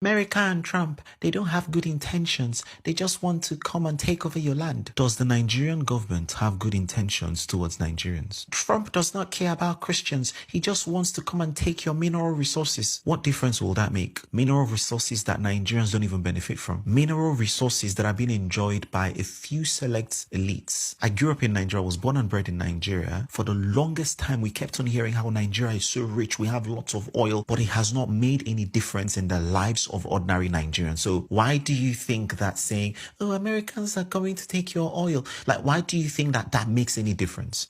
America and Trump, they don't have good intentions. They just want to come and take over your land. Does the Nigerian government have good intentions towards Nigerians? Trump does not care about Christians. He just wants to come and take your mineral resources. What difference will that make? Mineral resources that Nigerians don't even benefit from. Mineral resources that are being enjoyed by a few select elites. I grew up in Nigeria. I was born and bred in Nigeria. For the longest time, we kept on hearing how Nigeria is so rich. We have lots of oil, but it has not made any difference in the lives of ordinary Nigerians. So why do you think that saying, oh, Americans are coming to take your oil, like why do you think that that makes any difference?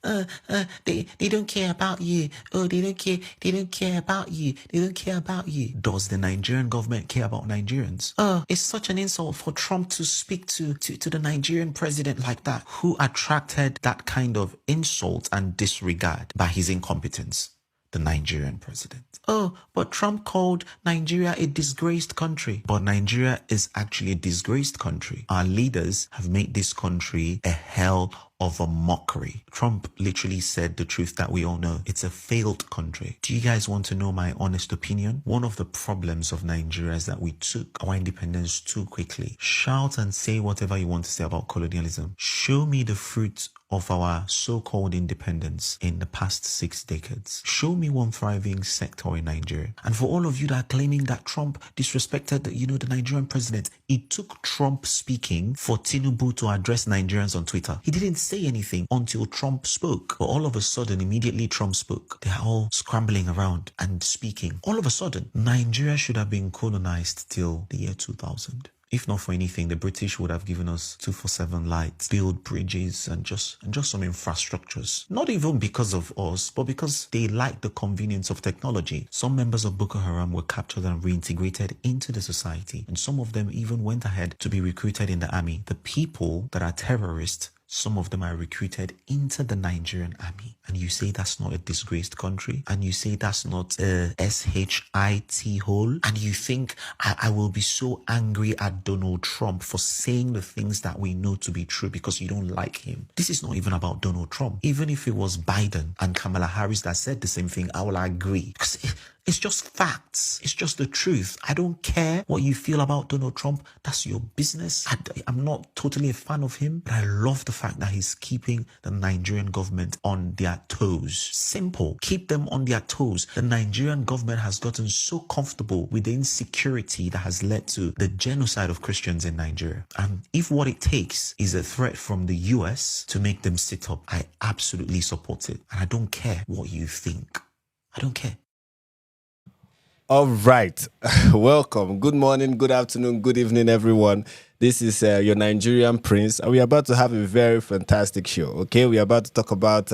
They don't care about you. Oh, they don't care about you. They don't care about you. Does the Nigerian government care about Nigerians? Oh, it's such an insult for Trump to speak to the Nigerian president like that. Who attracted that kind of insult and disregard by his incompetence? The Nigerian president. Oh, but Trump called Nigeria a disgraced country. But Nigeria is actually a disgraced country. Our leaders have made this country a hell of a mockery. Trump literally said the truth that we all know. It's a failed country. Do you guys want to know my honest opinion? One of the problems of Nigeria is that we took our independence too quickly. Shout and say whatever you want to say about colonialism. Show me the fruit of our so-called independence in the past 6 decades. Show me one thriving sector in Nigeria. And for all of you that are claiming that Trump disrespected, the Nigerian president, it took Trump speaking for Tinubu to address Nigerians on Twitter. He didn't say anything until Trump spoke. But all of a sudden, immediately Trump spoke. They're all scrambling around and speaking. All of a sudden, Nigeria should have been colonized till the year 2000. If not for anything, the British would have given us 247 lights, build bridges and just some infrastructures. Not even because of us, but because they liked the convenience of technology. Some members of Boko Haram were captured and reintegrated into the society, and some of them even went ahead to be recruited in the army. The people that are terrorists, some of them are recruited into the Nigerian army. And you say that's not a disgraced country? And you say that's not a SHIT hole? And you think I will be so angry at Donald Trump for saying the things that we know to be true because you don't like him? This is not even about Donald Trump. Even if it was Biden and Kamala Harris that said the same thing, I will agree. Because it's just facts. It's just the truth. I don't care what you feel about Donald Trump. That's your business. I'm not totally a fan of him, but I love the fact that he's keeping the Nigerian government on their toes. Simple. Keep them on their toes. The Nigerian government has gotten so comfortable with the insecurity that has led to the genocide of Christians in Nigeria. And if what it takes is a threat from the US to make them sit up, I absolutely support it. And I don't care what you think. I don't care. All right. Welcome. Good morning, good afternoon, good evening, everyone. This is your Nigerian Prince, and we're about to have a very fantastic show. Okay, we're about to talk about...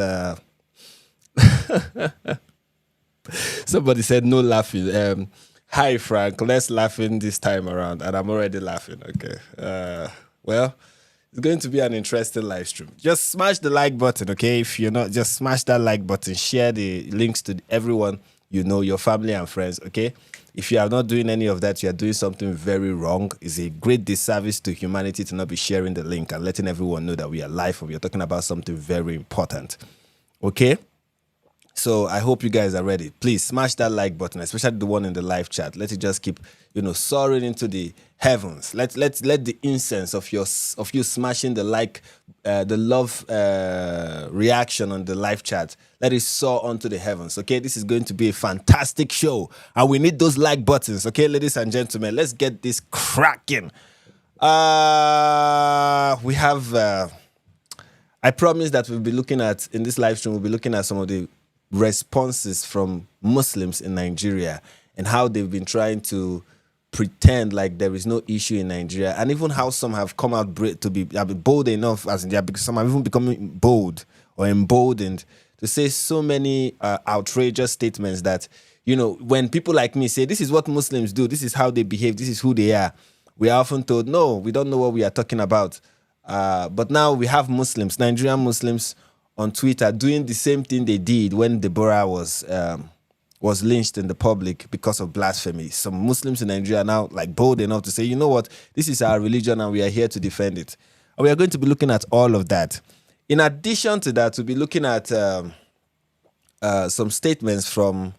Somebody said no laughing. Hi, Frank. Let's laughing this time around, and I'm already laughing. Okay. Well, it's going to be an interesting live stream. Just smash the like button, okay? If you're not, just smash that like button. Share the links to everyone you know, your family and friends, okay? If you are not doing any of that, you are doing something very wrong. It's a great disservice to humanity to not be sharing the link and letting everyone know that we are live and we are talking about something very important, okay? So I hope you guys are ready. Please smash that like button, especially the one in the live chat. Let it just keep, soaring into the heavens. Let the incense of you smashing the like, the love reaction on the live chat. Let it soar onto the heavens. Okay, this is going to be a fantastic show, and we need those like buttons. Okay, ladies and gentlemen, let's get this cracking. We have. I promise that we'll be looking at, in this live stream, we'll be looking at some of the responses from Muslims in Nigeria and how they've been trying to pretend like there is no issue in Nigeria, and even how some have come out to be bold enough, as in some have even become bold or emboldened to say so many outrageous statements that, when people like me say, this is what Muslims do, this is how they behave, this is who they are, we are often told, no, we don't know what we are talking about. But now we have Muslims, Nigerian Muslims, on Twitter doing the same thing they did when Deborah was lynched in the public because of blasphemy. Some Muslims in Nigeria are now bold enough to say, you know what, this is our religion and we are here to defend it. And we are going to be looking at all of that. In addition to that, we'll be looking at some statements from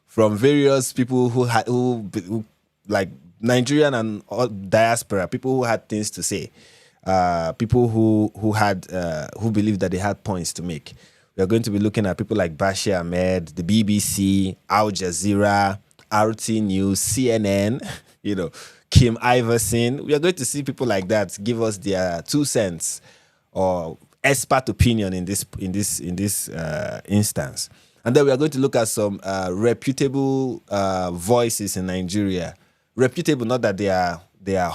various people who Nigerian and diaspora, people who had things to say, people who believed that they had points to make. We are going to be looking at people like Bashir Ahmed, the BBC, Al Jazeera, RT News, CNN, Kim Iverson. We are going to see people like that give us their 2 cents or expert opinion in this instance. And then we are going to look at some reputable voices in Nigeria. Reputable, not that they are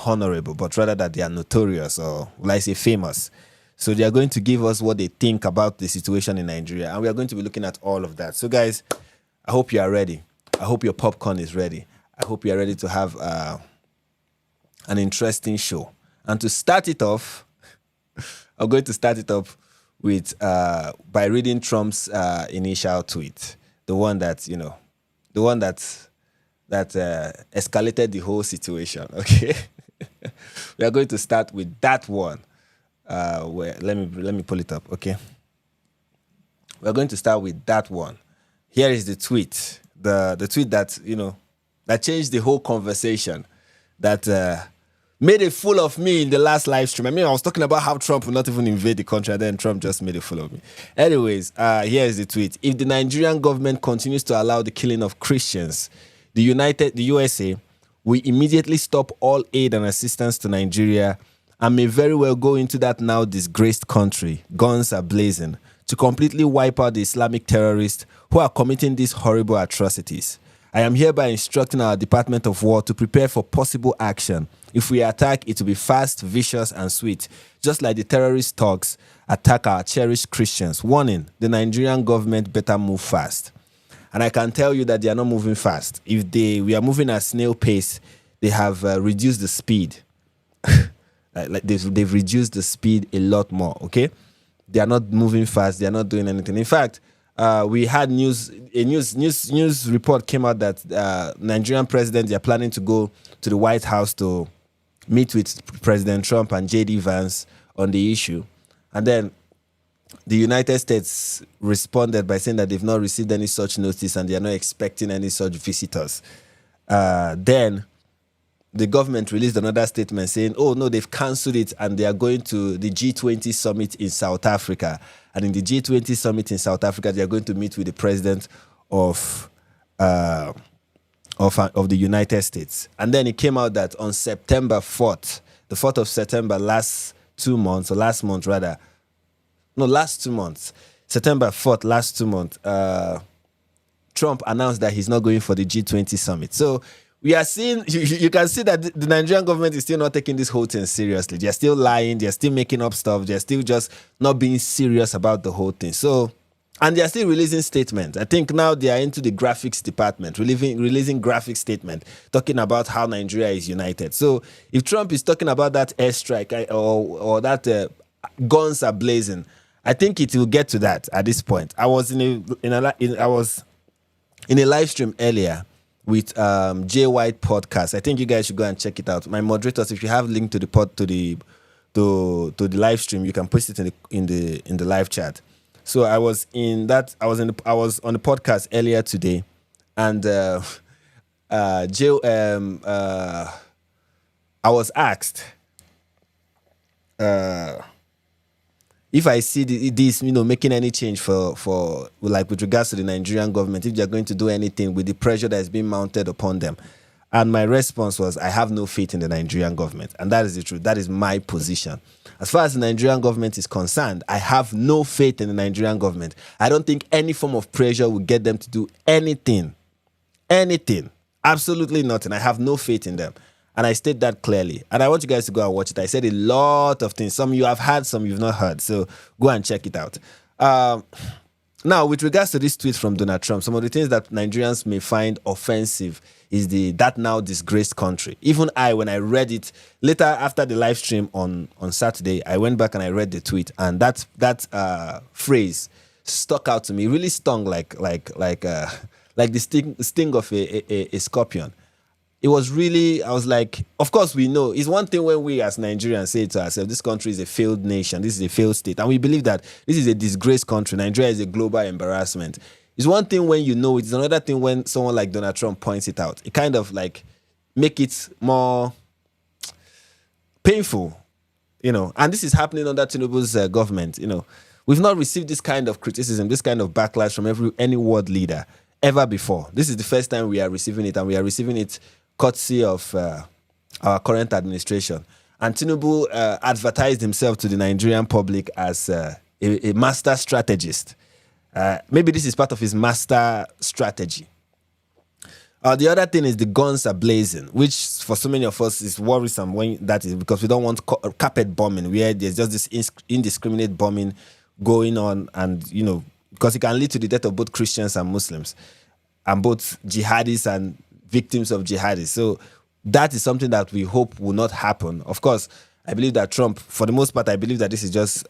honorable, but rather that they are notorious, or will I say famous. So they are going to give us what they think about the situation in Nigeria, and we are going to be looking at all of that. So guys, I hope you are ready. I hope your popcorn is ready. I hope you are ready to have an interesting show. And to start it off, I'm going to start it off with by reading Trump's initial tweet, the one that escalated the whole situation. Okay, we are going to start with that one. Let me pull it up. Okay, we are going to start with that one. Here is the tweet, the tweet that that changed the whole conversation, that made a fool of me in the last live stream. I mean, I was talking about how Trump will not even invade the country, and then Trump just made a fool of me. Anyways, here is the tweet. If the Nigerian government continues to allow the killing of Christians, the USA will immediately stop all aid and assistance to Nigeria and may very well go into that now disgraced country, guns are blazing, to completely wipe out the Islamic terrorists who are committing these horrible atrocities. I am hereby instructing our Department of War to prepare for possible action. If we attack, it will be fast, vicious, and sweet, just like the terrorist thugs attack our cherished Christians. Warning, the Nigerian government better move fast. And I can tell you that they are not moving fast. If we are moving at snail pace, they have reduced the speed. They've reduced the speed a lot more. Okay, they are not moving fast. They are not doing anything. In fact, we had news report came out that Nigerian president, they are planning to go to the White House to meet with President Trump and JD Vance on the issue, and then the United States responded by saying that they've not received any such notice and they are not expecting any such visitors. Then the government released another statement saying, oh no, they've cancelled it and they are going to the G20 summit in South Africa. And in the G20 summit in South Africa, they are going to meet with the president of the United States. And then it came out that on September 4th, the 4th of September, last 2 months, September 4th, last 2 months, Trump announced that he's not going for the G20 summit. So we are seeing, you can see that the Nigerian government is still not taking this whole thing seriously. They're still lying. They're still making up stuff. They're still just not being serious about the whole thing. So, and they're still releasing statements. I think now they are into the graphics department, releasing graphic statement, talking about how Nigeria is united. So if Trump is talking about that airstrike or that guns are blazing, I think it will get to that at this point. I was in a live stream earlier with Jay White podcast. I think you guys should go and check it out. My moderators, if you have link to the live stream, you can post it in the live chat. So I was on the podcast earlier today, and I was asked if I see this, making any change for like with regards to the Nigerian government, if they're going to do anything with the pressure that is being mounted upon them. And my response was, I have no faith in the Nigerian government. And that is the truth. That is my position. As far as the Nigerian government is concerned, I have no faith in the Nigerian government. I don't think any form of pressure will get them to do anything. Anything. Absolutely nothing. I have no faith in them. And I state that clearly. And I want you guys to go and watch it. I said a lot of things. Some you have heard, some you've not heard. So go and check it out. Now, with regards to this tweet from Donald Trump, some of the things that Nigerians may find offensive is that now disgraced country. Even I, when I read it later after the live stream on Saturday, I went back and I read the tweet, and that phrase stuck out to me. It really stung like the sting of a scorpion. It was really, I was like, of course we know. It's one thing when we as Nigerians say to ourselves, this country is a failed nation, this is a failed state. And we believe that this is a disgraced country. Nigeria is a global embarrassment. It's one thing when you know it. It's another thing when someone like Donald Trump points it out. It kind of like make it more painful, And this is happening under Tinubu's government, We've not received this kind of criticism, this kind of backlash from any world leader ever before. This is the first time we are receiving it, and we are receiving it courtesy of our current administration. And Tinubu advertised himself to the Nigerian public as a master strategist. Maybe this is part of his master strategy. The other thing is the guns are blazing, which for so many of us is worrisome when that is, because we don't want carpet bombing where there's just this indiscriminate bombing going on, and because it can lead to the death of both Christians and Muslims, and both jihadis and victims of jihadis. So that is something that we hope will not happen. Of course, I believe that Trump, for the most part, I believe that this is just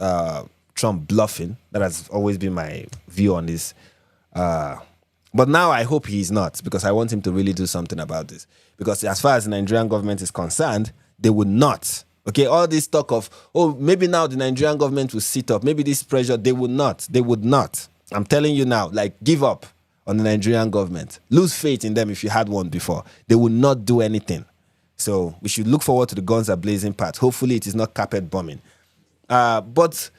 Trump bluffing. That has always been my view on this. But now I hope he's not, because I want him to really do something about this. Because as far as the Nigerian government is concerned, they would not. Okay, all this talk of, maybe now the Nigerian government will sit up. Maybe this pressure, they would not. They would not. I'm telling you now, give up on the Nigerian government. Lose faith in them if you had one before. They will not do anything. So we should look forward to the guns are blazing part. Hopefully it is not carpet bombing. But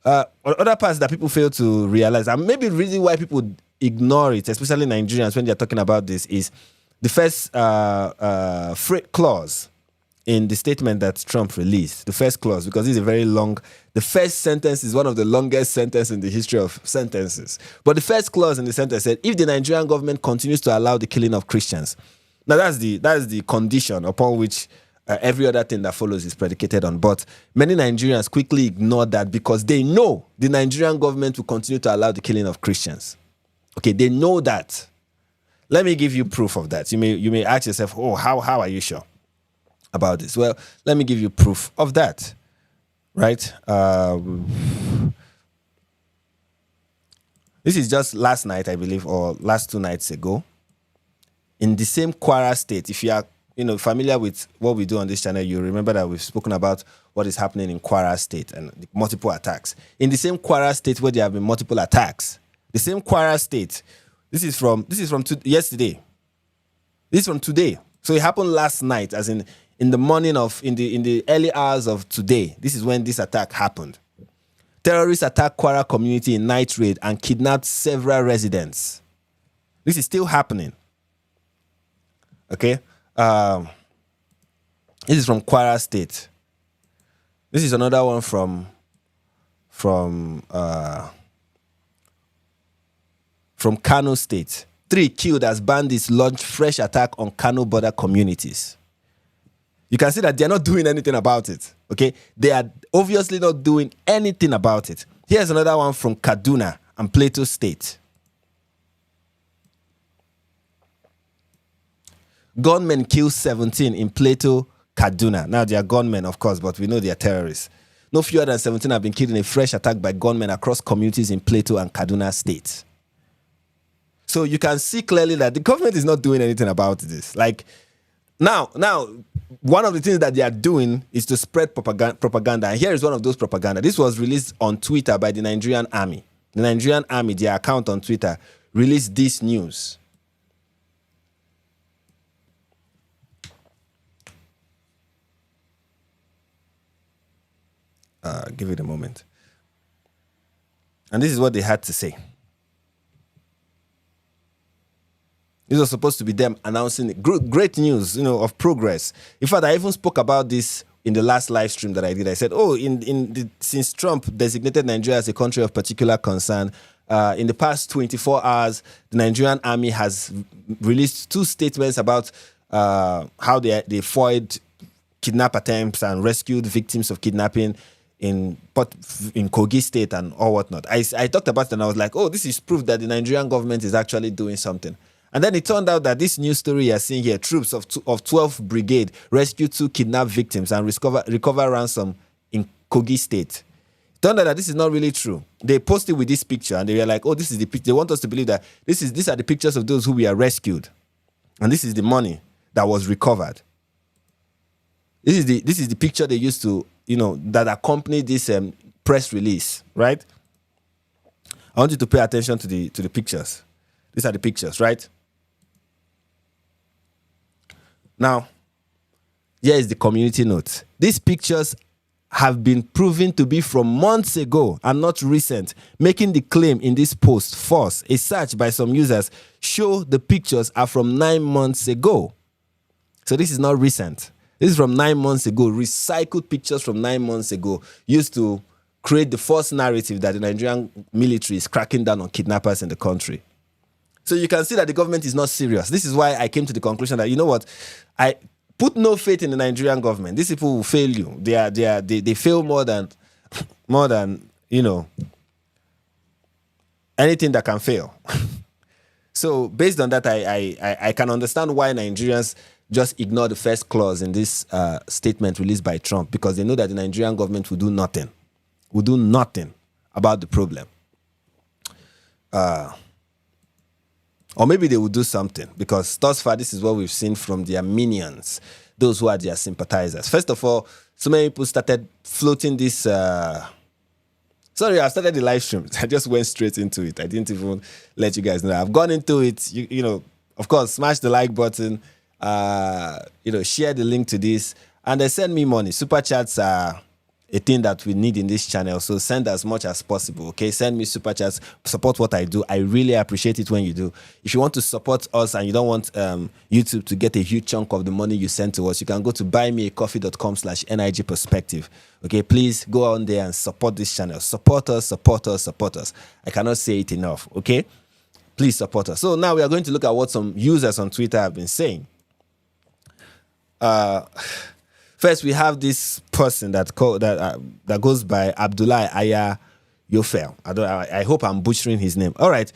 other parts that people fail to realize, and maybe the reason why people ignore it, especially Nigerians when they're talking about this, is the first clause in the statement that Trump released. The first clause, because it's a very long, the first sentence is one of the longest sentences in the history of sentences. But the first clause in the sentence said, if the Nigerian government continues to allow the killing of Christians. Now that's the condition upon which every other thing that follows is predicated on. But many Nigerians quickly ignore that because they know the Nigerian government will continue to allow the killing of Christians. Okay, they know that. Let me give you proof of that. You may ask yourself, how are you sure about this? Well, let me give you proof of that, right? This is just last night, I believe, or last 2 nights ago. In the same Kwara state, if you are familiar with what we do on this channel, you remember that we've spoken about what is happening in Kwara state and the multiple attacks. In the same Kwara state where there have been multiple attacks, the same Kwara state, this is from yesterday. This is from today. So it happened last night, as in the morning in the early hours of today. This is when this attack happened. Terrorists attacked Kwara community in night raid and kidnapped several residents. This is still happening. Okay? This is from Kwara State. This is another one from Kano State. 3 killed as bandits launch fresh attack on Kano border communities. You can see that they're not doing anything about it. Okay? They are obviously not doing anything about it. Here's another one from Kaduna and Plateau State. Gunmen kill 17 in Plateau, Kaduna. Now, they are gunmen, of course, but we know they are terrorists. No fewer than 17 have been killed in a fresh attack by gunmen across communities in Plateau and Kaduna states. So you can see clearly that the government is not doing anything about this. Now, one of the things that they are doing is to spread propaganda. And here is one of those propaganda. This was released on Twitter by the Nigerian army. The Nigerian army, their account on Twitter, released this news. Give it a moment. And this is what they had to say. This was supposed to be them announcing great news, of progress. In fact, I even spoke about this in the last live stream that I did. I said, since Trump designated Nigeria as a country of particular concern, in the past 24 hours, the Nigerian army has released 2 statements about how they foiled kidnap attempts and rescued victims of kidnapping in Kogi State and all whatnot. I talked about it and I was like, this is proof that the Nigerian government is actually doing something. And then it turned out that this news story you're seeing here, troops of 12th Brigade rescued 2 kidnapped victims and recover ransom in Kogi State. It turned out that this is not really true. They posted with this picture and they were like, this is the picture. They want us to believe that these are the pictures of those who were rescued. And this is the money that was recovered. This is the picture they used to, that accompanied this press release, right? I want you to pay attention to the pictures. These are the pictures, right? Now, here is the community note. These pictures have been proven to be from months ago and not recent, making the claim in this post false. A search by some users show the pictures are from 9 months ago. So this is not recent. This is from 9 months ago. Recycled pictures from 9 months ago used to create the false narrative that the Nigerian military is cracking down on kidnappers in the country. So you can see that the government is not serious. This is why I came to the conclusion that, I put no faith in the Nigerian government. These people will fail you. They fail more than anything that can fail. So based on that, I can understand why Nigerians just ignore the first clause in this statement released by Trump, because they know that the Nigerian government will do nothing about the problem. Or maybe they will do something, because thus far, this is what we've seen from their minions, those who are their sympathizers. First of all, so many people started floating this. Sorry, I started the live stream. I just went straight into it. I didn't even let you guys know. I've gone into it. Of course, smash the like button. Share the link to this, and they send me money. Super chats are a thing that we need in this channel, so send as much as possible. Okay, send me super chats, support what I do. I really appreciate it when you do. If you want to support us and you don't want YouTube to get a huge chunk of the money you send to us, you can go to buymeacoffee.com/NIG perspective. Okay, please go on there and support this channel. Support us. I cannot say it enough. Okay, please support us. So now we are going to look at what some users on Twitter have been saying. First, we have this person that goes by Abdullah Aya Yofel. I hope I'm butchering his name. All right.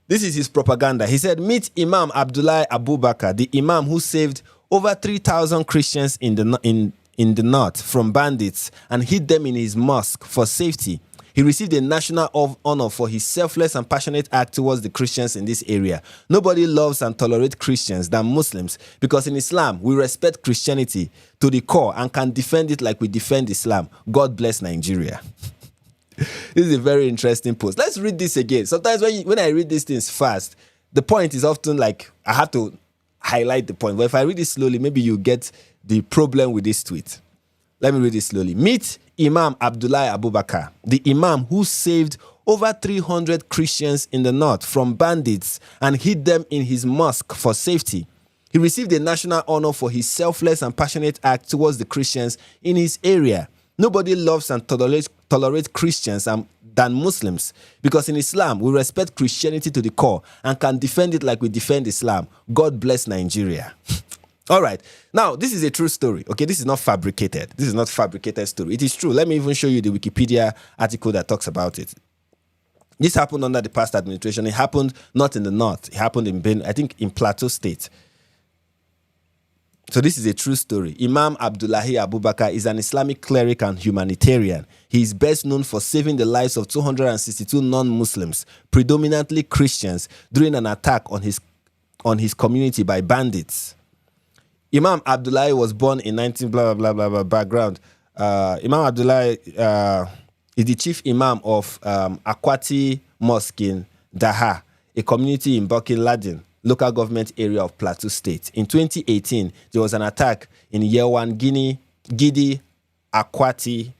This is his propaganda. He said, meet Imam Abdullah Abu Bakr, the Imam who saved over 3,000 Christians in the north from bandits and hid them in his mosque for safety. He received a national honor for his selfless and passionate act towards the Christians in this area. Nobody loves and tolerates Christians than Muslims, because in Islam, we respect Christianity to the core and can defend it like we defend Islam. God bless Nigeria. This is a very interesting post. Let's read this again. Sometimes when I read these things fast, the point is often like I have to highlight the point. But if I read it slowly, maybe you get the problem with this tweet. Let me read it slowly. Meet Imam Abdullah Abu Bakr, the Imam who saved over 300 Christians in the north from bandits and hid them in his mosque for safety. He received a national honor for his selfless and passionate act towards the Christians in his area. Nobody loves and tolerates Christians than Muslims, because in Islam, we respect Christianity to the core and can defend it like we defend Islam. God bless Nigeria. All right. Now, this is a true story. Okay, this is not fabricated. This is not fabricated story. It is true. Let me even show you the Wikipedia article that talks about it. This happened under the past administration. It happened not in the north. It happened in Plateau State. So this is a true story. Imam Abdullahi Abu Bakr is an Islamic cleric and humanitarian. He is best known for saving the lives of 262 non-Muslims, predominantly Christians, during an attack on his community by bandits. Imam Abdullahi was born in 19 blah blah blah blah blah background. Imam Abdullahi is the chief imam of Akwati Mosque in Daha, a community in Burkina local government area of Plateau State. In 2018, there was an attack in Yewan, Gidi, Akwati,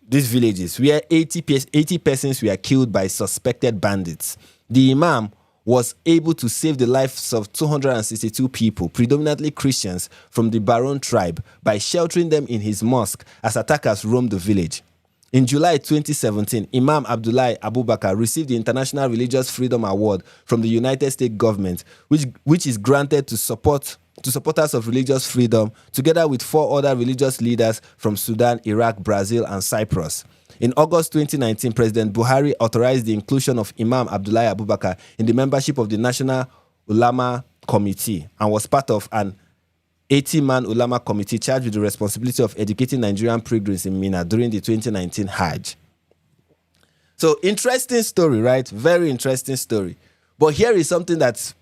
these villages, where 80 persons were killed by suspected bandits. The imam was able to save the lives of 262 people, predominantly Christians, from the Baron tribe by sheltering them in his mosque as attackers roamed the village. In July 2017, Imam Abdullahi Abubakar received the International Religious Freedom Award from the United States government, which is granted to supporters of religious freedom, together with 4 other religious leaders from Sudan, Iraq, Brazil, and Cyprus. In August 2019, President Buhari authorized the inclusion of Imam Abdullahi Abubakar in the membership of the National Ulama Committee and was part of an 80-man Ulama committee charged with the responsibility of educating Nigerian pilgrims in Mina during the 2019 Hajj. So, interesting story, right? Very interesting story. But here is something that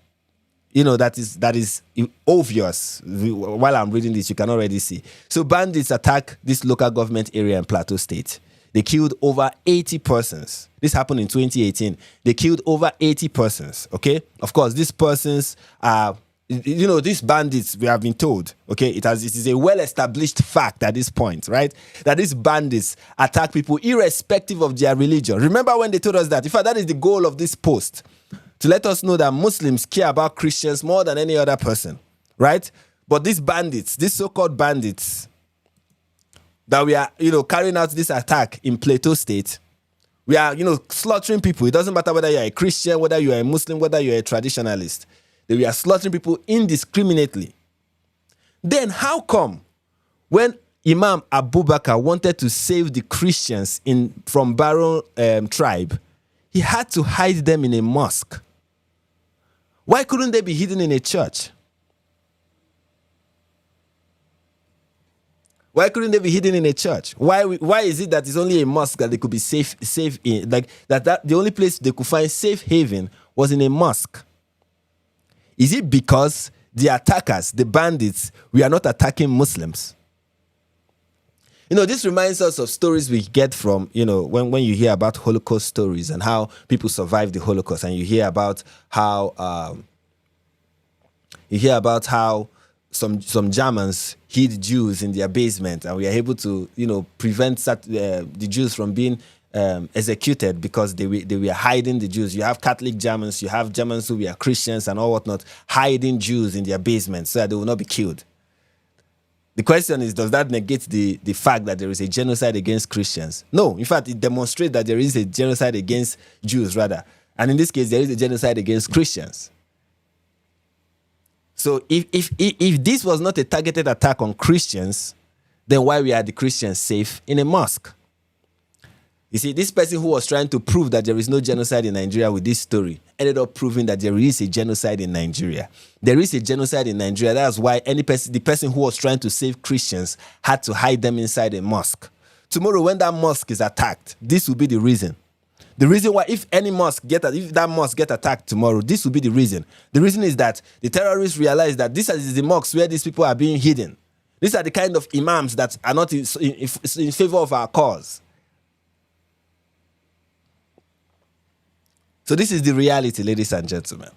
is obvious. While I'm reading this, you can already see. So, bandits attack this local government area in Plateau State. They killed over 80 persons. This happened in 2018. They killed over 80 persons, okay? Of course, these persons are, these bandits, we have been told, okay? It is a well-established fact at this point, right? That these bandits attack people irrespective of their religion. Remember when they told us that? In fact, that is the goal of this post, to let us know that Muslims care about Christians more than any other person, right? But these bandits, these so-called bandits, that we are, carrying out this attack in Plateau State, we are, slaughtering people. It doesn't matter whether you're a Christian, whether you're a Muslim, whether you're a traditionalist. That we are slaughtering people indiscriminately. Then how come when Imam Abubakar wanted to save the Christians from Baron tribe, he had to hide them in a mosque? Why couldn't they be hidden in a church? Why couldn't they be hidden in a church? Why is it that it's only a mosque that they could be safe in? Like that the only place they could find safe haven was in a mosque. Is it because the attackers, the bandits, we are not attacking Muslims? This reminds us of stories we get from, when you hear about Holocaust stories and how people survived the Holocaust, and you hear about how some Germans hid Jews in their basement, and we are able to, prevent the Jews from being executed because they were hiding the Jews. You have Catholic Germans, you have Germans who were Christians and all whatnot, hiding Jews in their basement so that they will not be killed. The question is, does that negate the fact that there is a genocide against Christians? No, in fact, it demonstrates that there is a genocide against Jews, rather. And in this case, there is a genocide against Christians. So if this was not a targeted attack on Christians, then why are the Christians safe in a mosque? You see, this person who was trying to prove that there is no genocide in Nigeria with this story ended up proving that there is a genocide in Nigeria. There is a genocide in Nigeria. That's why the person who was trying to save Christians had to hide them inside a mosque. Tomorrow, when that mosque is attacked, this will be the reason. The reason why, if that mosque get attacked tomorrow, this will be the reason. The reason is that the terrorists realize that this is the mosques where these people are being hidden. These are the kind of imams that are not in favor of our cause. So this is the reality, ladies and gentlemen.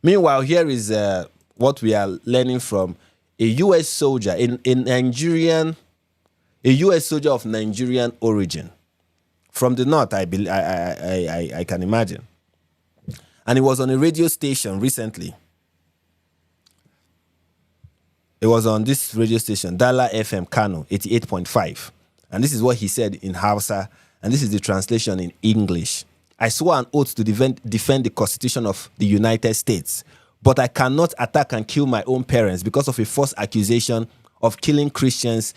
Meanwhile, here is what we are learning from a U.S. soldier, a U.S. soldier of Nigerian origin. From the north, I can imagine. And he was on a radio station recently. It was on this radio station, Dala FM Kano, 88.5. And this is what he said in Hausa, and this is the translation in English. I swore an oath to defend the Constitution of the United States, but I cannot attack and kill my own parents because of a false accusation of killing Christians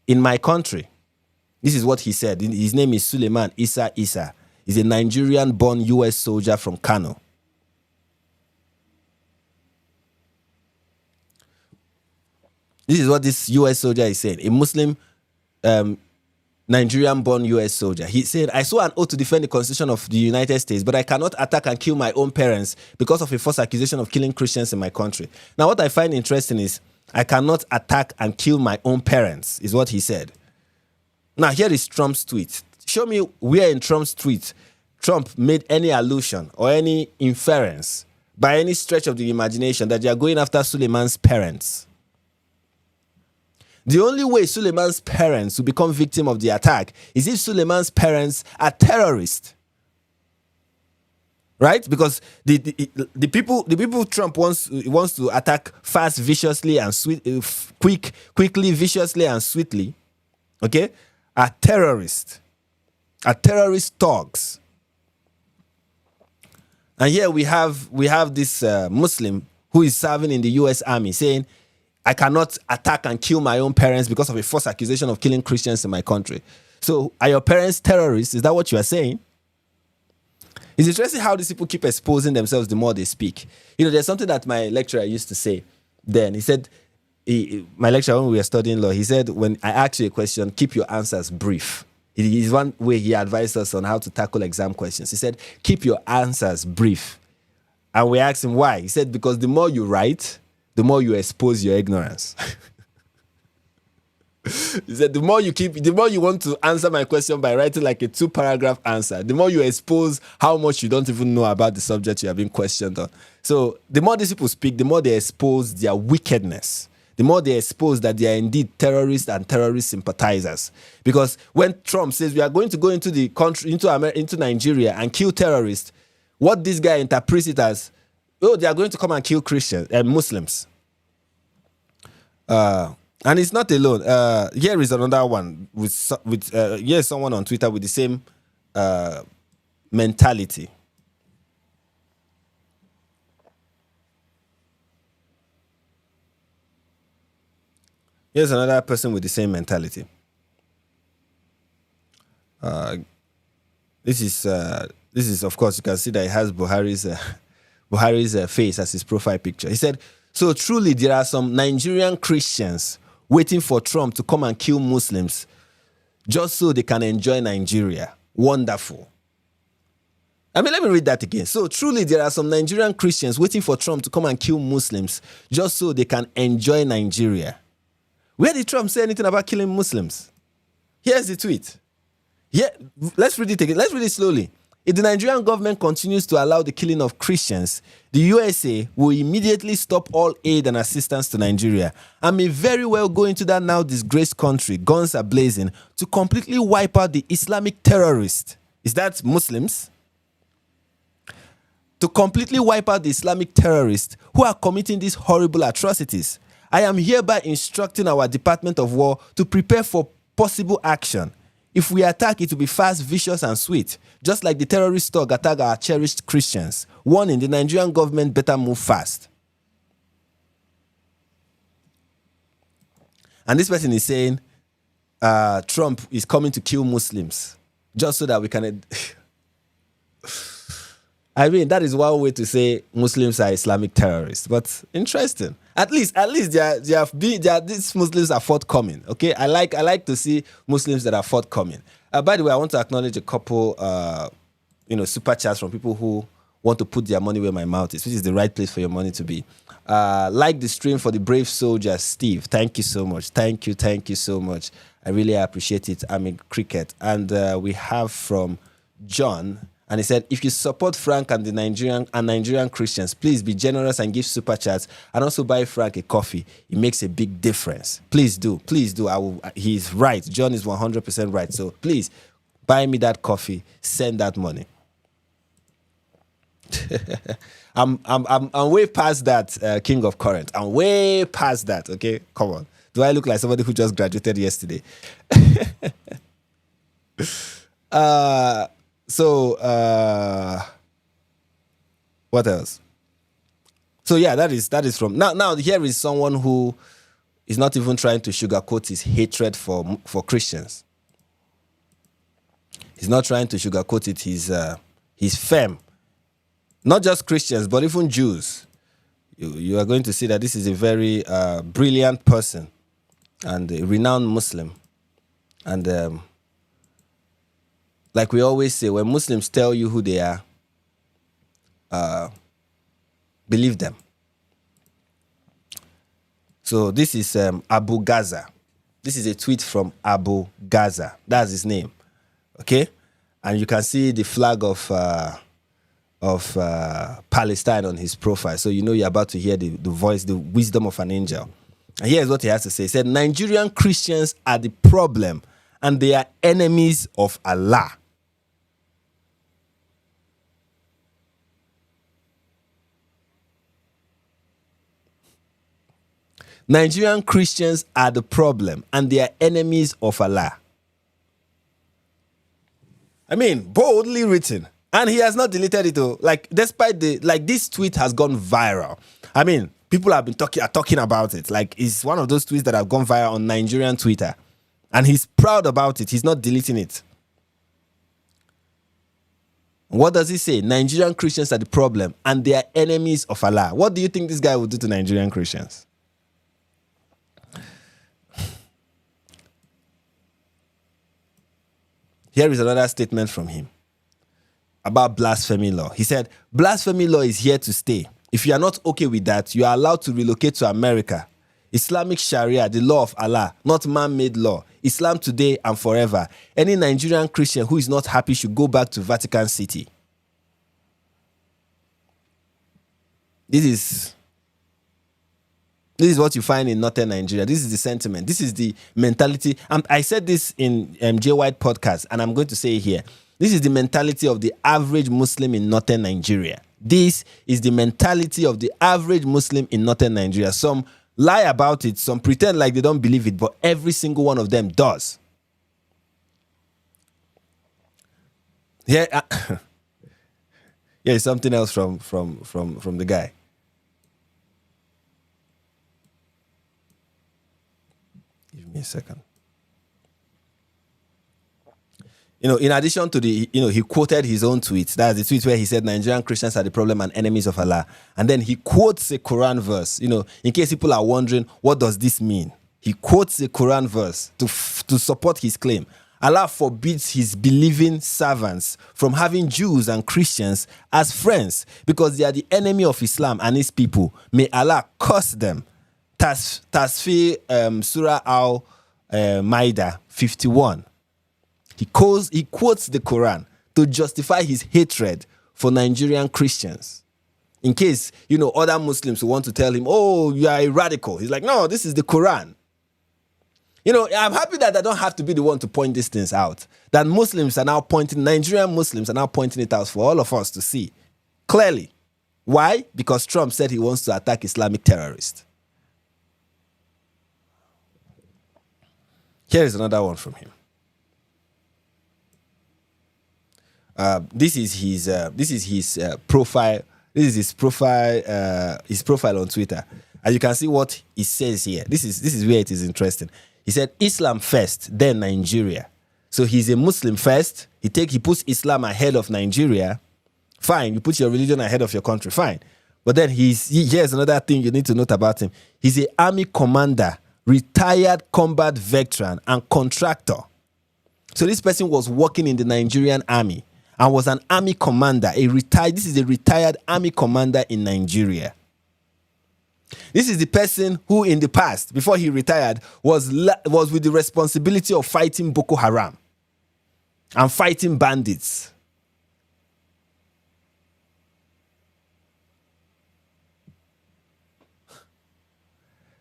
in my country. This is what he said. His name is Suleiman Issa Issa. He's a Nigerian-born U.S. soldier from Kano. This is what this U.S. soldier is saying. A Muslim Nigerian-born U.S. soldier. He said, I swore an oath to defend the Constitution of the United States, but I cannot attack and kill my own parents because of a false accusation of killing Christians in my country. Now, what I find interesting is, I cannot attack and kill my own parents, is what he said. Now, here is Trump's tweet. Show me where in Trump's tweet Trump made any allusion or any inference by any stretch of the imagination that they are going after Suleiman's parents. The only way Suleiman's parents will become victim of the attack is if Suleiman's parents are terrorists. Right? Because the people Trump wants to attack fast, viciously, and quickly, viciously, and sweetly, okay, are terrorist thugs. And here we have this Muslim who is serving in the U.S. Army saying, I cannot attack and kill my own parents because of a false accusation of killing Christians in my country. So are your parents terrorists? Is that what you are saying? It's interesting how these people keep exposing themselves the more they speak. You know, there's something that my lecturer used to say then. He said, my lecturer, when we were studying law, he said, when I ask you a question, keep your answers brief. It is one way he advised us on how to tackle exam questions. He said, keep your answers brief. And we asked him why. He said, because the more you write, the more you expose your ignorance. He said, the more you want to answer my question by writing like a 2-paragraph answer, the more you expose how much you don't even know about the subject you have been questioned on. So the more these people speak, the more they expose their wickedness. The more they expose that they are indeed terrorists and terrorist sympathizers. Because when Trump says we are going to go into the country, into Nigeria and kill terrorists, what this guy interprets it as, oh, they are going to come and kill Christians and Muslims. And it's not alone. Here is another one here's someone on Twitter with the same mentality. Here's another person with the same mentality. This is of course, you can see that it has Buhari's face as his profile picture. He said, so truly there are some Nigerian Christians waiting for Trump to come and kill Muslims just so they can enjoy Nigeria. Wonderful. I mean, let me read that again. So truly there are some Nigerian Christians waiting for Trump to come and kill Muslims just so they can enjoy Nigeria. Where did Trump say anything about killing Muslims? Here's the tweet. Yeah, let's read it again. Let's read it slowly. If the Nigerian government continues to allow the killing of Christians, the USA will immediately stop all aid and assistance to Nigeria and may very well go into that now disgraced country, guns are blazing, to completely wipe out the Islamic terrorists. Is that Muslims? To completely wipe out the Islamic terrorists who are committing these horrible atrocities. I am hereby instructing our Department of War to prepare for possible action. If we attack, it will be fast, vicious, and sweet, just like the terrorist thug attack our cherished Christians. Warning, the Nigerian government better move fast. And this person is saying, Trump is coming to kill Muslims, just so that we can... I mean, that is one way to say Muslims are Islamic terrorists, but interesting. At least these Muslims are forthcoming. Okay, I like to see Muslims that are forthcoming. By the way, I want to acknowledge a couple, super chats from people who want to put their money where my mouth is, which is the right place for your money to be. Like the stream for the brave soldier, Steve. Thank you so much. Thank you so much. I really appreciate it. I'm in cricket, and we have from John. And he said, if you support Frank and the Nigerian Christians, please be generous and give super chats and also buy Frank a coffee. It makes a big difference. Please do. He's right. John is 100% right. So please buy me that coffee. Send that money. I'm way past that, King of Current. I'm way past that. Okay, come on. Do I look like somebody who just graduated yesterday? So, what else? So yeah, that is from now. Here is someone who is not even trying to sugarcoat his hatred for Christians. He's not trying to sugarcoat it. He's firm. Not just Christians, but even Jews. You are going to see that this is a very brilliant person and a renowned Muslim, and. Like we always say, when Muslims tell you who they are, believe them. So this is Abu Gaza. This is a tweet from Abu Gaza. That's his name. Okay? And you can see the flag of Palestine on his profile. So you know you're about to hear the voice, the wisdom of an angel. And here's what he has to say. He said, Nigerian Christians are the problem and they are enemies of Allah. Nigerian Christians are the problem and they are enemies of Allah. I mean, boldly written. And he has not deleted it though. Like, despite this tweet has gone viral. I mean, people have been talking about it. Like, it's one of those tweets that have gone viral on Nigerian Twitter. And he's proud about it. He's not deleting it. What does he say? Nigerian Christians are the problem and they are enemies of Allah. What do you think this guy will do to Nigerian Christians? Here is another statement from him about blasphemy law. He said, blasphemy law is here to stay. If you are not okay with that, you are allowed to relocate to America. Islamic Sharia, the law of Allah, not man-made law. Islam today and forever. Any Nigerian Christian who is not happy should go back to Vatican City. This is what you find in northern Nigeria. This is the sentiment. This is the mentality. I said this in J. White podcast, and I'm going to say it here. This is the mentality of the average Muslim in northern Nigeria. This is the mentality of the average Muslim in northern Nigeria. Some lie about it. Some pretend like they don't believe it, but every single one of them does. Here is something else from the guy. Give me a second. In addition to he quoted his own tweets. That's the tweet where he said Nigerian Christians are the problem and enemies of Allah. And then he quotes a Quran verse. In case people are wondering, what does this mean? He quotes a Quran verse to support his claim. Allah forbids his believing servants from having Jews and Christians as friends because they are the enemy of Islam and his people. May Allah curse them. Tasfir Surah Al-Ma'idah 51. He quotes the Quran to justify his hatred for Nigerian Christians. In case, other Muslims who want to tell him, oh, you are a radical. He's like, no, this is the Quran. I'm happy that I don't have to be the one to point these things out. That Nigerian Muslims are now pointing it out for all of us to see clearly. Why? Because Trump said he wants to attack Islamic terrorists. Here is another one from him. This is his profile. This is his profile on Twitter. And you can see what he says here. This is where it is interesting. He said Islam first, then Nigeria. So he's a Muslim first. He puts Islam ahead of Nigeria. Fine, you put your religion ahead of your country. Fine. But then here's another thing you need to note about him. He's an army commander, retired combat veteran, and contractor. So this person was working in the Nigerian army and was an army commander. This is a retired army commander in Nigeria. This is the person who in the past, before he retired, was with the responsibility of fighting Boko Haram and fighting bandits.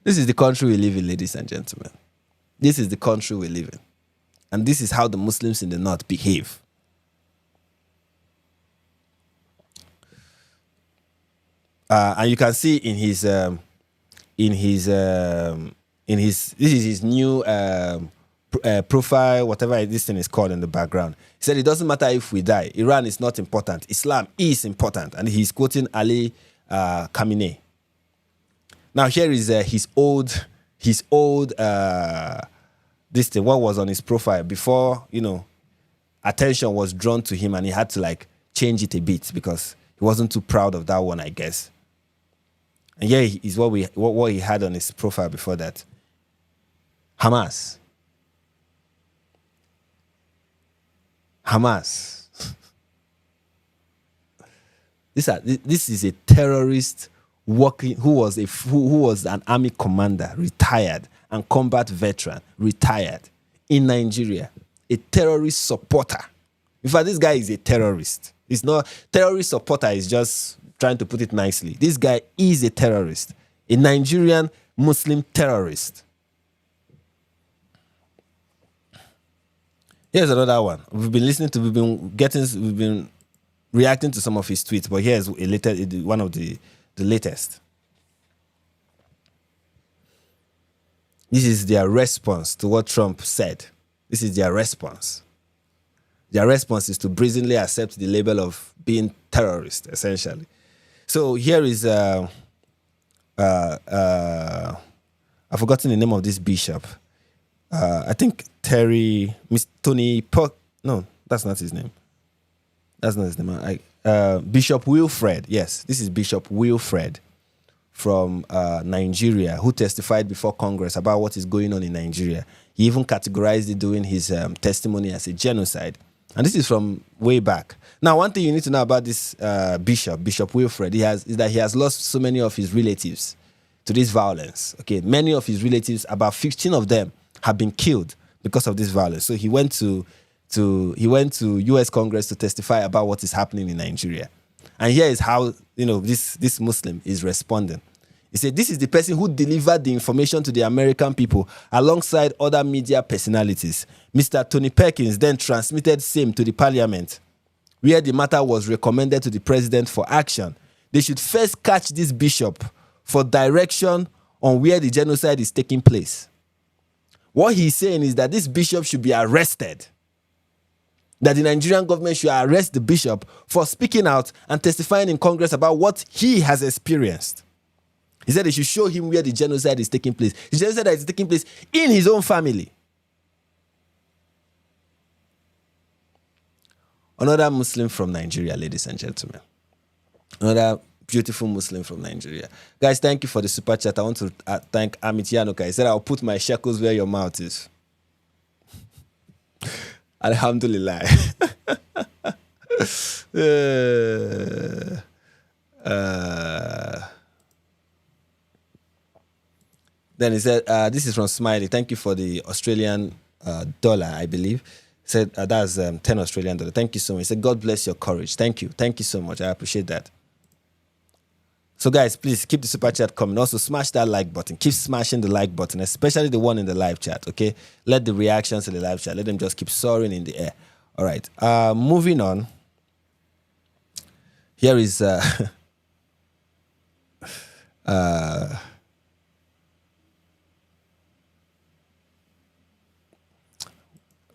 This is the country we live in, ladies and gentlemen. This is the country we live in. And this is how the Muslims in the north behave. And you can see in his this is his new profile, whatever this thing is called in the background. He said it doesn't matter if we die. Iran is not important. Islam is important. And he's quoting Ali Khamenei. Now here is his old this thing, what was on his profile before, attention was drawn to him and he had to change it a bit because he wasn't too proud of that one, I guess. And here is what he had on his profile before that. Hamas. This is a terrorist who was an army commander, retired, and combat veteran, retired, in Nigeria, a terrorist supporter. In fact, this guy is a terrorist. It's not terrorist supporter, is just trying to put it nicely. This guy is a terrorist, a Nigerian Muslim terrorist. Here's another one. We've been reacting to some of his tweets, but here's one of the latest. This is their response to what Trump said. This is their response. Their response is to brazenly accept the label of being terrorist, essentially. So here is I've forgotten the name of this bishop. I think Tony Puck. No, that's not his name. That's not his name. Bishop Wilfred. Yes, this is Bishop Wilfred from Nigeria, who testified before Congress about what is going on in Nigeria. He even categorized it during his testimony as a genocide. And this is from way back. Now, one thing you need to know about this Bishop Wilfred, is that he has lost so many of his relatives to this violence. Okay, many of his relatives, about 15 of them, have been killed because of this violence. So he went to U.S. Congress to testify about what is happening in Nigeria. And here is how this Muslim is responding. He said, this is the person who delivered the information to the American people alongside other media personalities. Mr. Tony Perkins then transmitted same to the parliament, where the matter was recommended to the president for action. They should first catch this bishop for direction on where the genocide is taking place. What he's saying is that this bishop should be arrested. That the Nigerian government should arrest the bishop for speaking out and testifying in Congress about what he has experienced. He said they should show him where the genocide is taking place. The genocide that is taking place in his own family. Another Muslim from Nigeria, ladies and gentlemen. Another beautiful Muslim from Nigeria. Guys, thank you for the super chat. I want to thank Amit Yanuka. He said, I'll put my shekels where your mouth is. Alhamdulillah. Then he said, this is from Smiley. Thank you for the Australian dollar, I believe. He said, that's 10 Australian dollar. Thank you so much. He said, God bless your courage. Thank you. Thank you so much. I appreciate that. So guys, please keep the super chat coming. Also, smash that like button. Keep smashing the like button, especially the one in the live chat, okay? Let the reactions in the live chat, let them just keep soaring in the air. All right. Moving on. Here is...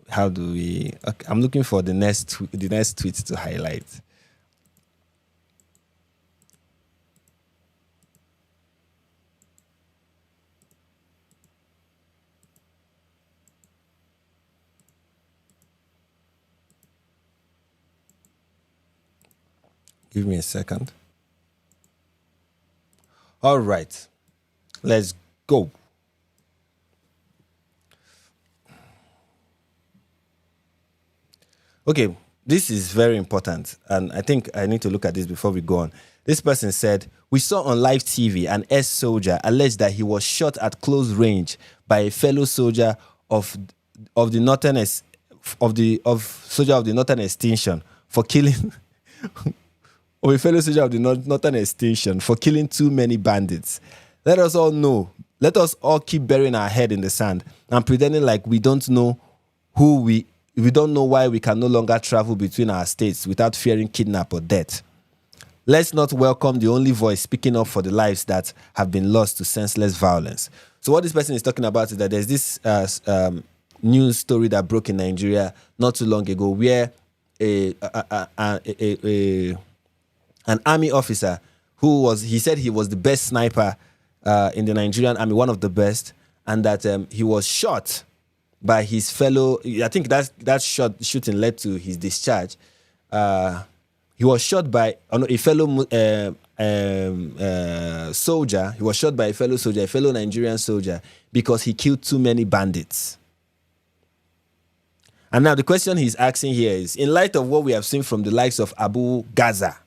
how do we... Okay, I'm looking for the next tweet to highlight. Give me a second. All right. Let's go. Okay, this is very important, and I think I need to look at this before we go on. This person said, we saw on live TV an ex-soldier allege that he was shot at close range by a fellow soldier of the northern extension for killing of a fellow soldier of the northern extension for killing too many bandits. Let us all know. Let us all keep burying our head in the sand and pretending like we don't know we don't know why we can no longer travel between our states without fearing kidnap or death. Let's not welcome the only voice speaking up for the lives that have been lost to senseless violence. So what this person is talking about is that there's this news story that broke in Nigeria not too long ago where an army officer he said he was the best sniper in the Nigerian army, one of the best, and that he was shot by his fellow. I think that shooting led to his discharge. He was shot by a fellow soldier. He was shot by a fellow soldier, a fellow Nigerian soldier, because he killed too many bandits. And now the question he's asking here is, in light of what we have seen from the likes of Abu Gaza,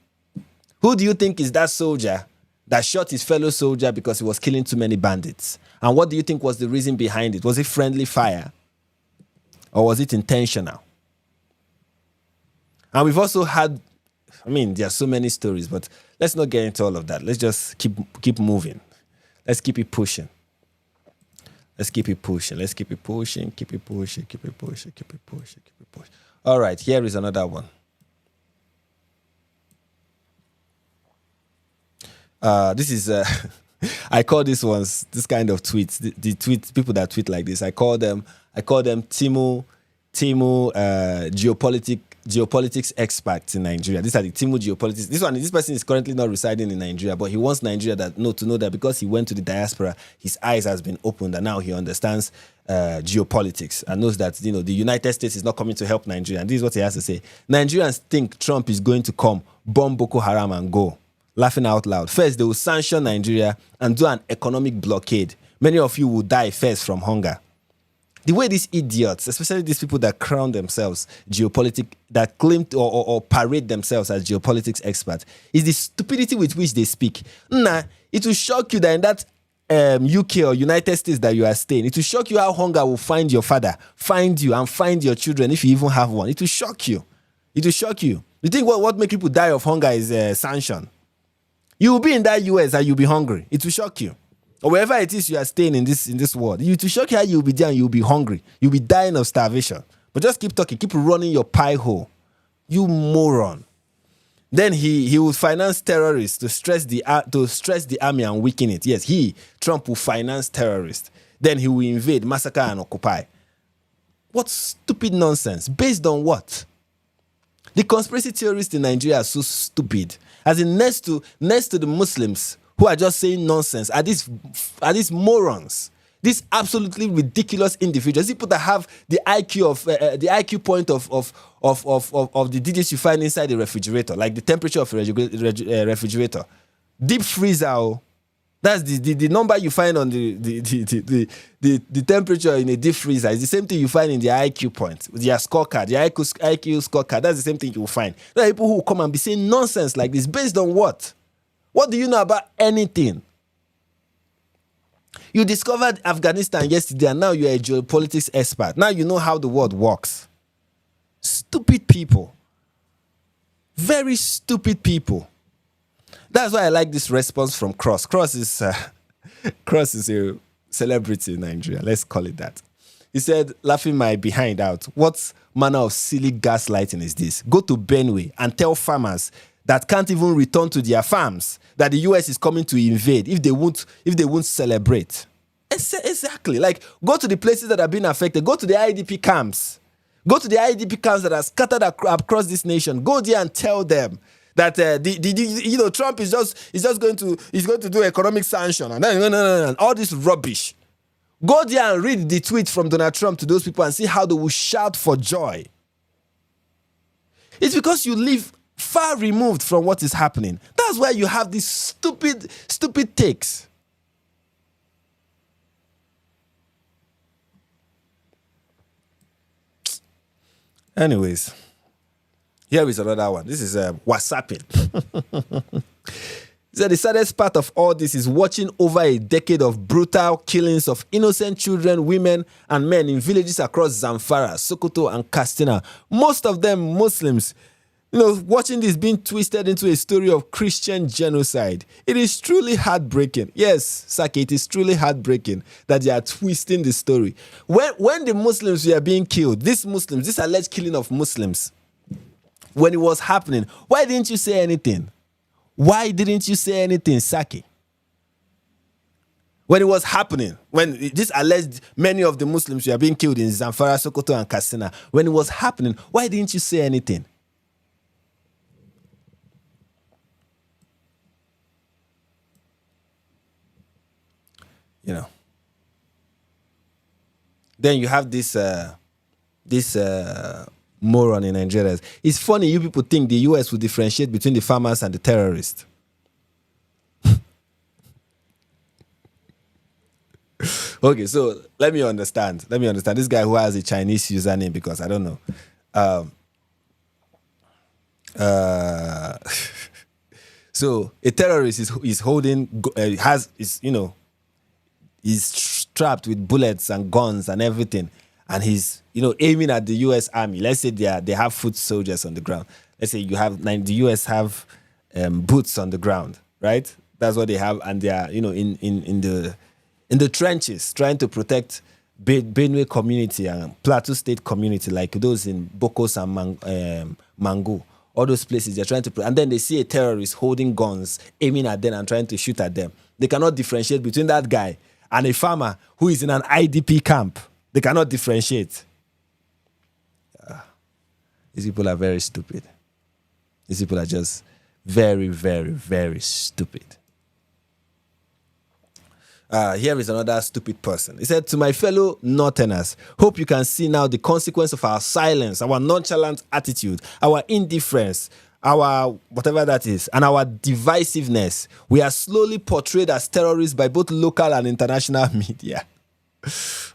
who do you think is that soldier that shot his fellow soldier because he was killing too many bandits. And what do you think was the reason behind it? Was it friendly fire? Or was it intentional? And we've also had, there are so many stories, but let's not get into all of that. Let's just keep moving. Let's keep it pushing. Let's keep it pushing. Let's keep it pushing, keep it pushing, keep it pushing, keep it pushing, keep it pushing. All right, here is another one. This is, I call this kind of tweets, the tweets, people that tweet like this, I call them Timu geopolitics experts in Nigeria. These are the Timu geopolitics. This person is currently not residing in Nigeria, but he wants Nigeria to know that because he went to the diaspora, his eyes has been opened and now he understands geopolitics and knows that the United States is not coming to help Nigeria. And this is what he has to say. Nigerians think Trump is going to come, bomb Boko Haram and go. Laughing out loud. First, they will sanction Nigeria and do an economic blockade. Many of you will die first from hunger. The way these idiots, especially these people that crown themselves that claim or parade themselves as geopolitics experts, is the stupidity with which they speak. It will shock you that in that UK or United States that you are staying, it will shock you how hunger will find your father, find you, and find your children if you even have one. It will shock you. It will shock you. You think what makes people die of hunger is sanction? You will be in that US and you'll be hungry. It will shock you. Or wherever it is you are staying in this world, it will shock you how you'll be there and you'll be hungry. You'll be dying of starvation. But just keep talking. Keep running your pie hole. You moron. Then he will finance terrorists to stress the army and weaken it. Yes, Trump, will finance terrorists. Then he will invade, massacre, and occupy. What stupid nonsense. Based on what? The conspiracy theorists in Nigeria are so stupid. As in, next to the Muslims who are just saying nonsense, are these morons, these absolutely ridiculous individuals, people that have the IQ point of the digits you find inside the refrigerator, like the temperature of a refrigerator, deep freezer. That's the number you find on the temperature in a deep freezer. It's the same thing you find in the IQ point, their scorecard, the IQ scorecard. That's the same thing you will find. There are people who will come and be saying nonsense like this based on what? What do you know about anything? You discovered Afghanistan yesterday and now you're a geopolitics expert. Now you know how the world works. Stupid people. Very stupid people. That's why I like this response from Cross. Cross is a celebrity in Nigeria. Let's call it that. He said, laughing my behind out, what manner of silly gaslighting is this? Go to Benue and tell farmers that can't even return to their farms that the US is coming to invade if they won't celebrate. Exactly. Like, go to the places that have been affected. Go to the IDP camps. Go to the IDP camps that are scattered across this nation. Go there and tell them that Trump is going to do economic sanction and all this rubbish. Go there and read the tweet from Donald Trump to those people and see how they will shout for joy. It's because you live far removed from what is happening. That's why you have these stupid takes. Anyways. Here is another one. This is WhatsApping. So the saddest part of all this is watching over a decade of brutal killings of innocent children, women, and men in villages across Zamfara, Sokoto, and Katsina. Most of them Muslims. Watching this being twisted into a story of Christian genocide. It is truly heartbreaking. Yes, Saki, it is truly heartbreaking that they are twisting the story. When the Muslims were being killed, this alleged killing of Muslims, when it was happening, why didn't you say anything? Why didn't you say anything, Saki? When it was happening, when this alleged many of the Muslims were being killed in Zamfara, Sokoto, and Katsina, when it was happening, why didn't you say anything? Then you have this moron in Nigeria. It's funny you people think the US will differentiate between the farmers and the terrorists. Okay, so let me understand. This guy who has a Chinese username, because I don't know. So a terrorist is holding, he's strapped with bullets and guns and everything, and he's aiming at the U.S. Army. Let's say they have foot soldiers on the ground. Let's say the U.S. have boots on the ground, right? That's what they have, and they are in the trenches trying to protect Benue community and Plateau State community, like those in Bokos and Mango. All those places they're trying to, and then they see a terrorist holding guns, aiming at them and trying to shoot at them. They cannot differentiate between that guy and a farmer who is in an IDP camp. They cannot differentiate. These people are very stupid. These people are just very, very, very stupid. Here is another stupid person. He said, to my fellow Northerners, hope you can see now the consequence of our silence, our nonchalant attitude, our indifference, our whatever that is, and our divisiveness. We are slowly portrayed as terrorists by both local and international media. This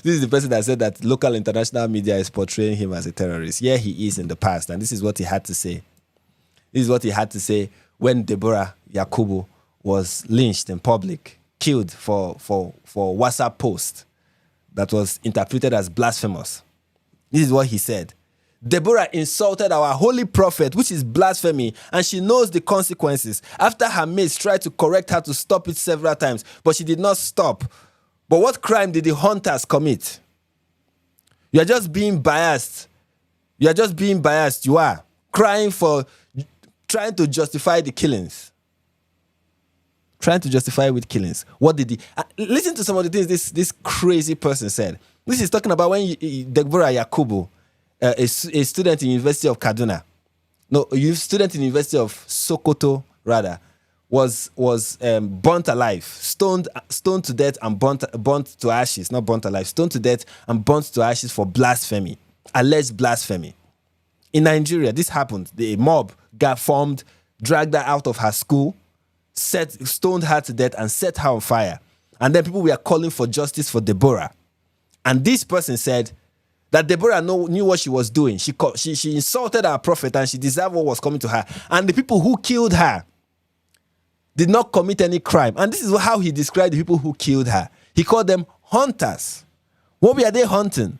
is the person that said that local international media is portraying him as a terrorist. Yeah, he is in the past, and this is what he had to say. This is what he had to say when Deborah Yakubu was lynched in public, killed for WhatsApp post that was interpreted as blasphemous. This is what he said. Deborah insulted our holy prophet, which is blasphemy, and she knows the consequences. After her mates tried to correct her to stop it several times, but she did not stop. But what crime did the hunters commit? You are just being biased. You are just being biased. You are trying to justify the killings. Trying to justify with killings. What did he... listen to some of the things this crazy person said. This is talking about when Deborah Yakubu, a student in University of Kaduna, a student in University of Sokoto, rather, was burnt alive, stoned to death and burnt to ashes, not burnt alive, stoned to death and burnt to ashes for blasphemy, alleged blasphemy. In Nigeria, this happened. The mob got formed, dragged her out of her school, stoned her to death and set her on fire. And then people were calling for justice for Deborah. And this person said that Deborah knew what she was doing. She insulted our prophet and she deserved what was coming to her. And the people who killed her did not commit any crime. And this is how he described the people who killed her. He called them hunters. What were they hunting?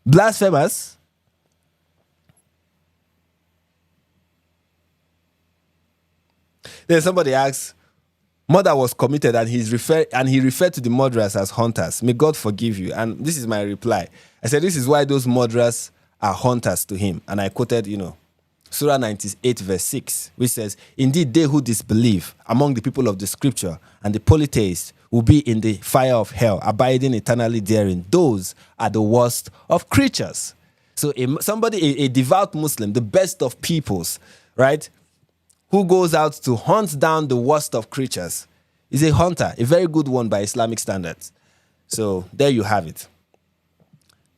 Blasphemers? Then somebody asks, murder was committed and he referred to the murderers as hunters. May God forgive you. And this is my reply. I said, this is why those murderers are hunters to him. And I quoted, Surah 98 verse 6, which says, indeed they who disbelieve among the people of the scripture and the polytheists will be in the fire of hell, abiding eternally therein. Those are the worst of creatures. So a devout Muslim, the best of peoples, right, who goes out to hunt down the worst of creatures, is a hunter, a very good one by Islamic standards. So there you have it.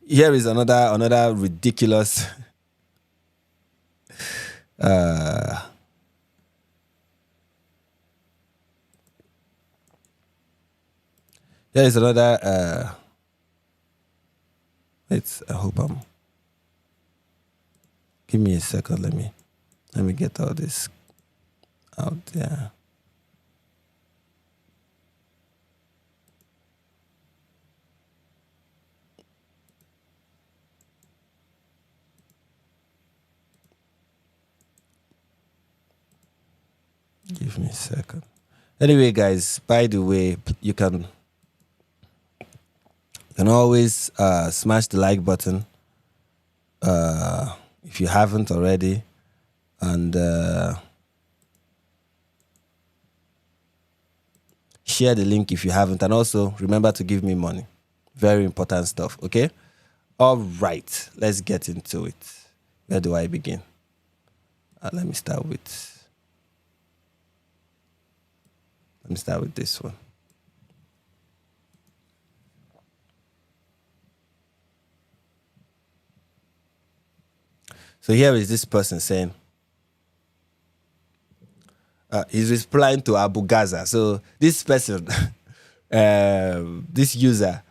Here is another ridiculous here is another I hope give me a second, let me get all this out there. Give me a second. Anyway, guys, by the way, you can always smash the like button if you haven't already, and share the link if you haven't, and also remember to give me money. Very important stuff, okay? All right, let's get into it. Where do I begin? Let me start with this one. So here is this person saying, he's replying to Abu Gaza. So this person, this user,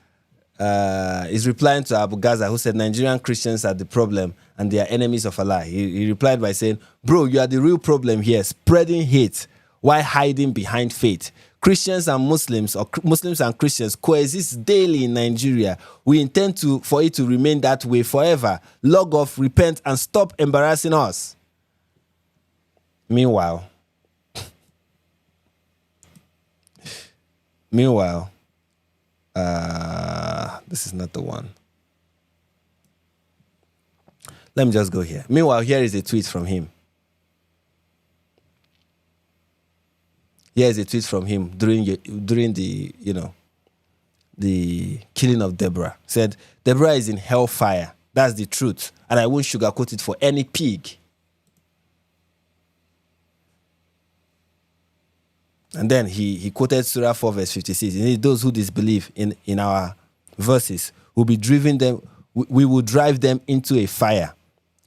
is replying to Abu Gaza, who said Nigerian Christians are the problem and they are enemies of Allah. He replied by saying, bro, you are the real problem here, spreading hate while hiding behind faith. Christians and Muslims, or Muslims and Christians, coexist daily in Nigeria. We intend for it to remain that way forever. Log off, repent, and stop embarrassing us. Meanwhile, this is not the one. Let me just go here. Meanwhile, here is a tweet from him. Here is a tweet from him during the the killing of Deborah. Said, Deborah is in hellfire. That's the truth. And I won't sugarcoat it for any pig. And then he quoted Surah 4 verse 56. Those who disbelieve in our verses will be driven them. We will drive them into a fire.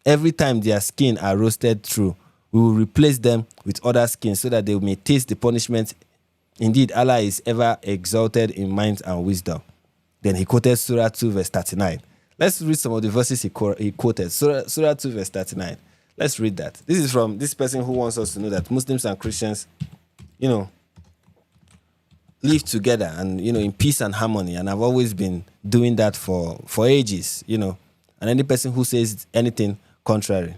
Every time their skin are roasted through, we will replace them with other skins so that they may taste the punishment. Indeed, Allah is ever exalted in mind and wisdom. Then he quoted Surah 2 verse 39. Let's read some of the verses he quoted. Surah 2 verse 39. Let's read that. This is from this person who wants us to know that Muslims and Christians, live together and, in peace and harmony. And I've always been doing that for ages, And any person who says anything contrary.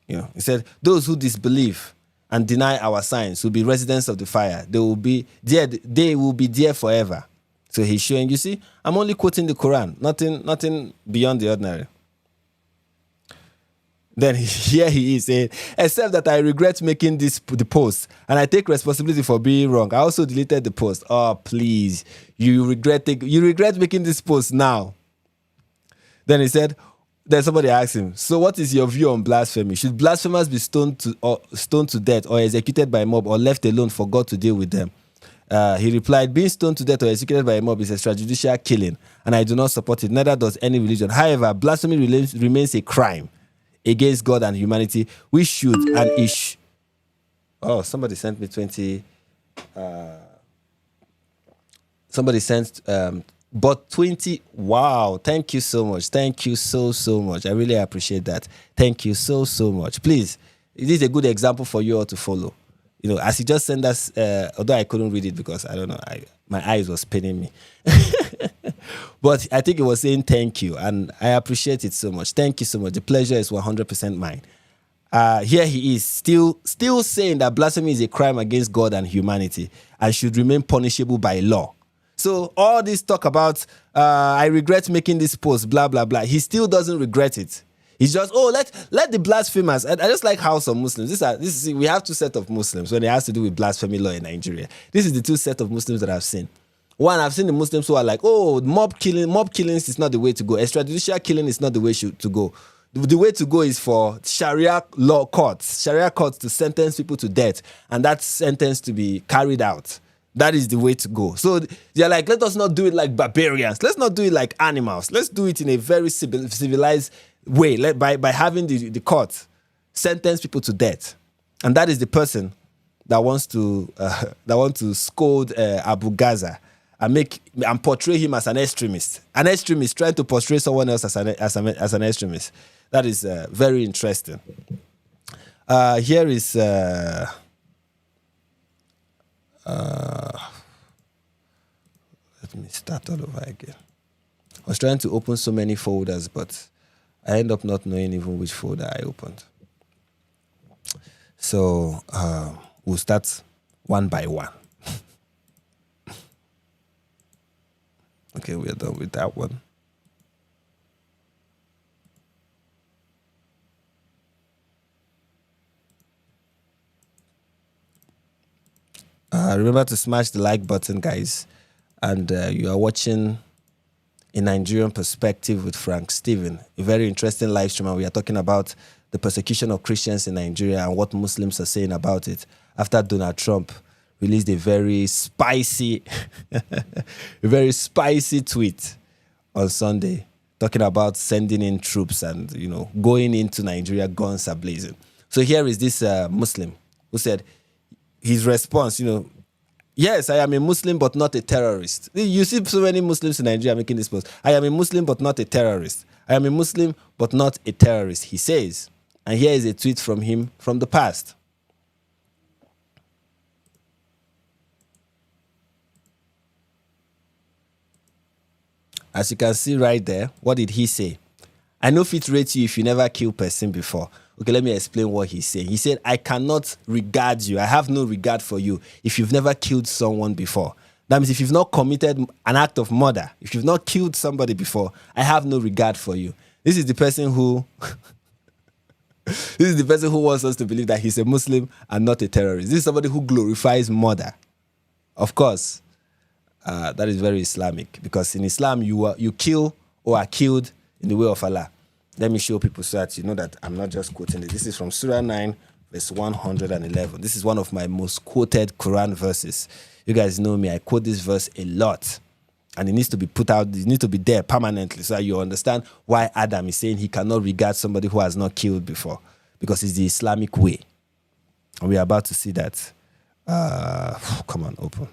He said, those who disbelieve and deny our signs will be residents of the fire. They will be there forever. So he's showing, you see, I'm only quoting the Quran, nothing beyond the ordinary. Then here he is saying, except that I regret making the post and I take responsibility for being wrong. I also deleted the post. Oh, please. You regret making this post now. Then he said, then somebody asked him, so what is your view on blasphemy? Should blasphemers be stoned to death or executed by a mob or left alone for God to deal with them? He replied, being stoned to death or executed by a mob is a extrajudicial killing, and I do not support it. Neither does any religion. However, blasphemy remains a crime against God and humanity. We should and ish. Oh, somebody sent me 20. Somebody sent but 20. Wow, thank you so much. Thank you so much. I really appreciate that. Thank you so much. Please, this is a good example for you all to follow. As he just sent us, although I couldn't read it because I don't know, my eyes was paining me. But I think it was saying thank you, and I appreciate it so much. Thank you so much. The pleasure is 100% mine. Here he is still saying that blasphemy is a crime against God and humanity and should remain punishable by law. So all this talk about I regret making this post, blah blah blah. He still doesn't regret it. He's just let the blasphemers. I just like how some Muslims. We have two sets of Muslims when it has to do with blasphemy law in Nigeria. This is the two sets of Muslims that I've seen. One, I've seen the Muslims who are like, mob killings is not the way to go. Extrajudicial killing is not the way to go. The way to go is for Sharia courts to sentence people to death, and that sentence to be carried out. That is the way to go. So they're like, let us not do it like barbarians. Let's not do it like animals. Let's do it in a very civilized way, by having the court sentence people to death. And that is the person that wants to scold Abu Gaza and portray him as an extremist. An extremist trying to portray someone else as an extremist. That is very interesting. Here is let me start all over again. I was trying to open so many folders, but I end up not knowing even which folder I opened. So we'll start one by one. Okay, we're done with that one. Remember to smash the like button, guys. And you are watching A Nigerian Perspective with Frank Stephen, a very interesting live stream. And we are talking about the persecution of Christians in Nigeria and what Muslims are saying about it after Donald Trump released a very spicy, tweet on Sunday talking about sending in troops and, going into Nigeria, guns are blazing. So here is this Muslim who said his response, Yes, I am a Muslim but not a terrorist. You see so many Muslims in Nigeria making this post. I am a Muslim but not a terrorist. I am a Muslim but not a terrorist, he says. And here is a tweet from him from the past. As you can see right there, what did he say? I know fit rate you if you never kill person before. Okay, let me explain what he's saying. He said, I cannot regard you. I have no regard for you if you've never killed someone before. That means if you've not committed an act of murder, if you've not killed somebody before, I have no regard for you. This is the person who this is the person who wants us to believe that he's a Muslim and not a terrorist. This is somebody who glorifies murder. Of course, that is very Islamic, because in Islam you kill or are killed in the way of Allah. Let me show people so that you know that I'm not just quoting it. This is from Surah 9, verse 111. This is one of my most quoted Quran verses. You guys know me, I quote this verse a lot. And it needs to be put out, it needs to be there permanently so that you understand why Adam is saying he cannot regard somebody who has not killed before, because it's the Islamic way. And we are about to see that. Come on, open.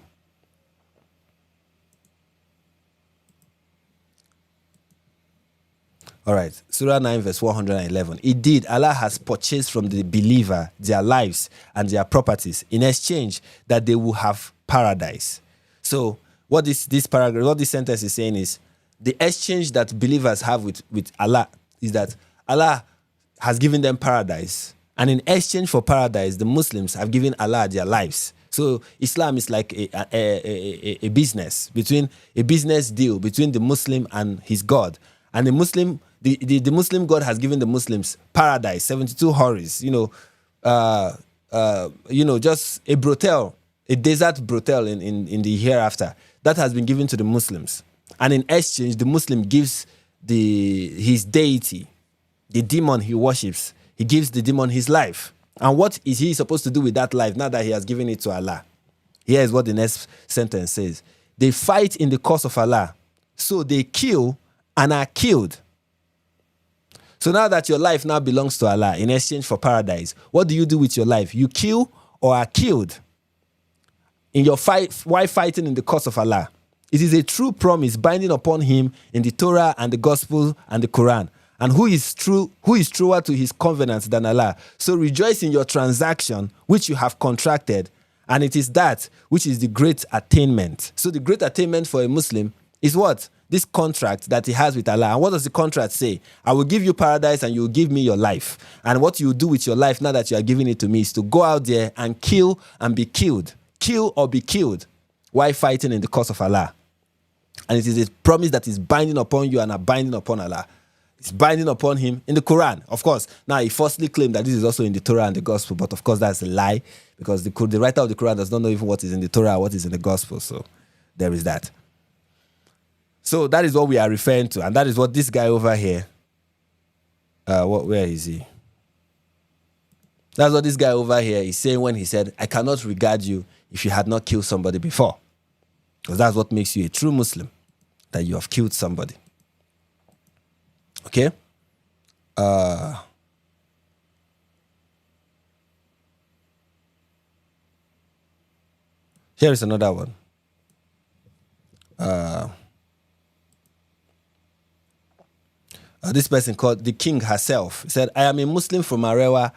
All right, Surah 9, verse 111. Indeed, Allah has purchased from the believer their lives and their properties in exchange that they will have paradise. So, what this paragraph, what this sentence is saying is, the exchange that believers have with Allah is that Allah has given them paradise, and in exchange for paradise, the Muslims have given Allah their lives. So Islam is like a business deal between the Muslim and his God. And the Muslim God has given the Muslims paradise, 72 houris, just a brothel, a desert brothel in the hereafter. That has been given to the Muslims. And in exchange, the Muslim gives his deity, the demon he worships, he gives the demon his life. And what is he supposed to do with that life now that he has given it to Allah? Here is what the next sentence says. They fight in the cause of Allah, so they kill and are killed. So now that your life now belongs to Allah in exchange for paradise, what do you do with your life? You kill or are killed in your fight while fighting in the cause of Allah. It is a true promise binding upon him in the Torah and the Gospel and the Quran. And who is truer to his covenant than Allah? So rejoice in your transaction which you have contracted, and it is that which is the great attainment. So the great attainment for a Muslim is what? This contract that he has with Allah. And what does the contract say? I will give you paradise and you will give me your life. And what you do with your life now that you are giving it to me is to go out there and kill and be killed. Kill or be killed while fighting in the cause of Allah. And it is a promise that is binding upon you and are binding upon Allah. It's binding upon him in the Quran, of course. Now, he falsely claimed that this is also in the Torah and the Gospel, but of course that's a lie, because the writer of the Quran does not know even what is in the Torah or what is in the Gospel. So there is that. So that is what we are referring to, and that is what this guy over here, where is he? That's what this guy over here is saying when he said, I cannot regard you if you had not killed somebody before. Because that's what makes you a true Muslim, that you have killed somebody. Okay? Here is another one. This person called the king herself said, I am a Muslim from Arewa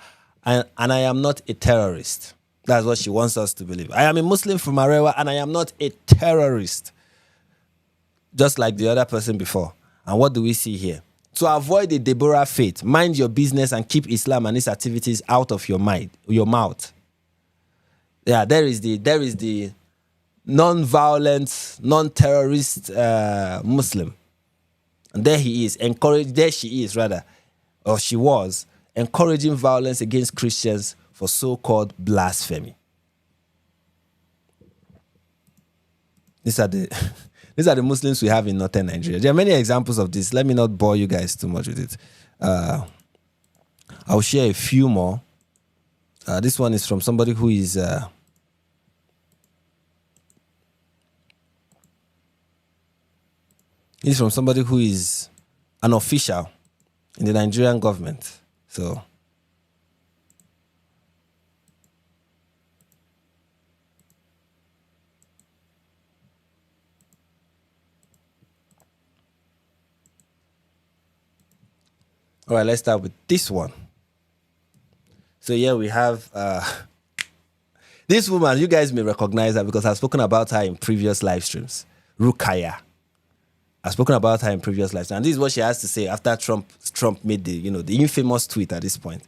and I am not a terrorist. That's what she wants us to believe. I am a Muslim from Arewa and I am not a terrorist. Just like the other person before. And what do we see here? To avoid the Deborah fate, mind your business and keep Islam and its activities out of your mouth. Yeah, there is the non-violent, non-terrorist Muslim. And there he is, she was, encouraging violence against Christians for so-called blasphemy. These are the Muslims we have in northern Nigeria. There are many examples of this. Let me not bore you guys too much with it. I'll share a few more. This one is from somebody who is... He's from somebody who is an official in the Nigerian government. So, All right, let's start with this one. So here we have this woman. You guys may recognize her because I've spoken about her in previous live streams. Rukaya. I've spoken about her in previous live streams. And this is what she has to say after Trump made the infamous tweet at this point.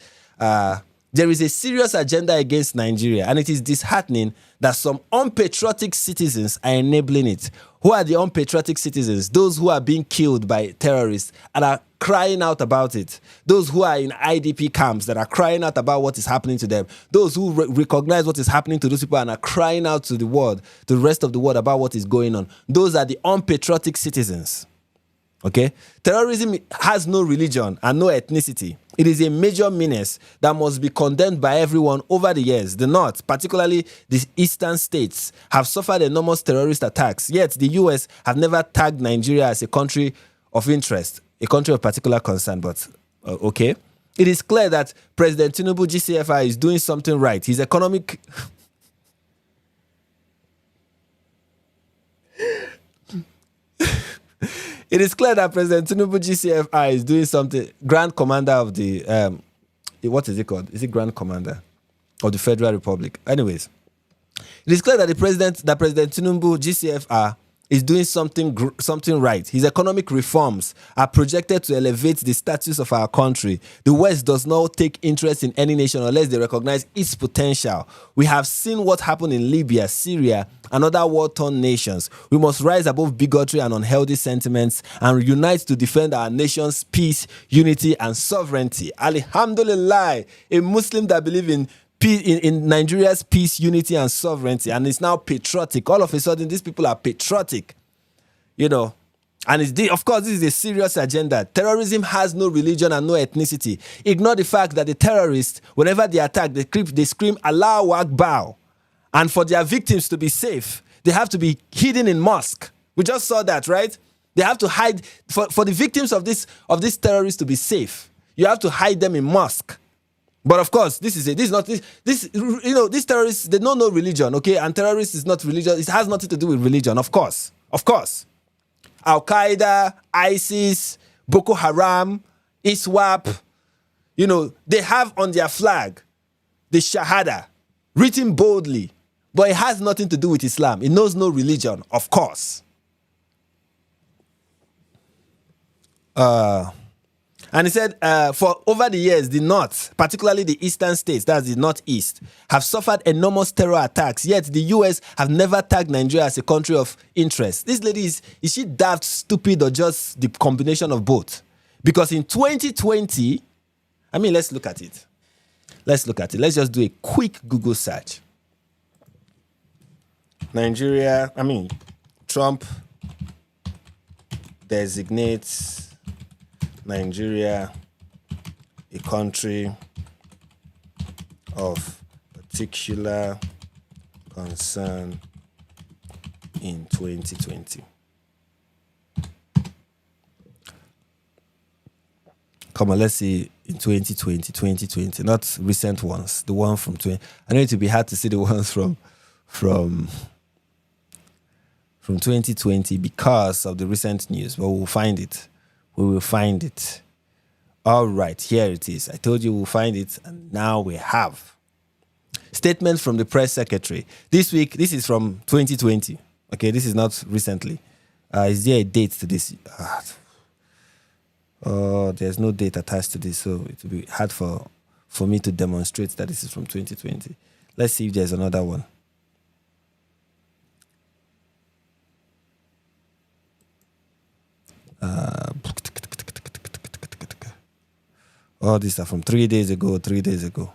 There is a serious agenda against Nigeria, and it is disheartening that some unpatriotic citizens are enabling it. Who are the unpatriotic citizens? Those who are being killed by terrorists and are crying out about it. Those who are in IDP camps that are crying out about what is happening to them. Those who recognize what is happening to those people and are crying out to the world, to the rest of the world about what is going on. Those are the unpatriotic citizens. Okay? Terrorism has no religion and no ethnicity. It is a major menace that must be condemned by everyone over the years. The North, particularly the eastern states, have suffered enormous terrorist attacks. Yet the US have never tagged Nigeria as a country of interest, a country of particular concern. But, okay. It is clear that President Tinubu GCFI is doing something right. His economic... It is clear that President Tinubu GCFI is doing something. Grand Commander of the, what is it called? Is it Grand Commander of the Federal Republic? Anyways, it is clear that President Tinubu GCFR is doing something right. His economic reforms are projected to elevate the status of our country. The West does not take interest in any nation unless they recognize its potential. We have seen what happened in Libya, Syria, and other war-torn nations. We must rise above bigotry and unhealthy sentiments and unite to defend our nation's peace, unity, and sovereignty. Alhamdulillah, a Muslim that believes in Nigeria's peace, unity, and sovereignty, and is now patriotic. All of a sudden, these people are patriotic, and of course, this is a serious agenda. Terrorism has no religion and no ethnicity. Ignore the fact that the terrorists, whenever they attack, they scream Allahu Akbar, and for their victims to be safe, they have to be hidden in mosque. We just saw that, right? They have to hide for the victims of this terrorists to be safe. You have to hide them in mosque. But of course, these terrorists, they don't know religion, okay? And terrorists is not religion. It has nothing to do with religion, of course. Of course. Al-Qaeda, ISIS, Boko Haram, ISWAP, they have on their flag the Shahada, written boldly. But it has nothing to do with Islam. It knows no religion, of course. And he said, for over the years, the North, particularly the eastern states, that's the Northeast, have suffered enormous terror attacks. Yet the US have never tagged Nigeria as a country of interest. This lady, is she daft, stupid, or just the combination of both? Because in 2020, let's look at it. Let's just do a quick Google search. Trump designates Nigeria a country of particular concern in 2020. Come on, let's see in 2020, not recent ones, the one from 20. I know it will be hard to see the ones from 2020 because of the recent news, but we'll find it. We will find it. All right, here it is. I told you we'll find it, and now we have. Statement from the press secretary. This week, this is from 2020. Okay, this is not recently. Is there a date to this? There's no date attached to this, so it will be hard for me to demonstrate that this is from 2020. Let's see if there's another one. All these are from 3 days ago. 3 days ago.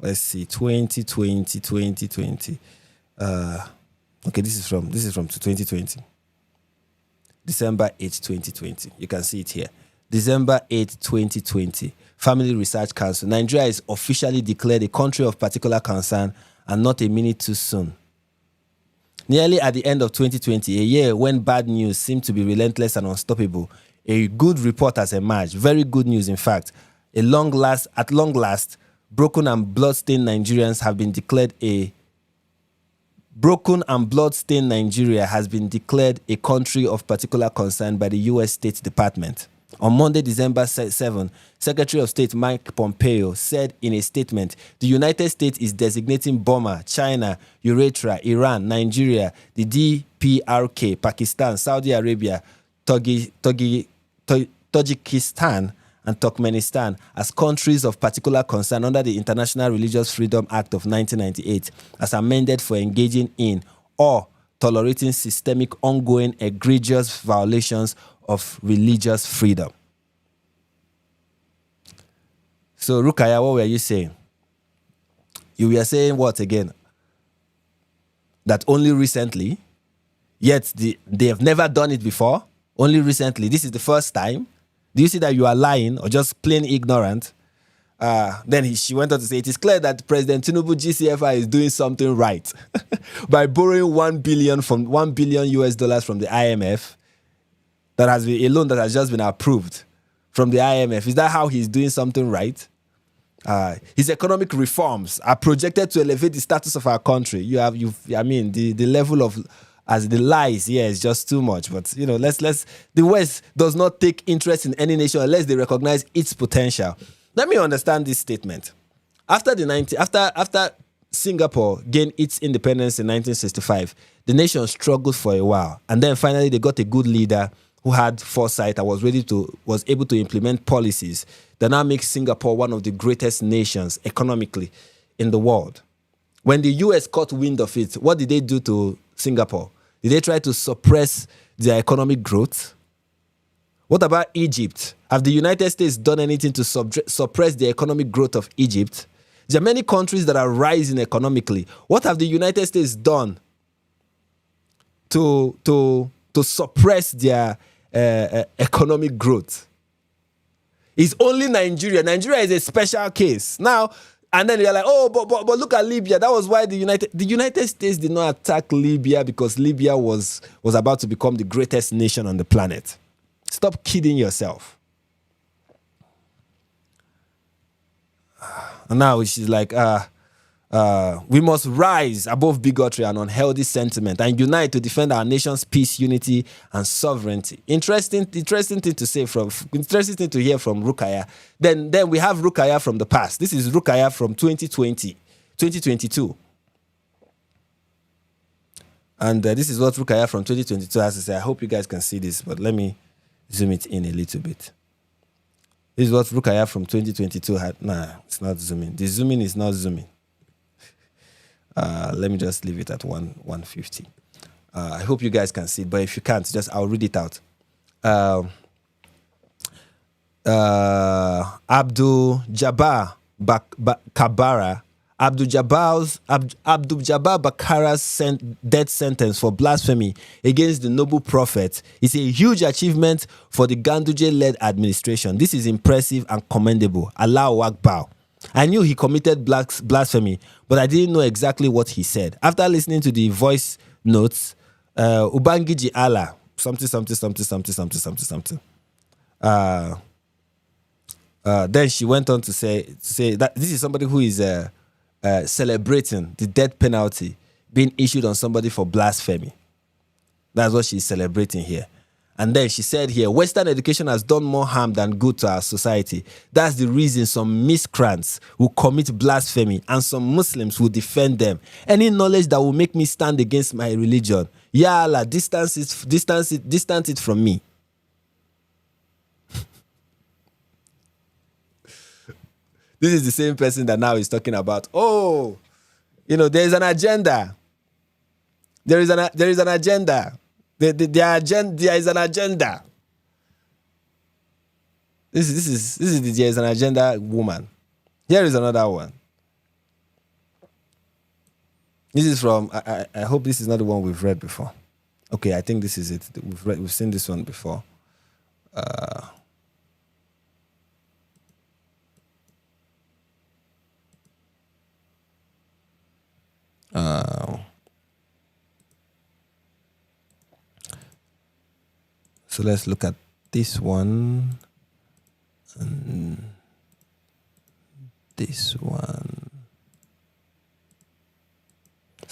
Let's see, 2020. Okay, this is from 2020. December 8, 2020. You can see it here. December 8, 2020. Family Research Council. Nigeria is officially declared a country of particular concern and not a minute too soon. Nearly at the end of 2020, a year when bad news seemed to be relentless and unstoppable, a good report has emerged. Very good news, in fact. At long last, broken and bloodstained Nigerians have been declared a broken and blood-stained Nigeria has been declared a country of particular concern by the U.S. State Department. On Monday, December 7, Secretary of State Mike Pompeo said in a statement, the United States is designating Burma, China, Eritrea, Iran, Nigeria, the DPRK, Pakistan, Saudi Arabia, Tajikistan, and Turkmenistan as countries of particular concern under the International Religious Freedom Act of 1998 as amended for engaging in or tolerating systemic, ongoing, egregious violations of religious freedom. So, Rukaya, what were you saying? You were saying what again? That only recently, yet they have never done it before? Only recently. This is the first time. Do you see that you are lying or just plain ignorant? Then she went on to say, it is clear that President Tinubu GCFI is doing something right by borrowing $1 billion US dollars from the IMF. That has been a loan that has just been approved from the IMF. Is that how he's doing something right? His economic reforms are projected to elevate the status of our country. The level of as the lies here is just too much. But the West does not take interest in any nation unless they recognize its potential. Let me understand this statement. After Singapore gained its independence in 1965, the nation struggled for a while, and then finally they got a good leader who had foresight and was able to implement policies that now make Singapore one of the greatest nations economically in the world. When the US caught wind of it, what did they do to Singapore? Did they try to suppress their economic growth? What about Egypt? Have the United States done anything to suppress the economic growth of Egypt? There are many countries that are rising economically. What have the United States done to suppress their economic growth? It's only Nigeria. Nigeria is a special case. Now, and then you're like, oh, but look at Libya. That was why the United States did not attack Libya because Libya was about to become the greatest nation on the planet. Stop kidding yourself. And now she's like, we must rise above bigotry and unhealthy sentiment and unite to defend our nation's peace, unity, and sovereignty. Interesting thing to hear from Rukaya. Then we have Rukaya from the past. This is Rukaya from 2022. And this is what Rukaya from 2022 has to say. I hope you guys can see this, but let me zoom it in a little bit. This is what Rukaya from 2022 had. Nah, it's not zooming. The zooming is not zooming. Let me just leave it at 150. I hope you guys can see it, but if you can't, I'll read it out. Abdul Jabbar Kabara. Abdul Jabbar Bakara's death sentence for blasphemy against the noble prophet is a huge achievement for the Ganduje-led administration. This is impressive and commendable. Allahu Akbar. I knew he committed blasphemy, but I didn't know exactly what he said. After listening to the voice notes, Ubangiji Allah, something. Then she went on to say that this is somebody who is celebrating the death penalty being issued on somebody for blasphemy. That's what she's celebrating here. And then she said here, Western education has done more harm than good to our society. That's the reason some miscreants will commit blasphemy and some Muslims will defend them. Any knowledge that will make me stand against my religion, Ya Allah, distance it from me. This is the same person that now is talking about, there is an agenda. There is an agenda. There is an agenda. This is the there is an agenda woman. Here is another one. This is from. I hope this is not the one we've read before. Okay, I think this is it. We've seen this one before. So let's look at this one and this one.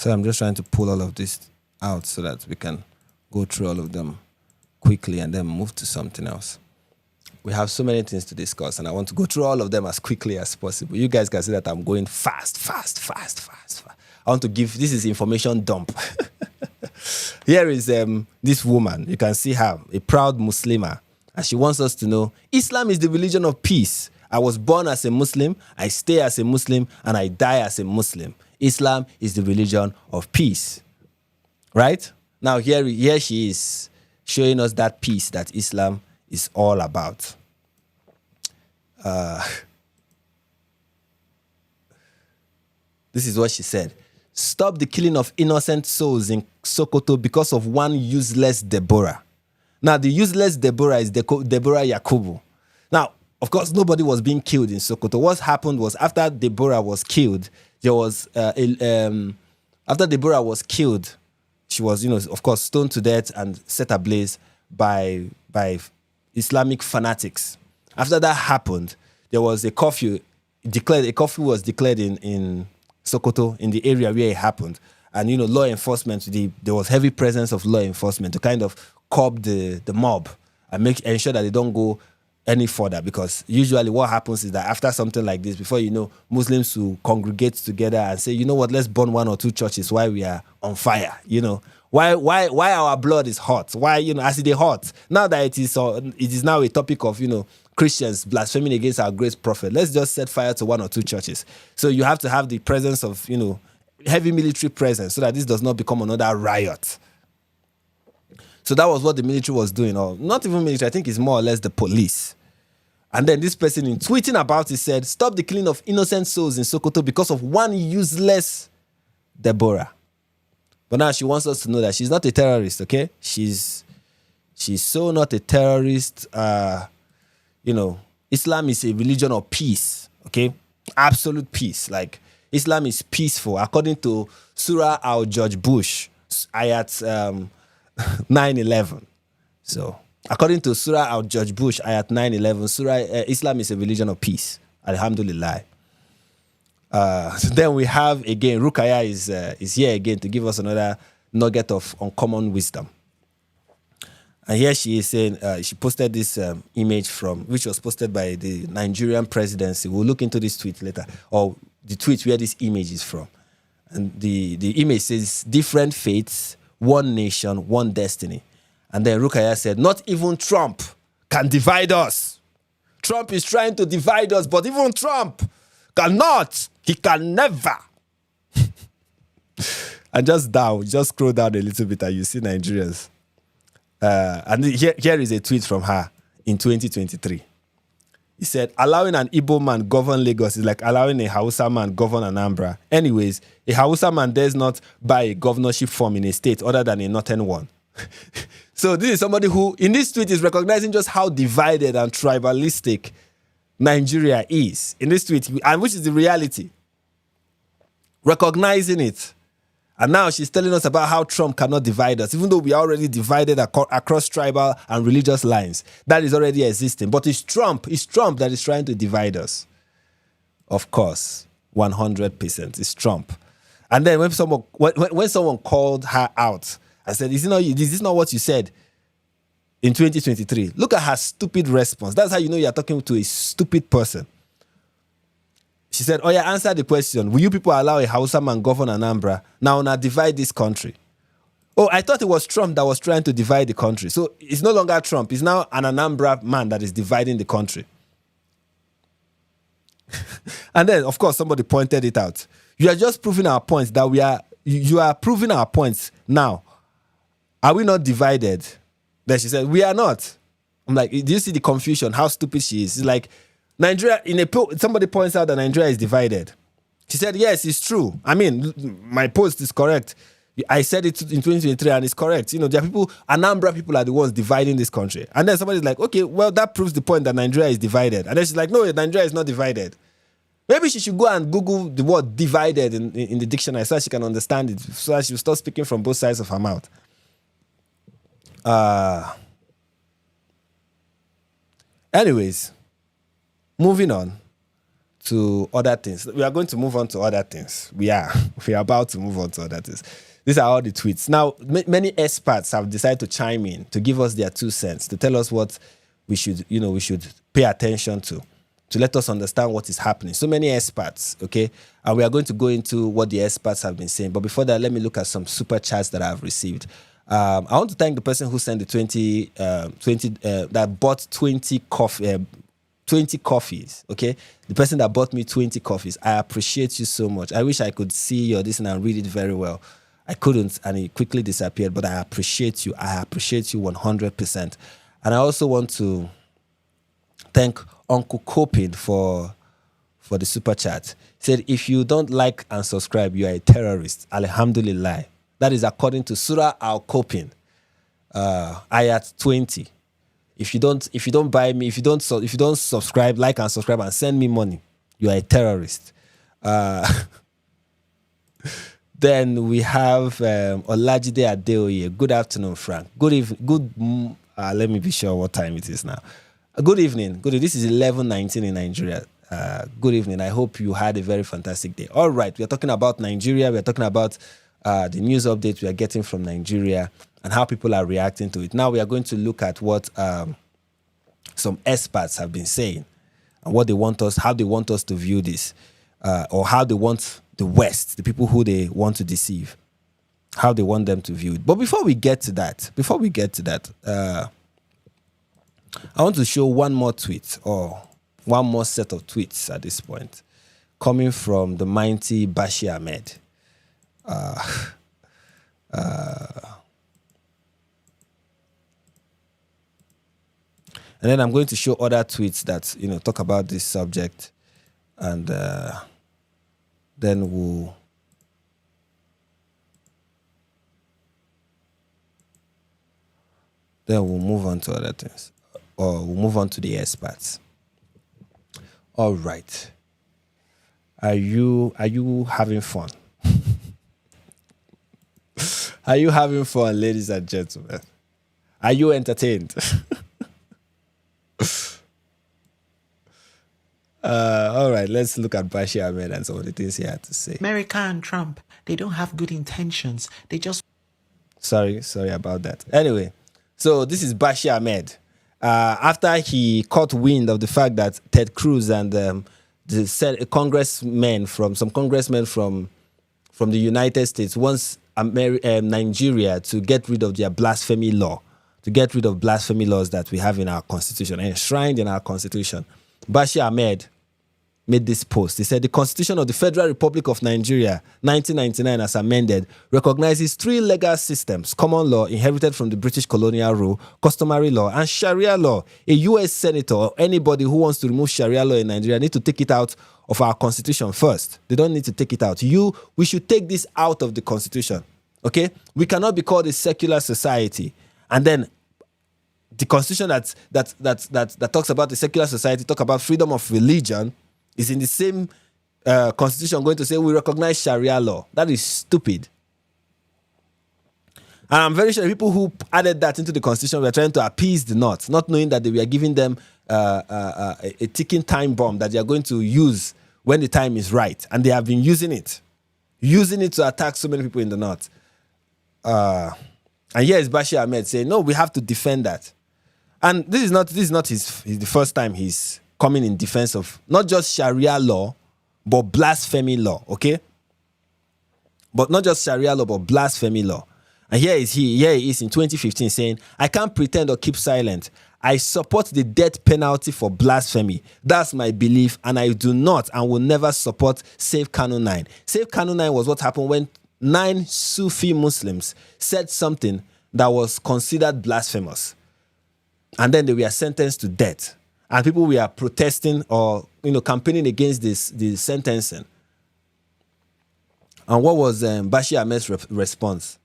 So I'm just trying to pull all of this out so that we can go through all of them quickly and then move to something else. We have so many things to discuss, and I want to go through all of them as quickly as possible. You guys can see that I'm going fast. I want to give, this is information dump. Here is this woman. You can see her, a proud Muslimah, and she wants us to know Islam is the religion of peace. I was born as a Muslim, I stay as a Muslim, and I die as a Muslim. Islam is the religion of peace. Right? Now here she is showing us that peace that Islam is all about. This is what she said. Stop the killing of innocent souls in Sokoto because of one useless Deborah. Now, the useless Deborah is Deborah Yakubu. Now, of course, nobody was being killed in Sokoto. What happened was after Deborah was killed, there was after Deborah was killed, she was, of course, stoned to death and set ablaze by Islamic fanatics. After that happened, there was a curfew declared. A curfew was declared in Sokoto, in the area where it happened, and law enforcement. There was heavy presence of law enforcement to kind of curb the mob and ensure that they don't go any further. Because usually what happens is that after something like this, before Muslims will congregate together and say, you know what, let's burn one or two churches while we are on fire. Why our blood is hot? Why, as it is hot. Now that it is now a topic of, Christians blaspheming against our great prophet. Let's just set fire to one or two churches. So you have to have the presence of, heavy military presence so that this does not become another riot. So that was what the military was doing. Or not even military, I think it's more or less the police. And then this person in tweeting about it said, stop the killing of innocent souls in Sokoto because of one useless Deborah. But now she wants us to know that she's not a terrorist, okay? She's so not a terrorist. Islam is a religion of peace, okay? Absolute peace. Like, Islam is peaceful. According to Surah Al-George Bush, ayat 9:11. So, according to Surah Al-George Bush, ayat 9:11, Islam is a religion of peace. Alhamdulillah. Then we have again, Rukaya is here again to give us another nugget of uncommon wisdom. And here she is saying, she posted this image which was posted by the Nigerian presidency. We'll look into this tweet later, or the tweet where this image is from. And the image says, different faiths, one nation, one destiny. And then Rukaya said, not even Trump can divide us. Trump is trying to divide us, but even Trump cannot. He can never. And just scroll down a little bit and you see Nigerians. And here is a tweet from her in 2023. He said, allowing an Igbo man govern Lagos is like allowing a Hausa man govern Anambra. Anyways, a Hausa man does not buy a governorship form in a state other than a northern one. So this is somebody who, in this tweet, is recognizing just how divided and tribalistic Nigeria is. In this tweet, and which is the reality. Recognizing it. And now she's telling us about how Trump cannot divide us, even though we are already divided across tribal and religious lines. That is already existing. But it's Trump that is trying to divide us. Of course, 100%. It's Trump. And then when someone called her out and said, this is not what you said in 2023. Look at her stupid response. That's how you know you're talking to a stupid person. She said, oh yeah, answer the question. Will you people allow a Hausa man govern Anambra? Now divide this country. Oh, I thought it was Trump that was trying to divide the country. So it's no longer Trump. It's now an Anambra man that is dividing the country. And then, of course, somebody pointed it out. You are just proving our points that you are proving our points now. Are we not divided? Then she said, we are not. I'm like, do you see the confusion? How stupid she is? It's like, Nigeria, somebody points out that Nigeria is divided. She said, yes, it's true. I mean, my post is correct. I said it in 2023 and it's correct. There are people, Anambra people are the ones dividing this country. And then somebody's like, okay, well, that proves the point that Nigeria is divided. And then she's like, no, Nigeria is not divided. Maybe she should go and Google the word divided in the dictionary so that she can understand it, so that she'll start speaking from both sides of her mouth. Anyways, moving on to other things. We are going to move on to other things. We are about to move on to other things. These are all the tweets. Now, many experts have decided to chime in to give us their 2 cents, to tell us what we should pay attention to let us understand what is happening. So many experts, okay? And we are going to go into what the experts have been saying. But before that, let me look at some super chats that I have received. I want to thank the person who sent the 20 that bought 20 coffees, okay? The person that bought me 20 coffees. I appreciate you so much. I wish I could see your this and read it very well. I couldn't, and it quickly disappeared, but I appreciate you. I appreciate you 100%. And I also want to thank Uncle Copin for the super chat. He said, if you don't like and subscribe, you are a terrorist. Alhamdulillah. That is according to Surah Al-Copin, ayat 20. If you don't buy me, if you don't subscribe, like and subscribe and send me money, you are a terrorist. Then we have Olajide Adeoye. Good afternoon, Frank. Good evening. Let me be sure what time it is now. Good evening. This is 11:19 in Nigeria. Good evening. I hope you had a very fantastic day. All right. We are talking about Nigeria. We are talking about the news updates we are getting from Nigeria and how people are reacting to it. Now we are going to look at what some experts have been saying and what they want us, how they want us to view this, or how they want the West, the people who they want to deceive, how they want them to view it. But before we get to that, I want to show one more tweet or one more set of tweets at this point coming from the mighty Bashir Ahmed. And then I'm going to show other tweets that, talk about this subject, and then we'll move on to other things, or we'll move on to the experts. All right. Are you having fun? Are you having fun, ladies and gentlemen? Are you entertained? All right, let's look at Bashir Ahmed and some of the things he had to say. America and Trump, they don't have good intentions. They just... Sorry about that. Anyway, so this is Bashir Ahmed. After he caught wind of the fact that Ted Cruz and some congressmen from the United States wants Nigeria to get rid of their blasphemy law, to get rid of blasphemy laws that we have in our constitution, enshrined in our constitution. Bashir Ahmed made this post. He said, the Constitution of the Federal Republic of Nigeria, 1999 as amended, recognizes 3 legal systems: common law inherited from the British colonial rule, customary law, and Sharia law. A U.S. senator or anybody who wants to remove Sharia law in Nigeria need to take it out of our constitution first. They don't need to take it out. We should take this out of the constitution. Okay? We cannot be called a secular society. And then the constitution that talks about the secular society, talk about freedom of religion, is in the same constitution going to say we recognize Sharia law. That is stupid. And I'm very sure the people who added that into the constitution were trying to appease the North, not knowing that they were giving them a ticking time bomb that they are going to use when the time is right. And they have been using it to attack so many people in the North. And here is Bashir Ahmed saying, no, we have to defend that. And this is not the first time he's coming in defense of not just Sharia law, but blasphemy law, okay? But not just Sharia law, but blasphemy law. And here he is in 2015 saying, I can't pretend or keep silent. I support the death penalty for blasphemy. That's my belief, and I do not and will never support Safe Canon 9. Safe Canon 9 was what happened when 9 Sufi Muslims said something that was considered blasphemous. And then they were sentenced to death. And people were protesting or campaigning against this sentencing. And what was Bashir Ahmed's response?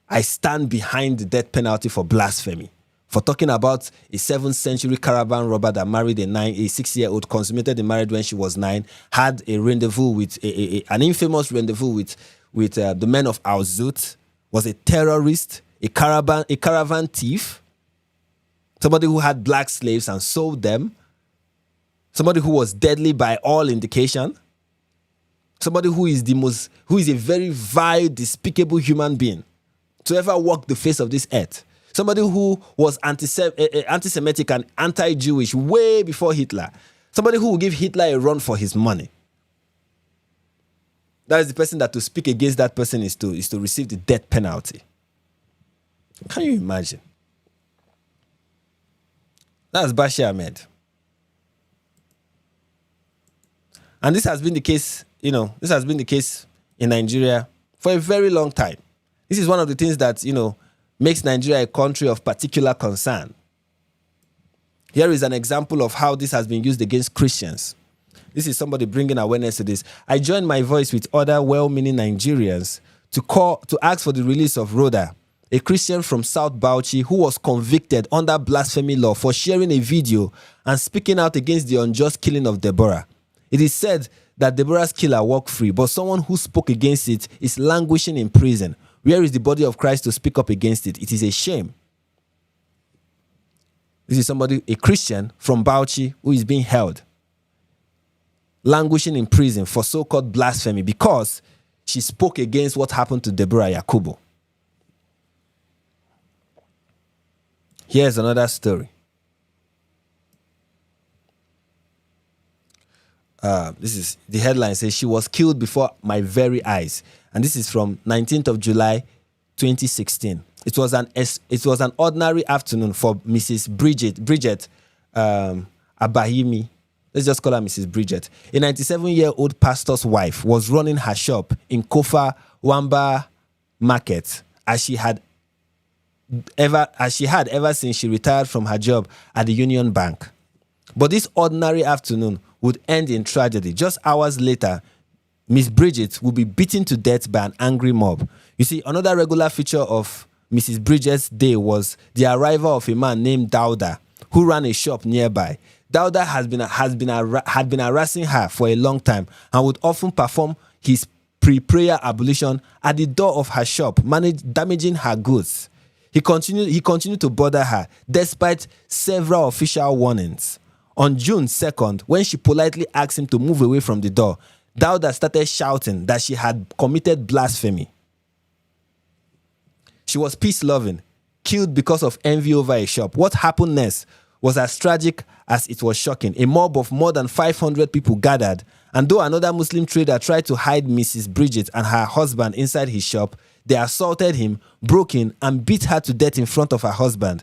I stand behind the death penalty for blasphemy, for talking about a 7th century caravan robber that married a 6-year-old, consummated the marriage when she was 9, had a rendezvous with an infamous rendezvous with the men of Al-Zut, was a terrorist, a caravan thief, somebody who had black slaves and sold them. somebody who was deadly by all indication, somebody who is a very vile, despicable human being to ever walk the face of this earth, somebody who was anti-Semitic and anti-Jewish way before Hitler, somebody who will give Hitler a run for his money. That is the person that to speak against that person is to receive the death penalty. Can you imagine? That's Bashir Ahmed. And this has been the case, this has been the case in Nigeria for a very long time. This is one of the things that, makes Nigeria a country of particular concern. Here is an example of how this has been used against Christians. This is somebody bringing awareness to this. I joined my voice with other well-meaning Nigerians to ask for the release of Rhoda, a Christian from South Bauchi who was convicted under blasphemy law for sharing a video and speaking out against the unjust killing of Deborah. It is said that Deborah's killer walked free, but someone who spoke against it is languishing in prison. Where is the body of Christ to speak up against it? It is a shame. This is somebody, a Christian from Bauchi, who is being held, languishing in prison for so-called blasphemy because she spoke against what happened to Deborah Yakubu. Here's another story. This is the headline says she was killed before my very eyes, and this is from 19th of July, 2016. It was an ordinary afternoon for Mrs. Bridget Abahimi. Let's just call her Mrs. Bridget. A 97-year-old pastor's wife was running her shop in Kofa Wamba Market as she had ever since she retired from her job at the Union Bank. But this ordinary afternoon would end in tragedy. Just hours later, Miss Bridget would be beaten to death by an angry mob. You see, another regular feature of Mrs. Bridget's day was the arrival of a man named Dauda, who ran a shop nearby. Dauda had been harassing her for a long time and would often perform his pre-prayer ablution at the door of her shop, damaging her goods. He continued to bother her despite several official warnings. On June 2nd, when she politely asked him to move away from the door, Dauda started shouting that she had committed blasphemy. She was peace-loving, killed because of envy over a shop. What happened next was as tragic as it was shocking. A mob of more than 500 people gathered, and though another Muslim trader tried to hide Mrs. Bridget and her husband inside his shop, they assaulted him, broke in, and beat her to death in front of her husband.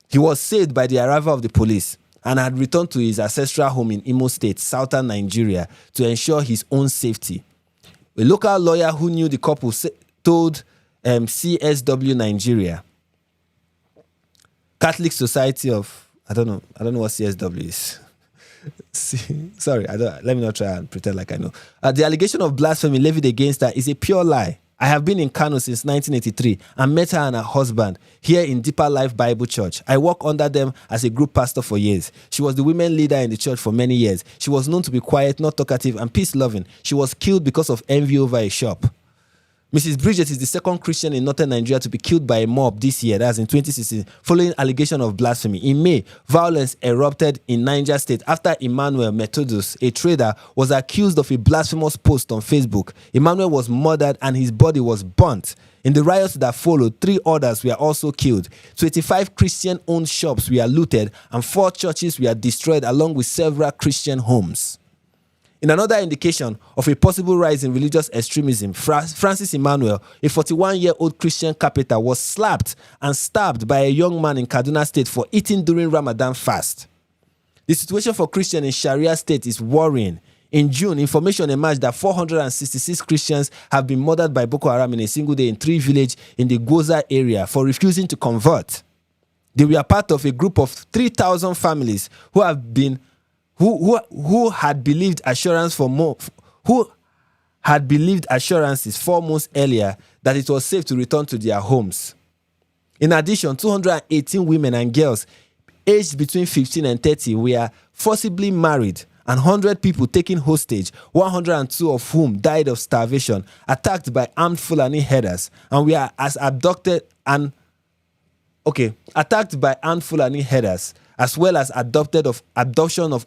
He was saved by the arrival of the police and had returned to his ancestral home in Imo State, southern Nigeria, to ensure his own safety. A local lawyer who knew the couple told CSW Nigeria, Catholic Society of, I don't know what CSW is. Sorry, let me not try and pretend like I know. The allegation of blasphemy levied against her is a pure lie. I have been in Kano since 1983 and met her and her husband here in Deeper Life Bible Church. I work under them as a group pastor for years. She was the women leader in the church for many years. She was known to be quiet, not talkative, and peace-loving. She was killed because of envy over a shop. Mrs. Bridget is the second Christian in northern Nigeria to be killed by a mob this year, that's in 2016, following allegation of blasphemy. In May, violence erupted in Niger State after Emmanuel Methodus, a trader, was accused of a blasphemous post on Facebook. Emmanuel was murdered and his body was burnt. In the riots that followed, 3 others were also killed. 25 Christian-owned shops were looted and 4 churches were destroyed along with several Christian homes. In another indication of a possible rise in religious extremism, Francis Emmanuel, a 41-year-old Christian carpenter, was slapped and stabbed by a young man in Kaduna State for eating during Ramadan fast. The situation for Christians in Sharia state is worrying. In June, information emerged that 466 Christians have been murdered by Boko Haram in a single day in 3 villages in the Goza area for refusing to convert. They were part of a group of 3,000 families who had believed assurances 4 months earlier that it was safe to return to their homes. In addition, 218 women and girls aged between 15 and 30 were forcibly married and 100 people taken hostage, 102 of whom died of starvation, attacked by armed Fulani herders, and were attacked by armed Fulani herders, as well as adoption of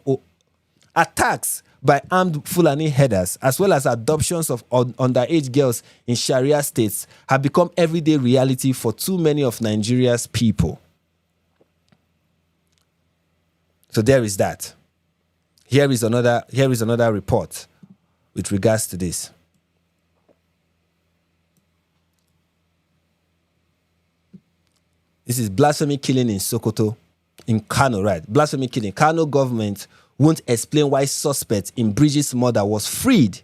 Attacks by armed Fulani herders, as well as adoptions of underage girls in Sharia states, have become everyday reality for too many of Nigeria's people. So there is that. Here is another report with regards to this. This is blasphemy killing in Sokoto, in Kano, right? Blasphemy killing. Kano government won't explain why suspect in Bridget's murder was freed.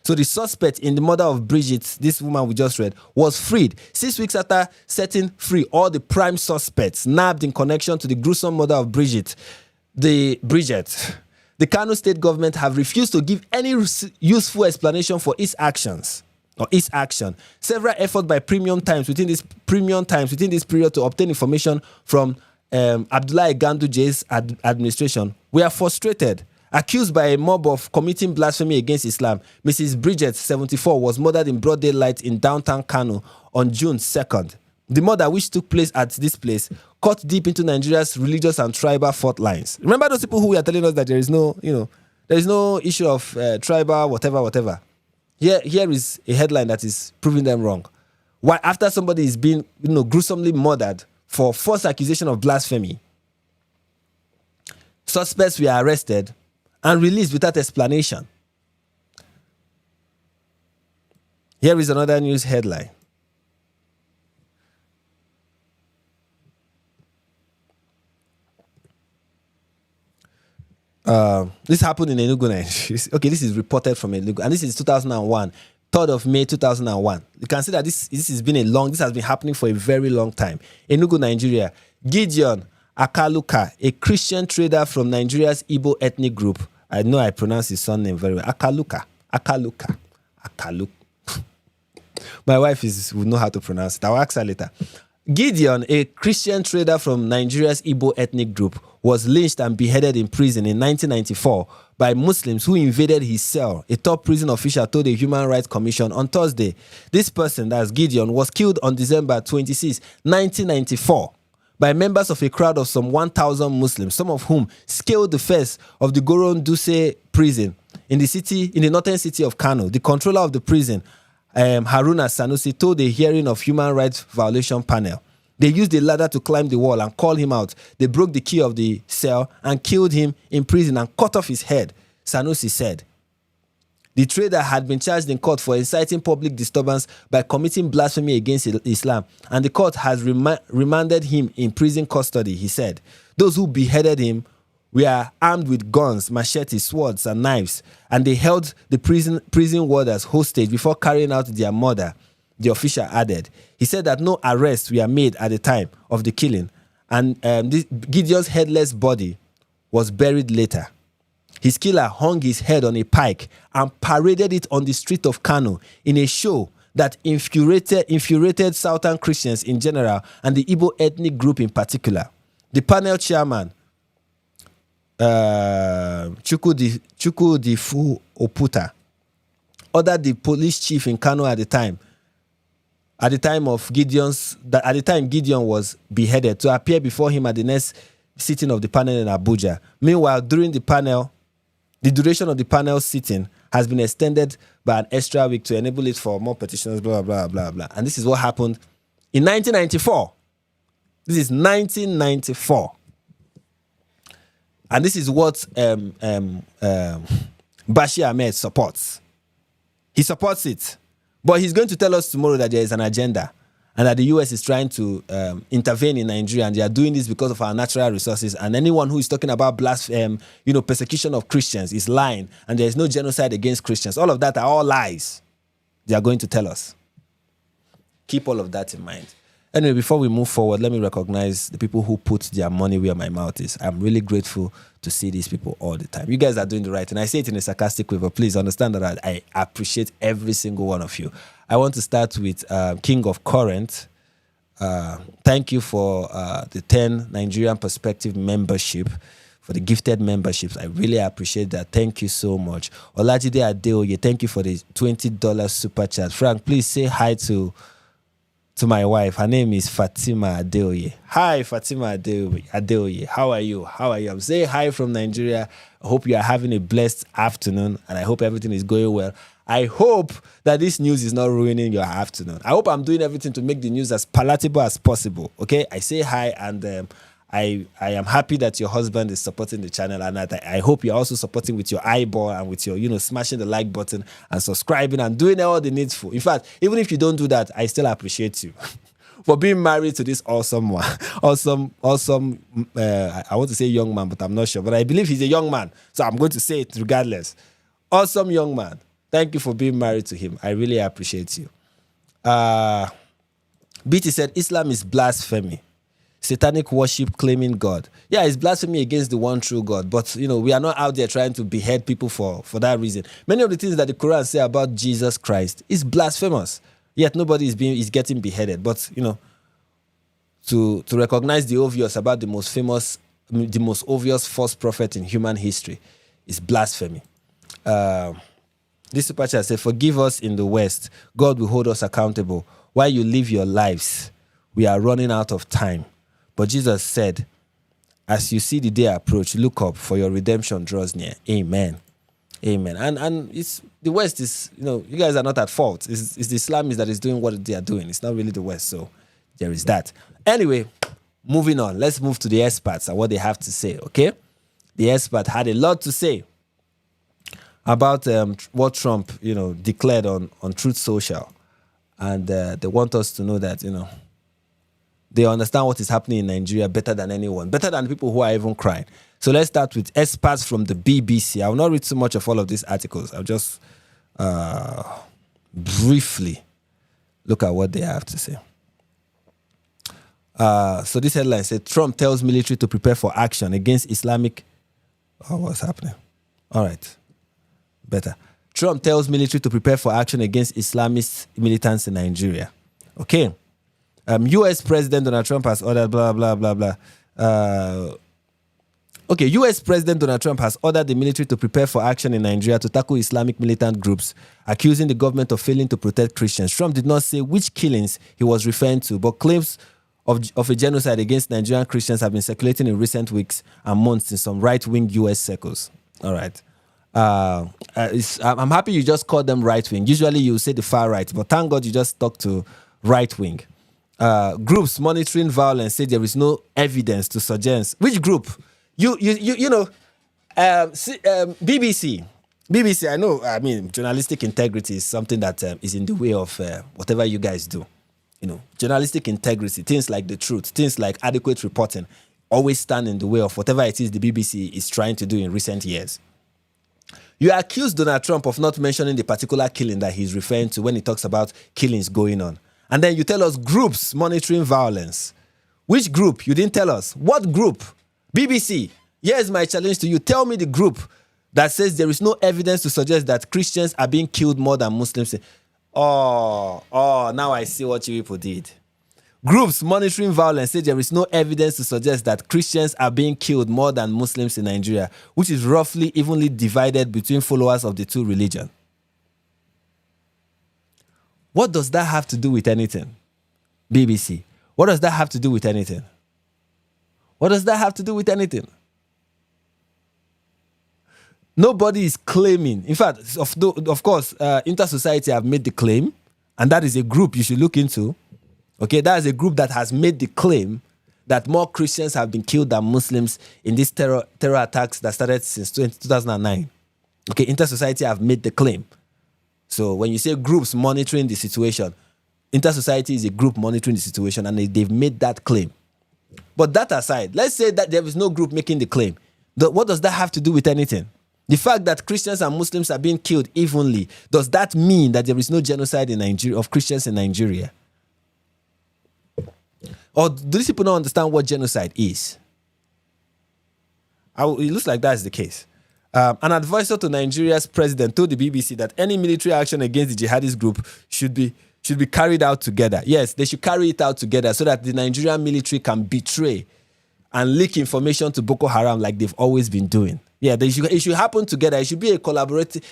So the suspect in the murder of Bridget, this woman we just read, was freed 6 weeks after setting free all the prime suspects nabbed in connection to the gruesome murder of Bridget. The Kano state government have refused to give any useful explanation for its actions. Or its action. Several efforts by premium times within this period to obtain information from Abdullahi Ganduje's administration were frustrated. Accused by a mob of committing blasphemy against Islam, Mrs. Bridget, 74, was murdered in broad daylight in downtown Kano on June 2nd. The murder, which took place at this place, cut deep into Nigeria's religious and tribal fault lines. Remember those people who were telling us that there is no issue of tribal whatever. Here is a headline that is proving them wrong. Why, after somebody is being gruesomely murdered for false accusation of blasphemy, suspects were arrested and released without explanation. Here is another news headline. This happened in Enugu. Okay, this is reported from Enugu, and this is 2001, 3rd of May 2001. You can see that this has been happening for a very long time. Enugu, Nigeria. Gideon Akaluka, a Christian trader from Nigeria's Igbo ethnic group. I know I pronounce his surname very well. Akaluka. My wife will know how to pronounce it. I'll ask her later. Gideon, a Christian trader from Nigeria's Igbo ethnic group, was lynched and beheaded in prison in 1994 by Muslims who invaded his cell, a top prison official told the Human Rights Commission on Thursday. This person, that's Gideon, was killed on December 26, 1994 by members of a crowd of some 1,000 Muslims, some of whom scaled the fence of the Goron-Duse prison in the northern city of Kano. The controller of the prison, Haruna Sanusi, told a hearing of human rights violation panel. They used a ladder to climb the wall and call him out. They broke the key of the cell and killed him in prison and cut off his head, Sanusi said. The trader had been charged in court for inciting public disturbance by committing blasphemy against Islam, and the court has remanded him in prison custody, he said. Those who beheaded him were armed with guns, machetes, swords, and knives, and they held the prison warders hostage before carrying out their murder, the official added. He said that no arrests were made at the time of the killing, and Gideon's headless body was buried later. His killer hung his head on a pike and paraded it on the street of Kano in a show that infuriated Southern Christians in general and the Igbo ethnic group in particular. The panel chairman, Chukwudifu Oputa, ordered the police chief in Kano at the time Gideon was beheaded, to appear before him at the next sitting of the panel in Abuja. Meanwhile, during the duration of the panel sitting has been extended by an extra week to enable it for more petitioners, blah, blah, blah, blah. And this is what happened in 1994. This is 1994. And this is what Bashir Ahmed supports. He supports it. But he's going to tell us tomorrow that there is an agenda and that the US is trying to intervene in Nigeria, and they are doing this because of our natural resources. And anyone who is talking about persecution of Christians is lying, and there is no genocide against Christians. All of that are all lies. They are going to tell us. Keep all of that in mind. Anyway, before we move forward, let me recognize the people who put their money where my mouth is. I'm really grateful to see these people all the time. You guys are doing the right thing. I say it in a sarcastic way, but please understand that I appreciate every single one of you. I want to start with King of Current. Thank you for the 10 Nigerian Perspective membership, for the gifted memberships. I really appreciate that. Thank you so much. Olajide Adeoye, thank you for the $20 super chat. Frank, please say hi to to my wife. Her name is Fatima Adeoye. Hi, Fatima Adeoye. How are you? I'm saying hi from Nigeria. I hope you are having a blessed afternoon, and I hope everything is going well. I hope that this news is not ruining your afternoon. I hope I'm doing everything to make the news as palatable as possible. Okay, I say hi, and I am happy that your husband is supporting the channel, and I hope you're also supporting with your eyeball and with your, smashing the like button and subscribing and doing all the needful. In fact, even if you don't do that, I still appreciate you for being married to this awesome one. Awesome, I want to say young man, but I'm not sure. But I believe he's a young man, so I'm going to say it regardless. Awesome young man. Thank you for being married to him. I really appreciate you. BT said, Islam is blasphemy. Satanic worship claiming God. Yeah, it's blasphemy against the one true God. But, we are not out there trying to behead people for that reason. Many of the things that the Quran say about Jesus Christ is blasphemous. Yet nobody is getting beheaded. But, to recognize the obvious about the most obvious false prophet in human history is blasphemy. This super chat said, forgive us in the West. God will hold us accountable. While you live your lives, we are running out of time. But Jesus said, as you see the day approach, look up, for your redemption draws near. Amen. Amen. And it's the West is, you guys are not at fault. It's the Islamists that is doing what they are doing. It's not really the West. So there is that. Anyway, moving on. Let's move to the experts and what they have to say, okay? The expert had a lot to say about what Trump, declared on Truth Social. And they want us to know that, they understand what is happening in Nigeria better than anyone, better than people who are even crying. So let's start with experts from the BBC. I will not read too much of all of these articles. I'll just briefly look at what they have to say. So this headline said, Trump tells military to prepare for action against Islamic... Oh, what's happening? All right. Better. Trump tells military to prepare for action against Islamist militants in Nigeria. Okay. U.S. President Donald Trump has ordered blah, blah, blah, blah. U.S. President Donald Trump has ordered the military to prepare for action in Nigeria to tackle Islamic militant groups, accusing the government of failing to protect Christians. Trump did not say which killings he was referring to, but claims of a genocide against Nigerian Christians have been circulating in recent weeks and months in some right-wing U.S. circles. All right. I'm happy you just called them right-wing. Usually you say the far right, but thank God you just talked to right-wing. Groups monitoring violence say there is no evidence to suggest. Which group? BBC. I know, journalistic integrity is something that is in the way of whatever you guys do. Journalistic integrity, things like the truth, things like adequate reporting, always stand in the way of whatever it is the BBC is trying to do in recent years. You accuse Donald Trump of not mentioning the particular killing that he's referring to when he talks about killings going on. And then you tell us groups monitoring violence. Which group? You didn't tell us. What group? BBC. Here's my challenge to you. Tell me the group that says there is no evidence to suggest that Christians are being killed more than Muslims. Oh, now I see what you people did. Groups monitoring violence say there is no evidence to suggest that Christians are being killed more than Muslims in Nigeria, which is roughly evenly divided between followers of the two religions. What does that have to do with anything? BBC. What does that have to do with anything? What does that have to do with anything? Nobody is claiming. In fact, of course, Inter-Society have made the claim, and that is a group you should look into. Okay, that is a group that has made the claim that more Christians have been killed than Muslims in these terror attacks that started since 2009. Okay, Inter-Society have made the claim. So when you say groups monitoring the situation, Inter-Society is a group monitoring the situation, and they've made that claim. But that aside, let's say that there is no group making the claim. What does that have to do with anything? The fact that Christians and Muslims are being killed evenly, does that mean that there is no genocide in Nigeria of Christians in Nigeria? Or do these people not understand what genocide is? It looks like that is the case. An advisor to Nigeria's president told the BBC that any military action against the jihadist group should be carried out together. Yes, they should carry it out together so that the Nigerian military can betray and leak information to Boko Haram like they've always been doing. Yeah, it should happen together. It should be a collaboration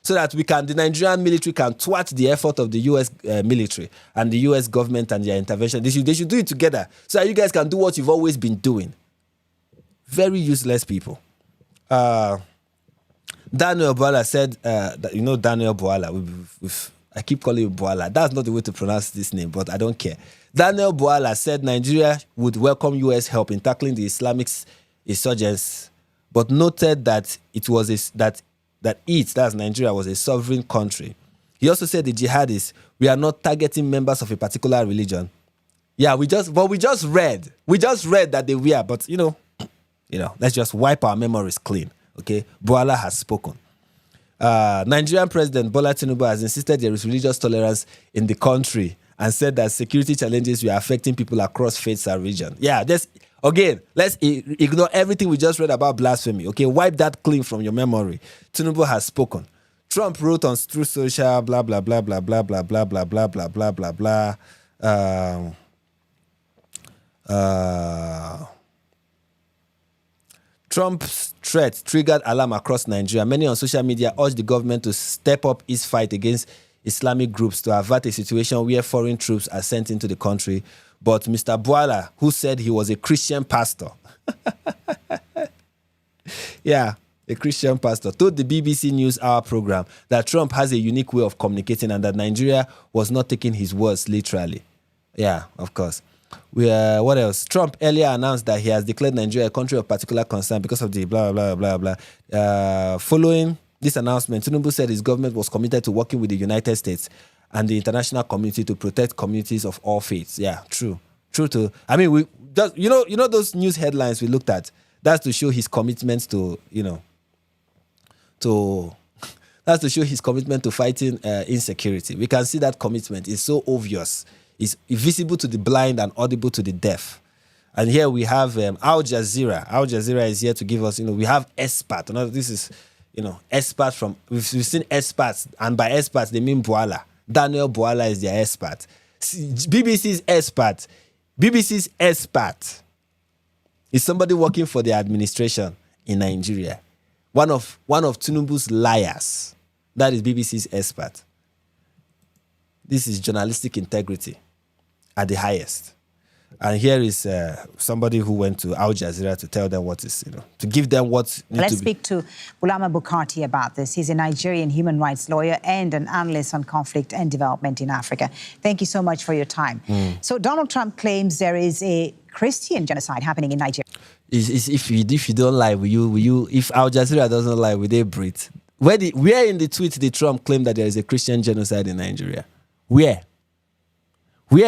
so that the Nigerian military can thwart the effort of the U.S. Military and the U.S. government and their intervention. They should do it together so that you guys can do what you've always been doing. Very useless people. Daniel Boala said, that, Daniel Boala, I keep calling him Boala. That's not the way to pronounce this name, but I don't care. Daniel Boala said Nigeria would welcome U.S. help in tackling the Islamic insurgents, but noted that that's Nigeria, was a sovereign country. He also said the jihadists, we are not targeting members of a particular religion. Yeah, we just read that they were, but let's just wipe our memories clean. Okay, Boala has spoken. Nigerian President Bola Tinubu has insisted there is religious tolerance in the country and said that security challenges were affecting people across faiths and regions. Yeah, let's ignore everything we just read about blasphemy. Okay, wipe that clean from your memory. Tinubu has spoken. Trump wrote on through social blah blah blah blah blah blah blah blah blah blah blah blah blah. Trump's threat triggered alarm across Nigeria. Many on social media urged the government to step up its fight against Islamic groups to avert a situation where foreign troops are sent into the country. But Mr. Boala, who said he was a Christian pastor, a Christian pastor, told the BBC News Hour program that Trump has a unique way of communicating and that Nigeria was not taking his words literally. Yeah, of course. What else? Trump earlier announced that he has declared Nigeria a country of particular concern because of the blah, blah, blah, blah. Following this announcement, Tinubu said his government was committed to working with the United States and the international community to protect communities of all faiths. Yeah, true. I mean, we just, those news headlines we looked at, that's to show his commitment to fighting insecurity. We can see that commitment is so obvious. It's visible to the blind and audible to the deaf. And here we have Al Jazeera. Al Jazeera is here to give us, we have expert. This is, expert from, we've seen experts, and by experts, they mean Boala. Daniel Boala is their expert. BBC's expert is somebody working for the administration in Nigeria. One of Tinubu's liars. That is BBC's expert. This is journalistic integrity at the highest. And here is somebody who went to Al Jazeera to tell them what is, to give them what. Let's speak to Bulama Bukati about this. He's a Nigerian human rights lawyer and an analyst on conflict and development in Africa. Thank you so much for your time. So Donald Trump claims there is a Christian genocide happening in Nigeria. If you don't lie, will you? If Al Jazeera doesn't lie, will they breathe? Where in the tweet did Trump claim that there is a Christian genocide in Nigeria? Where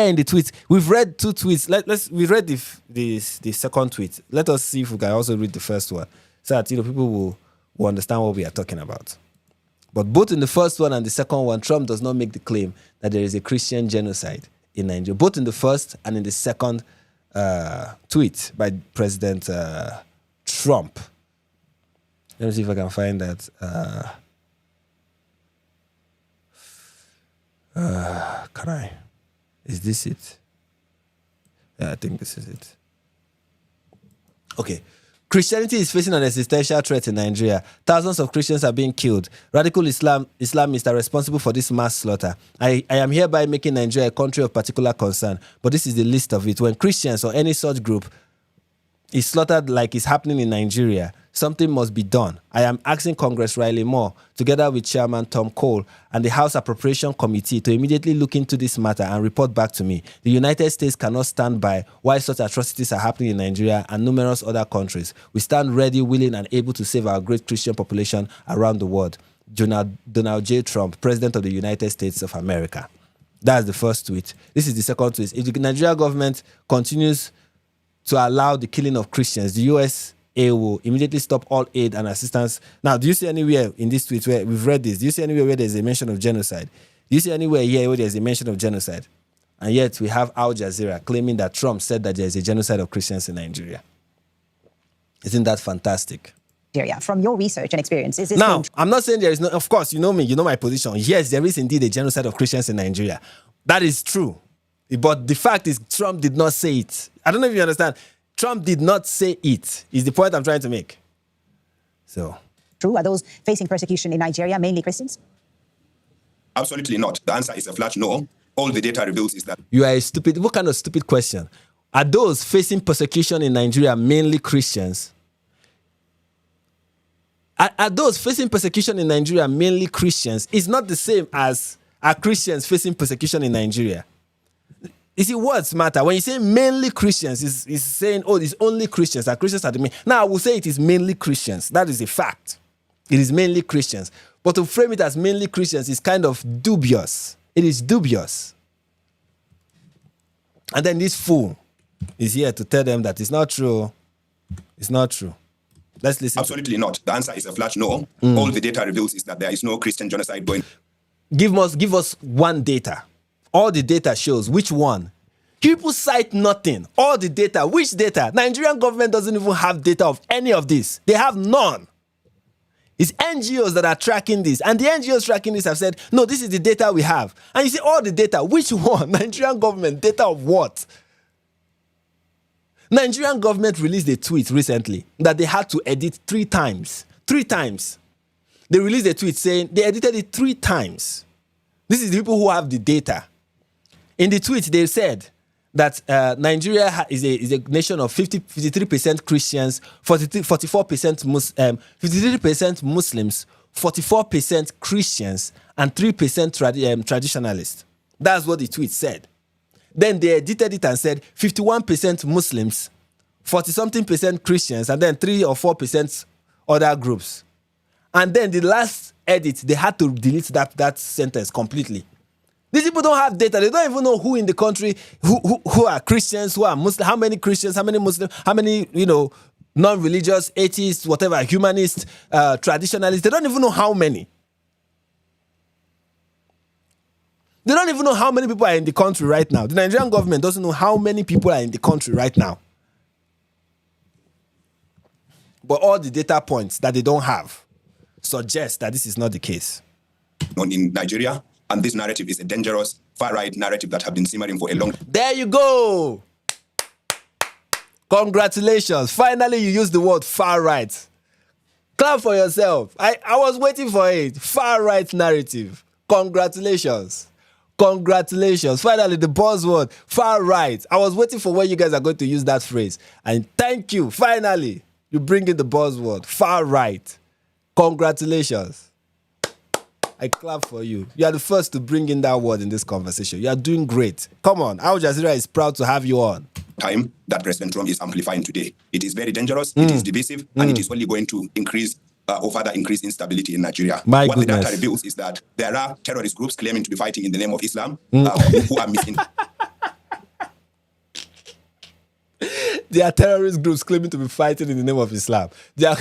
in the tweet? We've read two tweets. We read the second tweet. Let us see if we can also read the first one, so that people will understand what we are talking about. But both in the first one and the second one, Trump does not make the claim that there is a Christian genocide in Nigeria. Both in the first and in the second tweet by President Trump. Let me see if I can find that. Can I? Is this it? Yeah, I think this is it. Okay. Christianity is facing an existential threat in Nigeria. Thousands of Christians are being killed. Radical Islamists are responsible for this mass slaughter. I am hereby making Nigeria a country of particular concern, but this is the list of it. When Christians or any such group is slaughtered like it's happening in Nigeria, something must be done. I am asking Congress Riley Moore, together with Chairman Tom Cole and the House Appropriation Committee, to immediately look into this matter and report back to me. The United States cannot stand by while such atrocities are happening in Nigeria and numerous other countries. We stand ready, willing, and able to save our great Christian population around the world. Donald J. Trump, President of the United States of America. That's the first tweet. This is the second tweet. If the Nigerian government continues to allow the killing of Christians, the USA will immediately stop all aid and assistance. Now, do you see anywhere in this tweet where we've read this? Do you see anywhere where there's a mention of genocide? Do you see anywhere here where there's a mention of genocide? And yet we have Al Jazeera claiming that Trump said that there's a genocide of Christians in Nigeria. Isn't that fantastic? From your research and experience, is this now, I'm not saying there is no, of course, you know me, you know my position. Yes, there is indeed a genocide of Christians in Nigeria. That is true. But the fact is, Trump did not say it. I don't know if you understand. Trump did not say it, is the point I'm trying to make. So, True? Are those facing persecution in Nigeria mainly Christians? Absolutely not. The answer is a flat no. All the data reveals is that you are a stupid. What kind of stupid question? Are those facing persecution in Nigeria mainly Christians? Are those facing persecution in Nigeria mainly Christians? It's not the same as are Christians facing persecution in Nigeria. You see, words matter. When you say mainly Christians, it's saying, oh, it's only Christians. Are Christians are the main. Now, I will say it is mainly Christians. That is a fact. It is mainly Christians. But to frame it as mainly Christians is kind of dubious. It is dubious. And then this fool is here to tell them that it's not true. It's not true. Let's listen. absolutely not. The answer is a flat no. All the data reveals is that there is no Christian genocide going. Give us one data. All the data shows. Which one? People cite nothing. All the data. Which data? Nigerian government doesn't even have data of any of this. They have none. It's NGOs that are tracking this. And the NGOs tracking this have said, no, this is the data we have. And you see all the data. Which one? Nigerian government. Data of what? Nigerian government released a tweet recently that they had to edit 3 times. 3 times. They released a tweet saying they edited it 3 times. This is the people who have the data. In the tweet, they said that Nigeria is a nation of 53% Christians, 44% 53% Muslims, 44% Christians, and 3% traditionalists. That's what the tweet said. Then they edited it and said 51% Muslims, 40-something% Christians, and then 3 or 4% other groups. And then the last edit, they had to delete that sentence completely. These people don't have data. They don't even know who in the country, who are Christians, who are Muslims, how many Christians, how many Muslims, how many, non-religious, atheists, whatever, humanists, traditionalists. They don't even know how many. They don't even know how many people are in the country right now. The Nigerian government doesn't know how many people are in the country right now. But all the data points that they don't have suggest that this is not the case. In Nigeria, and this narrative is a dangerous, far-right narrative that has been simmering for a long time. There you go. Congratulations. Finally, you used the word far-right. Clap for yourself. I was waiting for it. Far-right narrative. Congratulations. Congratulations. Finally, the buzzword, far-right. I was waiting for when you guys are going to use that phrase. And thank you. Finally, you bring in the buzzword, far-right. Congratulations. I clap for you. You are the first to bring in that word in this conversation. You are doing great. Come on. Al Jazeera is proud to have you on. Time that President Trump is amplifying today. It is very dangerous, it is divisive, and it is only going to increase or further increase instability in Nigeria. What the data reveals is that there are terrorist groups claiming to be fighting in the name of Islam who are missing. There are terrorist groups claiming to be fighting in the name of Islam. They are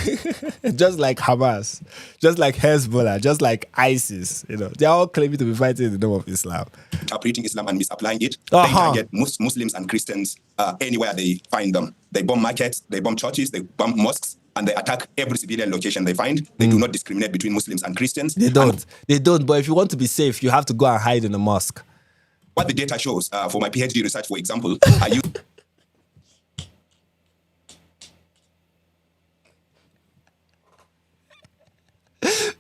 just like Hamas, just like Hezbollah, just like ISIS. They are all claiming to be fighting in the name of Islam. Interpreting Islam and misapplying it. They target Muslims and Christians anywhere they find them. They bomb markets, they bomb churches, they bomb mosques, and they attack every civilian location they find. They do not discriminate between Muslims and Christians. They don't. But if you want to be safe, you have to go and hide in a mosque. What the data shows, for my PhD research, for example, I use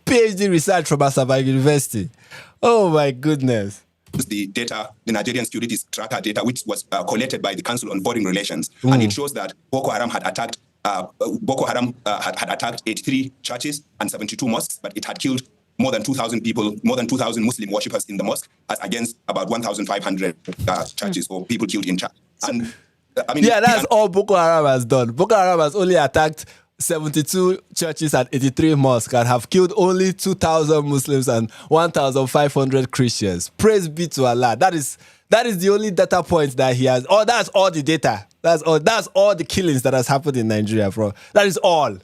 PhD research from Asaba University. Oh my goodness. the data, the Nigerian Securities Tracker data, which was collected by the Council on Foreign Relations, and it shows that Boko Haram had attacked had attacked 83 churches and 72 mosques, but it had killed more than 2,000 people, more than 2,000 Muslim worshippers in the mosque, as against about 1,500 churches or people killed in church. And that's all Boko Haram has done. Boko Haram has only attacked 72 churches and 83 mosques and have killed only 2,000 Muslims and 1,500 Christians. Praise be to Allah. That is the only data point that he has. Oh, that's all the data. That's all the killings that has happened in Nigeria, bro. That is all.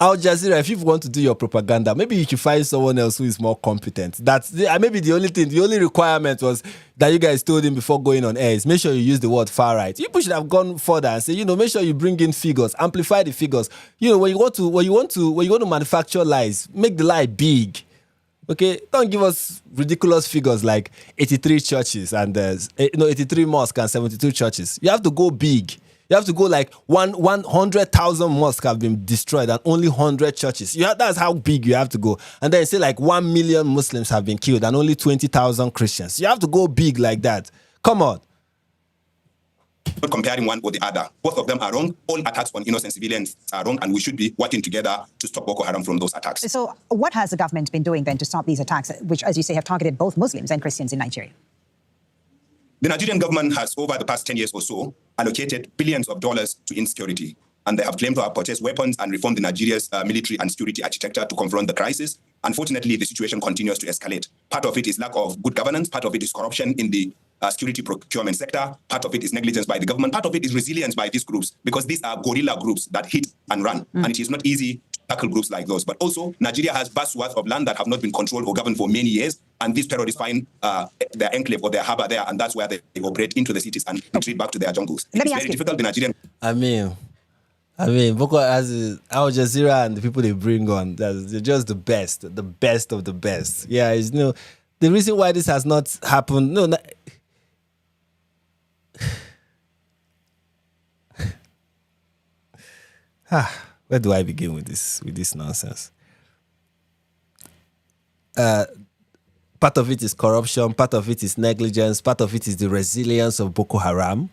Al Jazeera, if you want to do your propaganda, maybe you should find someone else who is more competent. Maybe the only requirement was that you guys told him before going on air is make sure you use the word far right. You should have gone further and say, make sure you bring in figures, amplify the figures. When you want to manufacture lies, make the lie big. Okay, don't give us ridiculous figures like 83 churches and 83 mosques and 72 churches. You have to go big. You You have to go like 100,000 mosques have been destroyed and only 100 churches. That's how big you have to go. And then say like 1 million Muslims have been killed and only 20,000 Christians. You have to go big like that. Come on. Not comparing one or the other. Both of them are wrong. All attacks on innocent civilians are wrong, and we should be working together to stop Boko Haram from those attacks. So what has the government been doing then to stop these attacks, which, as you say, have targeted both Muslims and Christians in Nigeria? The Nigerian government has, over the past 10 years or so, allocated billions of dollars to insecurity. And they have claimed to have purchased weapons and reformed Nigeria's military and security architecture to confront the crisis. Unfortunately, the situation continues to escalate. Part of it is lack of good governance. Part of it is corruption in the security procurement sector. Part of it is negligence by the government. Part of it is resilience by these groups, because these are guerrilla groups that hit and run. And it is not easy to tackle groups like those. But also, Nigeria has vast swaths of land that have not been controlled or governed for many years. And these terrorists find their enclave or their harbor there. And that's where they operate into the cities and retreat back to their jungles. It's very difficult. The Nigerian... I mean, Boko has Al Jazeera and the people they bring on, they're just the best of the best. Yeah, it's, you know, the reason why this has not happened, where do I begin with this nonsense? Part of it is corruption, part of it is negligence, part of it is the resilience of Boko Haram.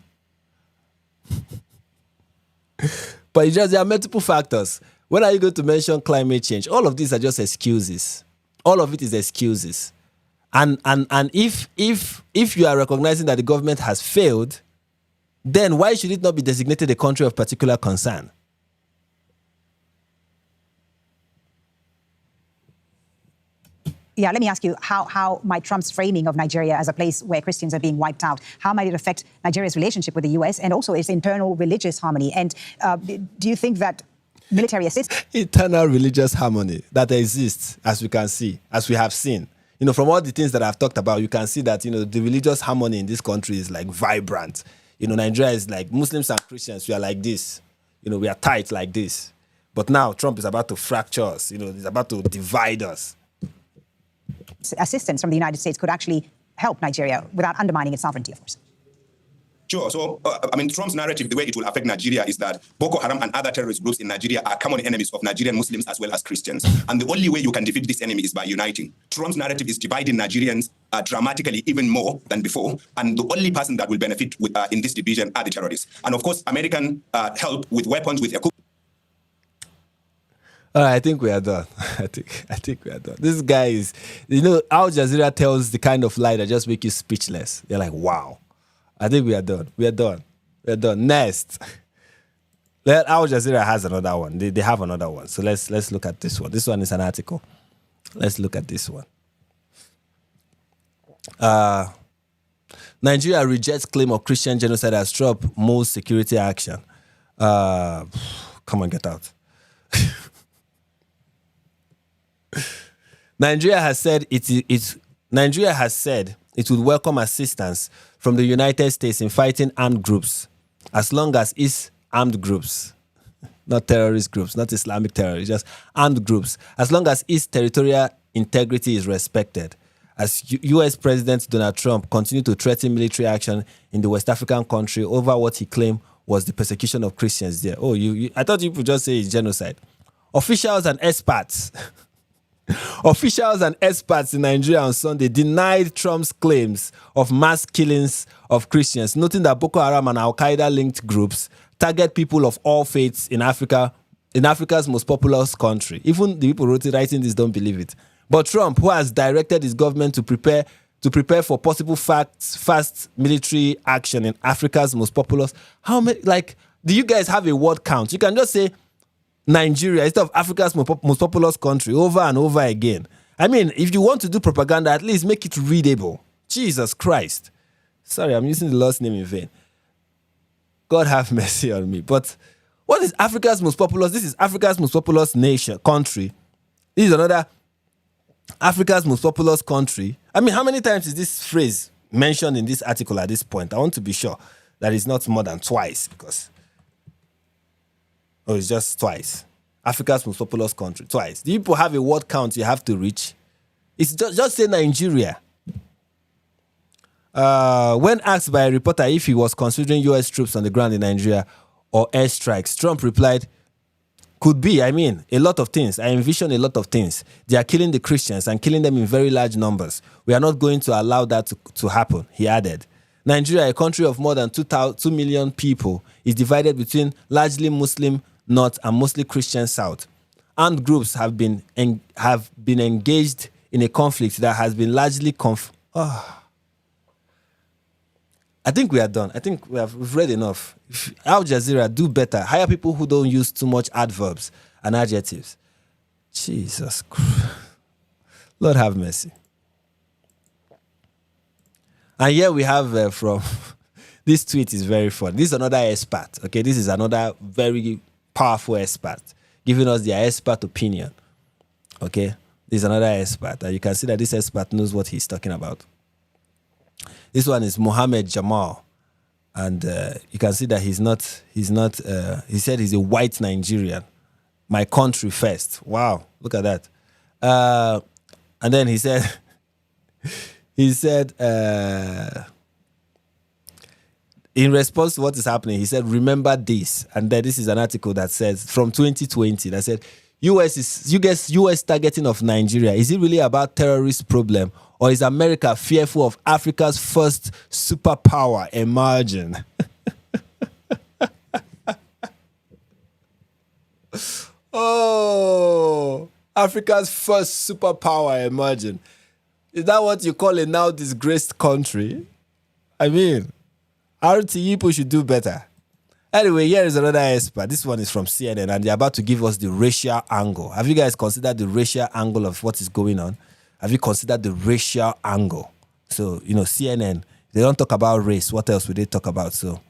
But there are multiple factors. When are you going to mention climate change? All of these are just excuses. All of it is excuses. And if you are recognizing that the government has failed, then why should it not be designated a country of particular concern? Yeah, let me ask you, how might Trump's framing of Nigeria as a place where Christians are being wiped out, how might it affect Nigeria's relationship with the U.S. and also its internal religious harmony? And do you think that military assistance... Internal religious harmony that exists, as we can see, as we have seen. You know, from all the things that I've talked about, you can see that, you know, the religious harmony in this country is like vibrant. You know, Nigeria is like Muslims and Christians, we are like this. You know, we are tight like this. But now Trump is about to fracture us. You know, he's about to divide us. Assistance from the United States could actually help Nigeria without undermining its sovereignty, of course. Sure. So, Trump's narrative, the way it will affect Nigeria is that Boko Haram and other terrorist groups in Nigeria are common enemies of Nigerian Muslims as well as Christians. And the only way you can defeat this enemy is by uniting. Trump's narrative is dividing Nigerians dramatically, even more than before. And the only person that will benefit in this division are the terrorists. And of course, American help with weapons, with equipment. All right, I think we are done. I think we are done. This guy is, you know, Al Jazeera tells the kind of lie that just make you speechless. You're like, wow. I think we are done. We are done. We are done. Next. Al Jazeera has another one. They have another one. So let's look at this one. This one is an article. Let's look at this one. Nigeria rejects claim of Christian genocide as Trump moves security action. Come on, get out. Nigeria has said it would welcome assistance from the United States in fighting armed groups, as long as its armed groups, not terrorist groups, not Islamic terrorists, just armed groups, as long as its territorial integrity is respected. As U.S. President Donald Trump continued to threaten military action in the West African country over what he claimed was the persecution of Christians there. Oh, I thought you would just say it's genocide. Officials and experts in Nigeria on Sunday denied Trump's claims of mass killings of Christians, noting that Boko Haram and Al-Qaeda-linked groups target people of all faiths in Africa's most populous country. Even the people writing this don't believe it. But Trump, who has directed his government to prepare for possible fast military action in Africa's most populous, how many? Like, do you guys have a word count? You can just say Nigeria instead of Africa's most populous country over and over again. I mean, if you want to do propaganda, at least make it readable. Jesus Christ. Sorry, I'm using the Lord's name in vain. God have mercy on me. But what is Africa's most populous? This is Africa's most populous country. This is another Africa's most populous country. I mean, how many times is this phrase mentioned in this article at this point? I want to be sure that it's not more than twice, because... Oh, it's just twice. Africa's most populous country, twice. Do people have a word count you have to reach? It's just say Nigeria. When asked by a reporter if he was considering U.S. troops on the ground in Nigeria, or airstrikes? Trump replied, could be. I mean, a lot of things. I envision a lot of things. They are killing the Christians and killing them in very large numbers. We are not going to allow that to happen, he added. Nigeria, a country of more than 2 million people, is divided between largely Muslim north and mostly Christian south. Armed groups have been engaged in a conflict that has been largely I think we are done. I think we've read enough. Al Jazeera, do better. Hire people who don't use too much adverbs and adjectives. Jesus Christ. Lord have mercy. And here we have from... This tweet is very fun. This is another expert. Okay, this is another very powerful expert giving us their expert opinion. Okay, this is another expert. And you can see that this expert knows what he's talking about. This one is Mohammed Jamal. And you can see that he said he's a white Nigerian. My country first. Wow, look at that. And then he said, in response to what is happening, he said, remember this. And then this is an article that says, from 2020, that said, US targeting of Nigeria, is it really about terrorist problem? Or is America fearful of Africa's first superpower emerging? Oh, Africa's first superpower emerging. Is that what you call a now disgraced country? I mean, RT people should do better. Anyway, here is another expert. This one is from CNN, and they're about to give us the racial angle. Have you guys considered the racial angle of what is going on? Have you considered the racial angle? So, CNN, they don't talk about race. What else would they talk about? So,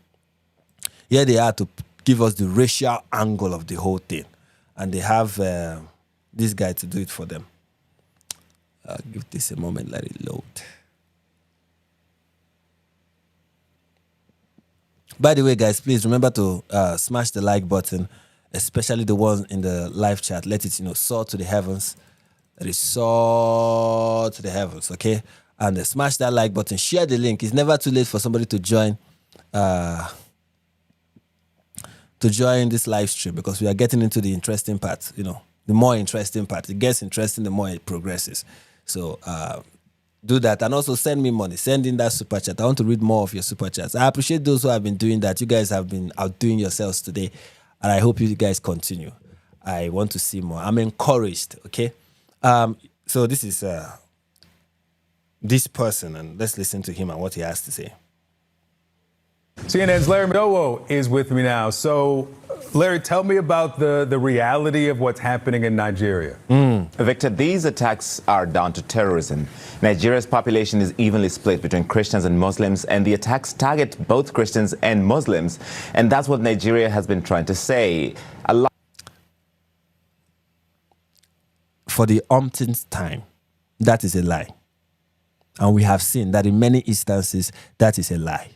here they are to give us the racial angle of the whole thing. And they have this guy to do it for them. Give this a moment, let it load. By the way, guys, please remember to smash the like button, especially the ones in the live chat. Let it, soar to the heavens. Let it soar to the heavens, okay? And smash that like button. Share the link. It's never too late for somebody to join this live stream, because we are getting into the interesting part, the more interesting part. It gets interesting the more it progresses. So do that. And also send me money. Send in that super chat. I want to read more of your super chats. I appreciate those who have been doing that. You guys have been outdoing yourselves today. And I hope you guys continue. I want to see more. I'm encouraged, okay? So this is this person, and let's listen to him and what he has to say. CNN's Larry Madowo is with me now. So, Larry, tell me about the reality of what's happening in Nigeria. Victor, these attacks are down to terrorism. Nigeria's population is evenly split between Christians and Muslims, and the attacks target both Christians and Muslims. And that's what Nigeria has been trying to say. For the umpteenth time, that is a lie. And we have seen that in many instances, that is a lie.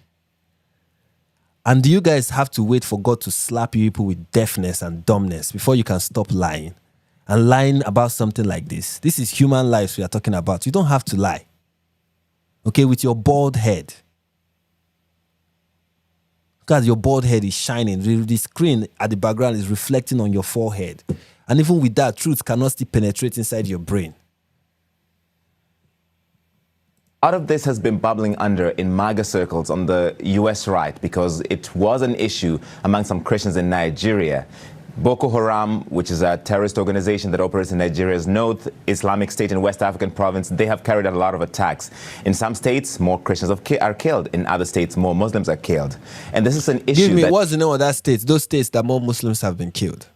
And do you guys have to wait for God to slap you people with deafness and dumbness before you can stop lying? And lying about something like this. This is human lives we are talking about. You don't have to lie. Okay, with your bald head. Because your bald head is shining. The screen at the background is reflecting on your forehead. And even with that, truth cannot still penetrate inside your brain. Out of this has been bubbling under in MAGA circles on the U.S. right, because it was an issue among some Christians in Nigeria. Boko Haram, which is a terrorist organization that operates in Nigeria's North Islamic State and West African province, they have carried out a lot of attacks. In some states, more Christians are killed. In other states, more Muslims are killed. And this is an issue. Give me, what's the name of that state? Those states that more Muslims have been killed.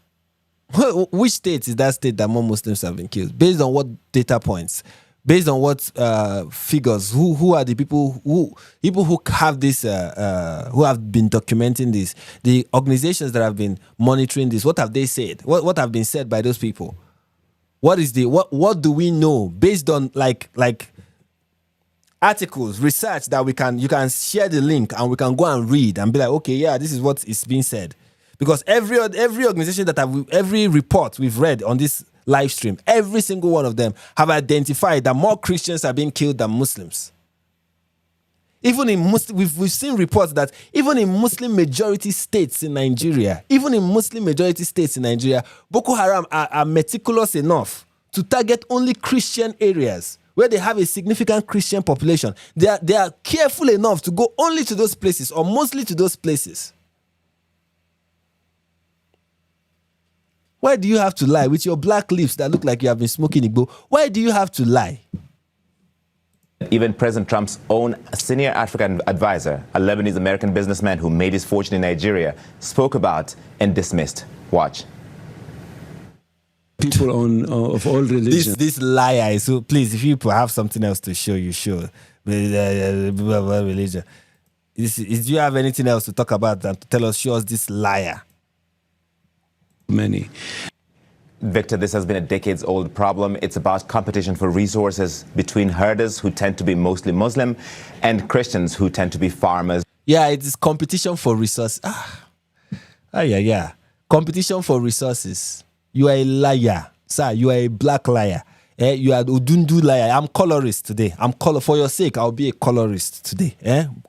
Which state is that state that more Muslims have been killed? Based on what data points? Based on what figures? Who are the people who have this? Who have been documenting this? The organizations that have been monitoring this. What have they said? What have been said by those people? What do we know based on like articles, research that you can share the link and we can go and read and be like, okay, yeah, this is what is being said. Because every organization every report we've read on this live stream, every single one of them have identified that more Christians are being killed than Muslims. Even in Muslim, we've seen reports that even in Muslim majority states in Nigeria, Boko Haram are meticulous enough to target only Christian areas where they have a significant Christian population. They are careful enough to go only to those places or mostly to those places. Why do you have to lie with your black lips that look like you have been smoking Igbo? Why do you have to lie? Even President Trump's own senior African advisor, a Lebanese-American businessman who made his fortune in Nigeria, spoke about and dismissed. Watch. People of all religions. This liar is so. Please, if you have something else to show, you show. Religion. Do you have anything else to talk about than to tell us? Show us this liar. Many. Victor, this has been a decades-old problem. It's about competition for resources between herders who tend to be mostly Muslim and Christians who tend to be farmers. Yeah, it is competition for resources. Yeah. Competition for resources. You are a liar. Sir, you are a black liar. You are Udundu liar. I'm colorist today. For your sake, I'll be a colorist today.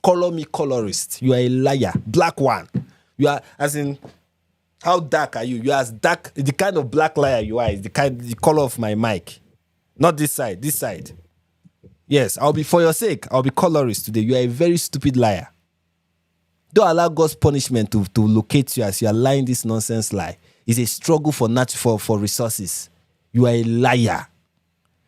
Color me colorist. You are a liar. Black one. You are, as in... How dark are you? You are as dark. The kind of black liar you are is the color of my mic. Not this side. This side. Yes, for your sake, I'll be colorist today. You are a very stupid liar. Don't allow God's punishment to locate you as you are lying this nonsense lie. It's a struggle for resources. You are a liar.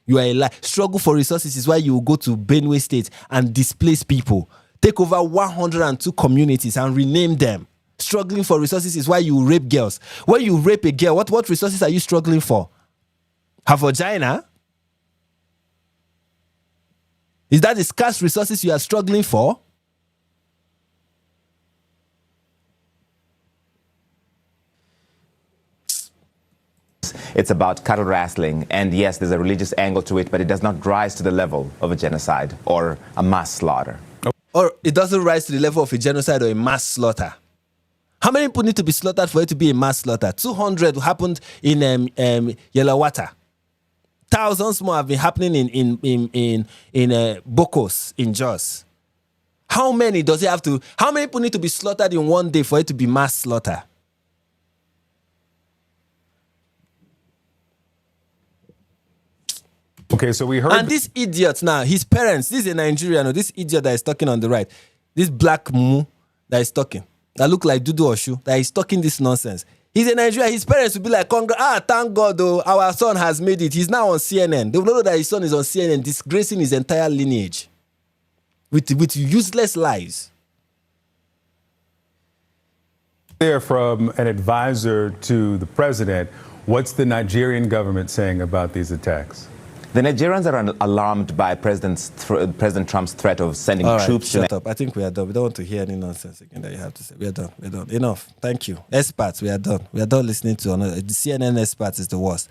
You are a liar. Struggle for resources is why you will go to Benue State and displace people. Take over 102 communities and rename them. Struggling for resources is why you rape girls. When you rape a girl, what resources are you struggling for? Her vagina? Is that the scarce resources you are struggling for? It's about cattle wrestling, and yes, there's a religious angle to it, but it does not rise to the level of a genocide or a mass slaughter. Or it doesn't rise to the level of a genocide or a mass slaughter. How many people need to be slaughtered for it to be a mass slaughter? 200 happened in Yelawata. Thousands more have been happening in Bokos, in Jos. How many people need to be slaughtered in one day for it to be mass slaughter? Okay, so we heard... And this idiot now, his parents, this is a Nigerian, this idiot that is talking on the right, this black moo that is talking, that look like Dudu Oshu, that is talking this nonsense. He's in Nigeria. His parents will be like, thank God, though, our son has made it. He's now on CNN. They will know that his son is on CNN, disgracing his entire lineage with useless lies. There from an advisor to the president, what's the Nigerian government saying about these attacks? The Nigerians are alarmed by President Trump's threat of sending troops to... Shut up. I think we are done. We don't want to hear any nonsense again that you have to say. We are done. We're done. Enough. Thank you. Experts, we are done. We are done listening to another. The CNN experts is the worst.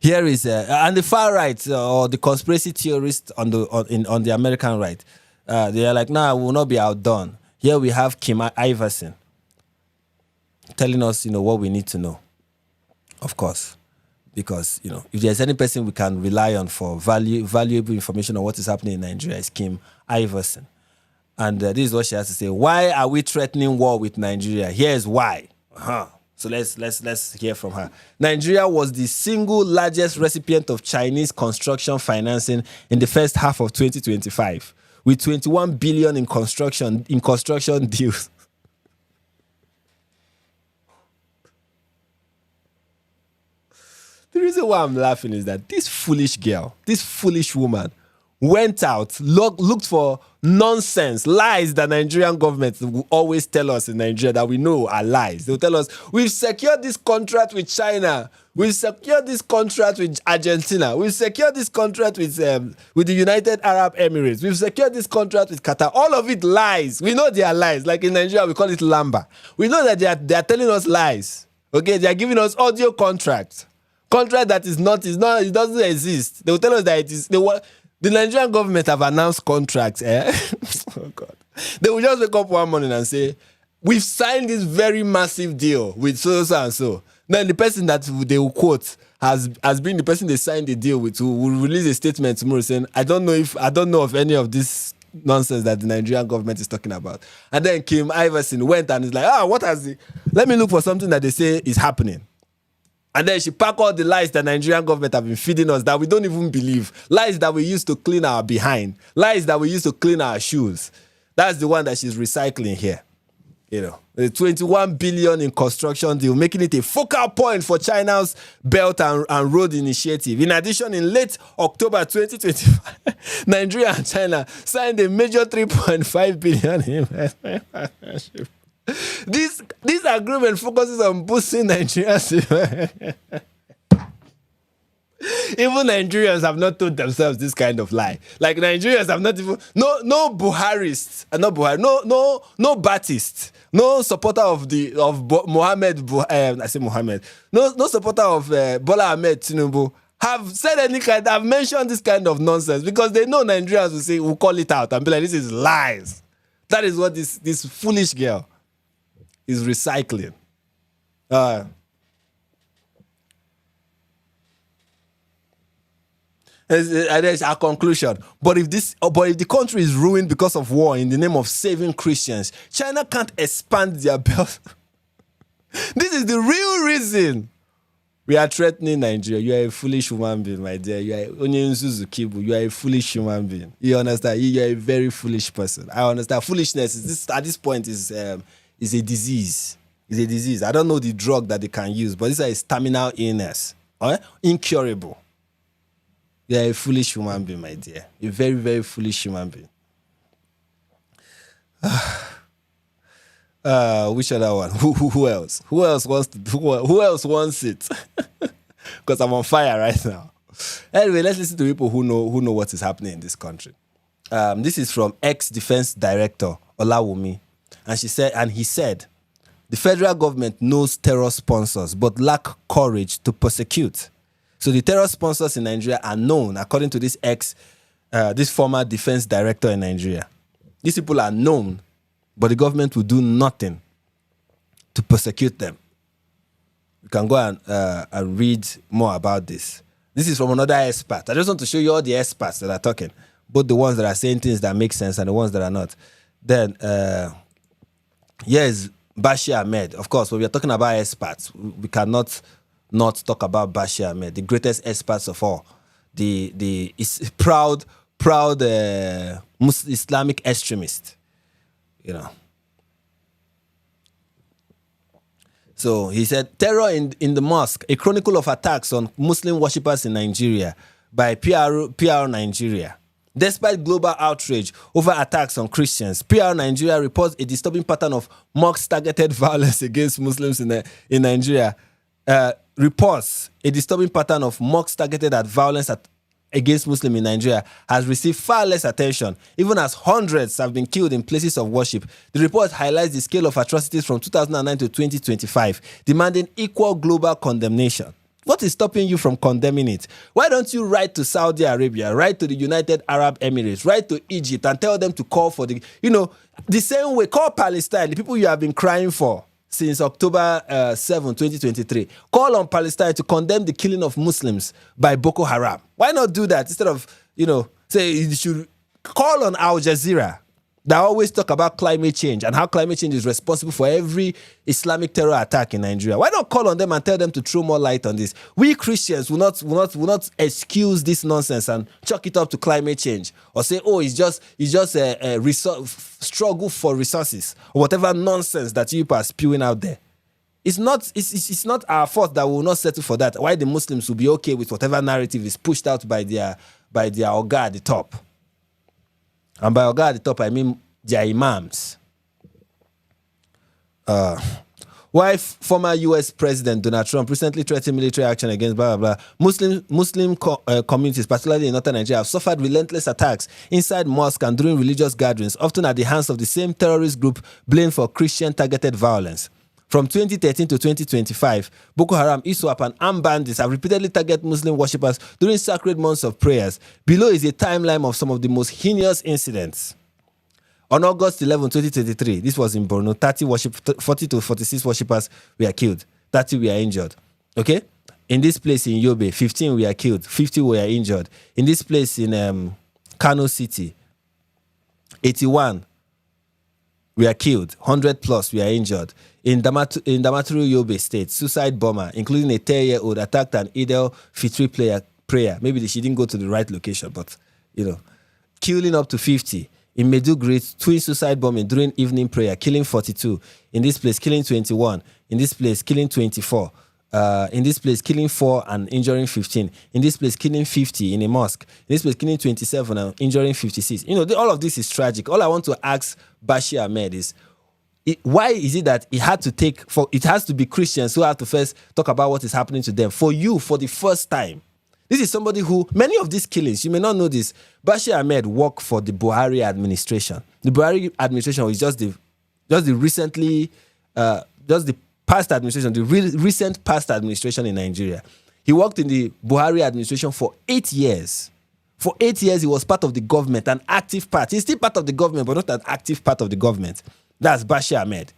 Here is... and the far right or the conspiracy theorists on the American right, they are like, we will not be outdone. Here we have Kim Iverson telling us, what we need to know. Of course. Because, if there's any person we can rely on for valuable information on what is happening in Nigeria, it's Kim Iverson. And this is what she has to say. Why are we threatening war with Nigeria? Here's why. So let's hear from her. Nigeria was the single largest recipient of Chinese construction financing in the first half of 2025, with 21 billion in construction deals. The reason why I'm laughing is that this foolish girl, this foolish woman, went out, looked for nonsense, lies that Nigerian government will always tell us in Nigeria that we know are lies. They'll tell us, we've secured this contract with China, we've secured this contract with Argentina, we've secured this contract with the United Arab Emirates, we've secured this contract with Qatar. All of it lies. We know they are lies. Like in Nigeria, we call it lamba. We know that they are telling us lies. Okay, they are giving us audio contracts. Contract that it doesn't exist. They will tell us that it is. The Nigerian government have announced contracts. Oh God. They will just wake up one morning and say, we've signed this very massive deal with so and so. Then the person that they will quote has been the person they signed the deal with, who will release a statement tomorrow saying, I don't know of any of these nonsense that the Nigerian government is talking about. And then Kim Iverson went and is like, what has the... Let me look for something that they say is happening. And then she packed all the lies that Nigerian government have been feeding us that we don't even believe. Lies that we used to clean our behind. Lies that we used to clean our shoes. That's the one that she's recycling here. You know, the 21 billion in construction deal, making it a focal point for China's Belt and Road Initiative. In addition, in late October 2025, Nigeria and China signed a major 3.5 billion investment partnership. This agreement focuses on boosting Nigeria's... Even Nigerians have not told themselves this kind of lie. Like Nigerians have not even no Buharists, not Buhari, no Baptist, no supporter of Mohammed. I say Mohammed. No supporter of Bola Ahmed Tinubu have said any kind. Have mentioned this kind of nonsense because they know Nigerians will call it out and be like, this is lies. That is what this foolish girl is recycling. And that's our conclusion. But if the country is ruined because of war in the name of saving Christians, China can't expand their belt. This is the real reason we are threatening Nigeria. You are a foolish human being, my dear. You are a foolish human being. You understand? You are a very foolish person. I understand. Foolishness at this point is a disease. It's a disease. I don't know the drug that they can use, but this is a terminal illness. Incurable. You are a foolish human being, my dear. A very, very foolish human being. Which other one? Who else? Who else wants it? Because I'm on fire right now. Anyway, let's listen to people who know what is happening in this country. This is from ex-defense director Olawumi, and he said, the federal government knows terror sponsors but lack courage to persecute. So the terror sponsors in Nigeria are known, according to this former defense director in Nigeria. These people are known, but the government will do nothing to persecute them. You can go and read more about this. This is from another expert. I just want to show you all the experts that are talking, both the ones that are saying things that make sense and the ones that are not. Then, yes, Bashir Ahmed. Of course, when we are talking about experts, we cannot not talk about Bashir Ahmed, the greatest experts of all, the proud Islamic extremist, you know. So he said, terror in the mosque, a chronicle of attacks on Muslim worshippers in Nigeria by PR Nigeria. Despite global outrage over attacks on Christians, PR Nigeria reports a disturbing pattern of mosque-targeted violence against Muslims in Nigeria. Reports a disturbing pattern of mosques targeted at violence against Muslims in Nigeria has received far less attention, even as hundreds have been killed in places of worship. The report highlights the scale of atrocities from 2009 to 2025, demanding equal global condemnation. What is stopping you from condemning it? Why don't you write to Saudi Arabia, write to the United Arab Emirates, write to Egypt and tell them to call for the same way, call Palestine, the people you have been crying for since October 7, 2023. Call on Palestine to condemn the killing of Muslims by Boko Haram. Why not do that instead of, say you should call on Al Jazeera that always talk about climate change and how climate change is responsible for every Islamic terror attack in Nigeria. Why not call on them and tell them to throw more light on this? We Christians will not excuse this nonsense and chalk it up to climate change or say, oh, it's just a struggle for resources or whatever nonsense that you are spewing out there. It's not our fault that we will not settle for that. Why the Muslims will be okay with whatever narrative is pushed out by their Oga at the top. And by Oga at the top, I mean their imams. Why former U.S. President Donald Trump recently threatened military action against blah, blah, blah. Muslim communities, particularly in northern Nigeria, have suffered relentless attacks inside mosques and during religious gatherings, often at the hands of the same terrorist group blamed for Christian-targeted violence. From 2013 to 2025, Boko Haram, ISWAP, and armed bandits have repeatedly targeted Muslim worshippers during sacred months of prayers. Below is a timeline of some of the most heinous incidents. On August 11, 2023, this was in Borno, 40 to 46 worshippers were killed, 30 were injured. Okay? In this place in Yobe, 15 were killed, 50 were injured. In this place in Kano City, 81 we are killed, 100 plus we are injured. In Damaturu Yobe State, suicide bomber, including a 10-year-old, attacked an Idel Fitri prayer. Maybe she didn't go to the right location, but, killing up to 50. In Meduguri, twin suicide bombing during evening prayer, killing 42. In this place, killing 21. In this place, killing 24. In this place, killing 4 and injuring 15. In this place, killing 50 in a mosque. In this place, killing 27 and injuring 56. All of this is tragic. All I want to ask Bashir Ahmed is, why is it that it has to be Christians who have to first talk about what is happening to them? For you, for the first time, this is somebody who, many of these killings, you may not know this, Bashir Ahmed worked for the Buhari administration. The Buhari administration was just the past administration, the recent past administration in Nigeria. He worked in the Buhari administration for 8 years. For 8 years, he was part of the government, an active part. He's still part of the government, but not an active part of the government. That's Bashir Ahmed.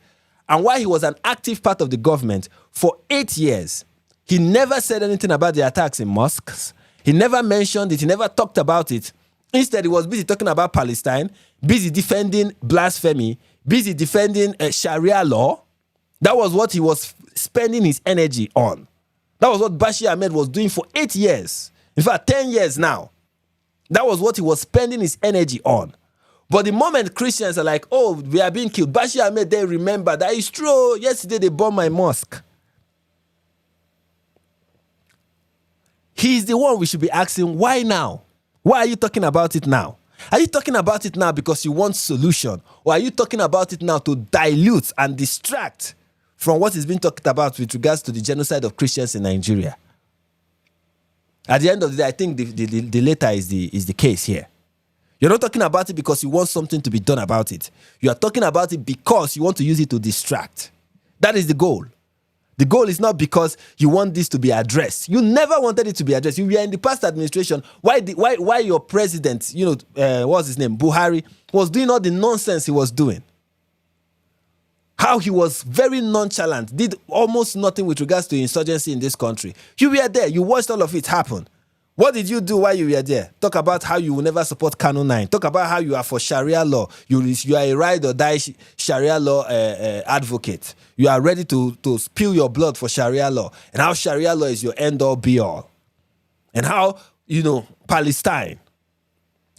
And while he was an active part of the government for 8 years, he never said anything about the attacks in mosques. He never mentioned it. He never talked about it. Instead, he was busy talking about Palestine, busy defending blasphemy, busy defending Sharia law. That was what he was spending his energy on. That was what Bashir Ahmed was doing for 8 years. In fact, 10 years now. That was what he was spending his energy on. But the moment Christians are like, oh, we are being killed, Bashir Ahmed, they remember that it's true. Yesterday they bombed my mosque. He's the one we should be asking, why now? Why are you talking about it now? Are you talking about it now because you want solution? Or are you talking about it now to dilute and distract from what is being talked about with regards to the genocide of Christians in Nigeria? At the end of the day, I think the latter is the case here. You're not talking about it because you want something to be done about it. You are talking about it because you want to use it to distract. That is the goal. The goal is not because you want this to be addressed. You never wanted it to be addressed. You were in the past administration. Why your president, what's his name, Buhari, was doing all the nonsense he was doing. How he was very nonchalant, did almost nothing with regards to insurgency in this country. You were there. You watched all of it happen. What did you do while you were there? Talk about how you will never support Kano 9. Talk about how you are for Sharia law. You are a ride or die Sharia law advocate. You are ready to spill your blood for Sharia law. And how Sharia law is your end-all, be-all. And how, Palestine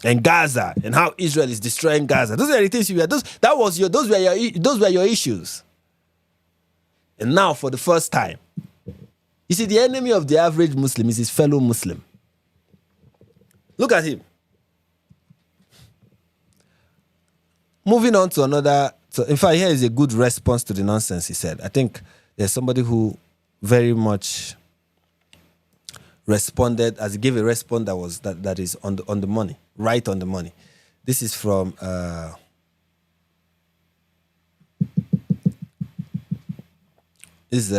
and Gaza and how Israel is destroying Gaza. Those are the things you were. Those were your issues. And now, for the first time, you see, the enemy of the average Muslim is his fellow Muslim. Look at him. Moving on to another. So in fact, here is a good response to the nonsense he said. I think there's somebody who very much responded, as he gave a response that is on the money, right on the money. This is from this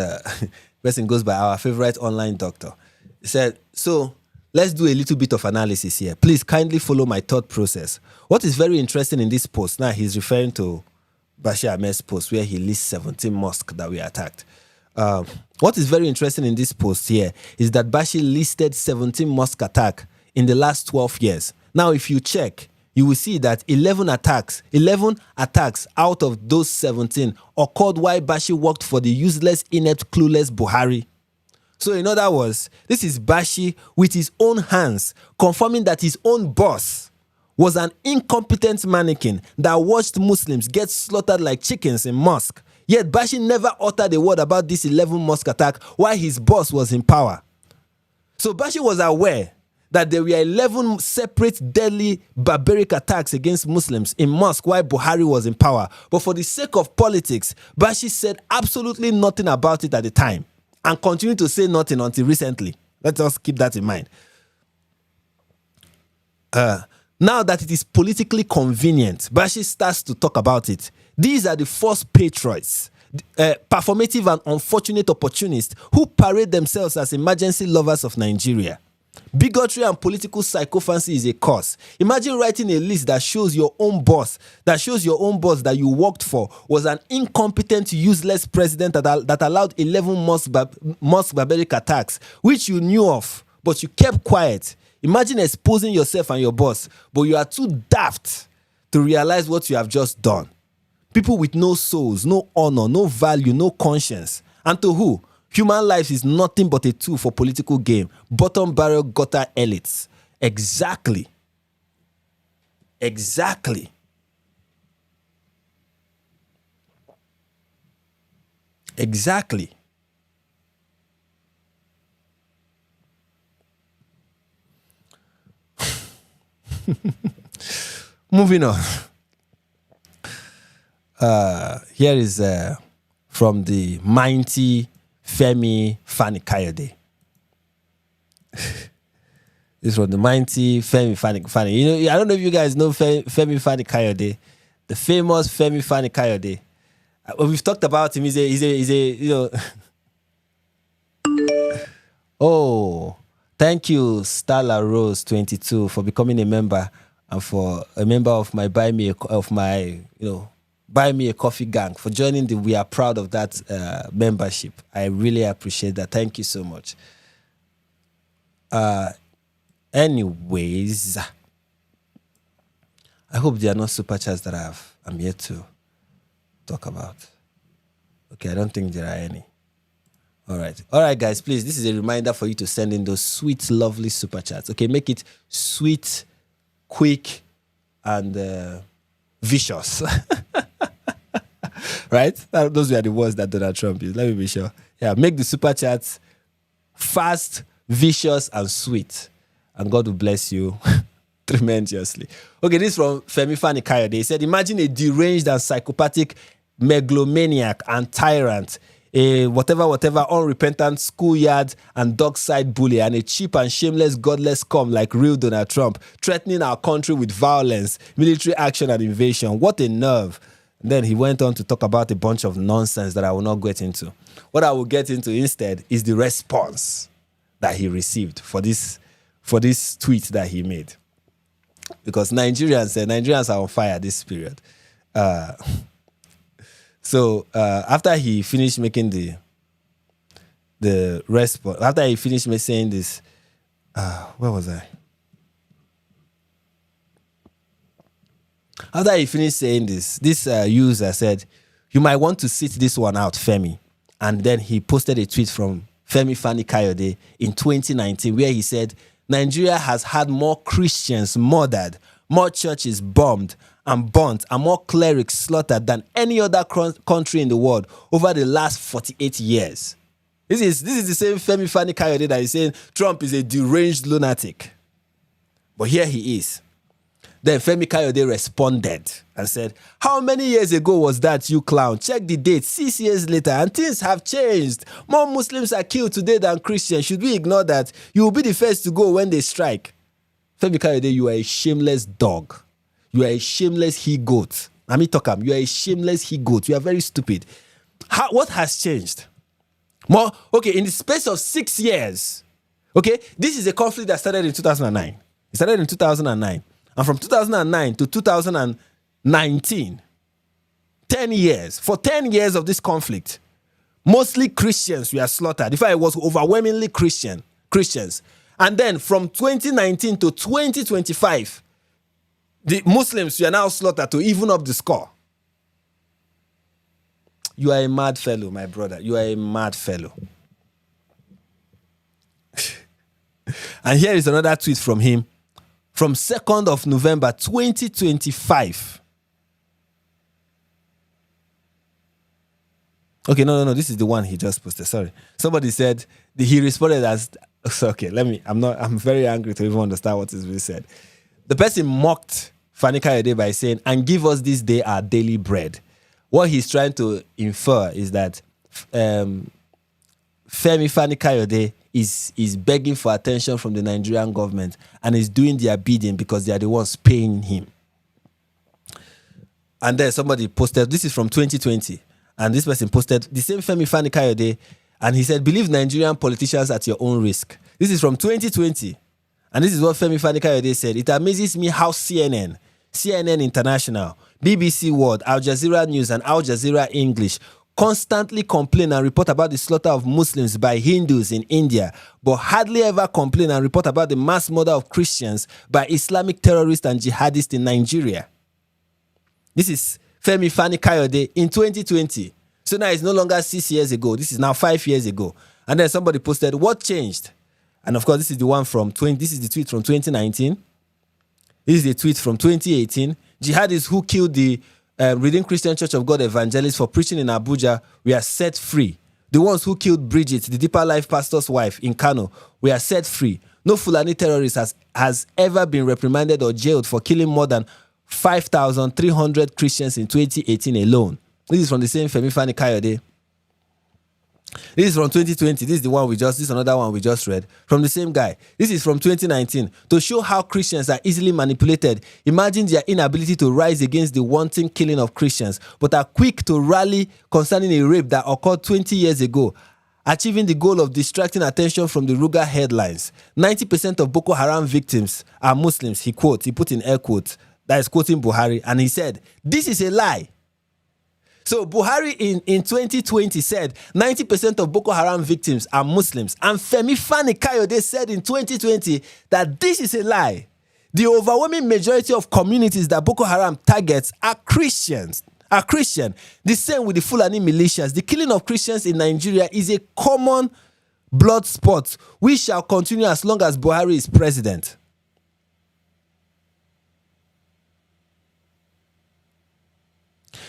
person goes by our favorite online doctor. He said, so let's do a little bit of analysis here. Please kindly follow my thought process. What is very interesting in this post, now he's referring to Bashir Ahmed's post where he lists 17 mosques that were attacked. What is very interesting in this post here is that Bashir listed 17 mosque attacks in the last 12 years. Now, if you check, you will see that 11 attacks out of those 17 occurred while Bashir worked for the useless, inept, clueless Buhari. So in other words, this is Bashir with his own hands confirming that his own boss was an incompetent mannequin that watched Muslims get slaughtered like chickens in mosque. Yet Bashir never uttered a word about this 11 mosque attack while his boss was in power. So Bashir was aware that there were 11 separate deadly barbaric attacks against Muslims in mosque while Buhari was in power. But for the sake of politics, Bashir said absolutely nothing about it at the time and continued to say nothing until recently. Let us keep that in mind. Now that it is politically convenient, Bashir starts to talk about it. These are the false patriots, performative and unfortunate opportunists who parade themselves as emergency lovers of Nigeria. Bigotry and political psychophancy is a cause. Imagine writing a list that shows your own boss that you worked for was an incompetent, useless president that allowed 11 mosque barbaric attacks, which you knew of, but you kept quiet. Imagine exposing yourself and your boss, but you are too daft to realize what you have just done. People with no souls, no honor, no value, no conscience. And to who? Human life is nothing but a tool for political game. Bottom barrel gutter elites. Exactly. Exactly. Exactly. Moving on. Here is from the mighty Femi Fani-Kayode. This from the mighty Femi Fani. You know, I don't know if you guys know Femi Fani-Kayode, the famous Femi Fani-Kayode. We've talked about him. He's a you know. Oh, thank you, Starla Rose 22, for becoming a member and for a member of my buy me a coffee gang, for joining the We Are Proud of That membership. I really appreciate that. Thank you so much. Anyways, I hope there are no super chats that I'm yet to talk about. Okay, I don't think there are any. All right, guys, please, this is a reminder for you to send in those sweet, lovely super chats. Okay, make it sweet, quick, and vicious. Right? Those were the words that Donald Trump used. Let me be sure. Yeah, make the super chats fast, vicious, and sweet. And God will bless you tremendously. Okay, this is from Femi Fani-Kayode. He said, imagine a deranged and psychopathic megalomaniac and tyrant, a whatever, unrepentant schoolyard and dockside bully, and a cheap and shameless, godless scum like real Donald Trump, threatening our country with violence, military action, and invasion. What a nerve. And then he went on to talk about a bunch of nonsense that I will not get into. What I will get into instead is the response that he received for this tweet that he made. Because Nigerians are on fire this period. So after he finished making the response, after he finished saying this, where was I? After he finished saying this user said, you might want to sit this one out, Femi. And then he posted a tweet from Femi Fani-Kayode in 2019 where he said, Nigeria has had more Christians murdered, more churches bombed and burnt, and more clerics slaughtered than any other country in the world over the last 48 years. This is the same Femi Fani-Kayode that is saying Trump is a deranged lunatic. But here he is. Then Femi Kayode responded and said, how many years ago was that, you clown? Check the date, 6 years later, and things have changed. More Muslims are killed today than Christians. Should we ignore that? You will be the first to go when they strike. Femi Kayode, you are a shameless dog. You are a shameless he-goat. Talkam, you are a shameless he-goat. You are very stupid. What has changed? In the space of 6 years, this is a conflict that started in 2009. It started in 2009. And from 2009 to 2019, 10 years. For 10 years of this conflict, mostly Christians were slaughtered. In fact, it was overwhelmingly Christians. And then from 2019 to 2025, the Muslims were now slaughtered to even up the score. You are a mad fellow, my brother. You are a mad fellow. And here is another tweet from him. From 2nd of November, 2025. Okay, no, this is the one he just posted. Sorry. Somebody said, he responded as, I'm very angry to even understand what is being said. The person mocked Fani Kayode by saying, and give us this day our daily bread. What he's trying to infer is that Femi Fani Kayode is begging for attention from the Nigerian government and is doing their bidding because they are the ones paying him. And then somebody posted, this is from 2020, and this person posted the same Femi Fani Kayode, and he said, believe Nigerian politicians at your own risk. This is from 2020, and this is what Femi Fani Kayode said. It amazes me how CNN International, BBC World, Al Jazeera News, and Al Jazeera English constantly complain and report about the slaughter of Muslims by Hindus in India, but hardly ever complain and report about the mass murder of Christians by Islamic terrorists and jihadists in Nigeria. This is Femi Fani-Kayode in 2020. So now it's no longer 6 years ago. This is now 5 years ago. And then somebody posted, what changed? And of course, this is the one from this is the tweet from 2019. This is the tweet from 2018. Jihadists who killed the Redeemed Christian Church of God evangelists for preaching in Abuja were set free. The ones who killed Bridget, the Deeper Life pastor's wife in Kano, were set free. No Fulani terrorist has ever been reprimanded or jailed for killing more than 5,300 Christians in 2018 alone. This is from the same Femi Fani-Kayode. This is from 2020. This is another one we just read from the same guy. This is from 2019. To show how Christians are easily manipulated, imagine their inability to rise against the wanton killing of Christians, but are quick to rally concerning a rape that occurred 20 years ago, achieving the goal of distracting attention from the Ruga headlines. 90% of Boko Haram victims are Muslims, he put in air quotes, that is quoting Buhari, and he said, this is a lie. So Buhari in 2020 said 90% of Boko Haram victims are Muslims. And Femi Fani-Kayode said in 2020 that this is a lie. The overwhelming majority of communities that Boko Haram targets are Christian. The same with the Fulani militias. The killing of Christians in Nigeria is a common blood sport which shall continue as long as Buhari is president.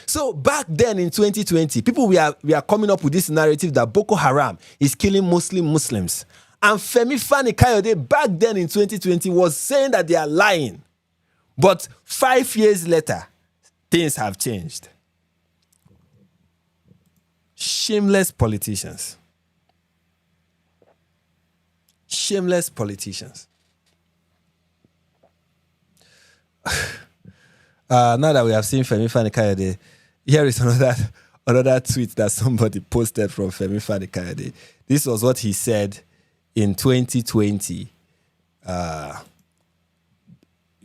So back then in 2020, people we are coming up with this narrative that Boko Haram is killing Muslims. And Femi Fani-Kayode back then in 2020 was saying that they are lying. But 5 years later, things have changed. Shameless politicians. Shameless politicians. Now that we have seen Femi Fani-Kayode, here is another tweet that somebody posted from Femi Fani-Kayode. This was what he said in 2020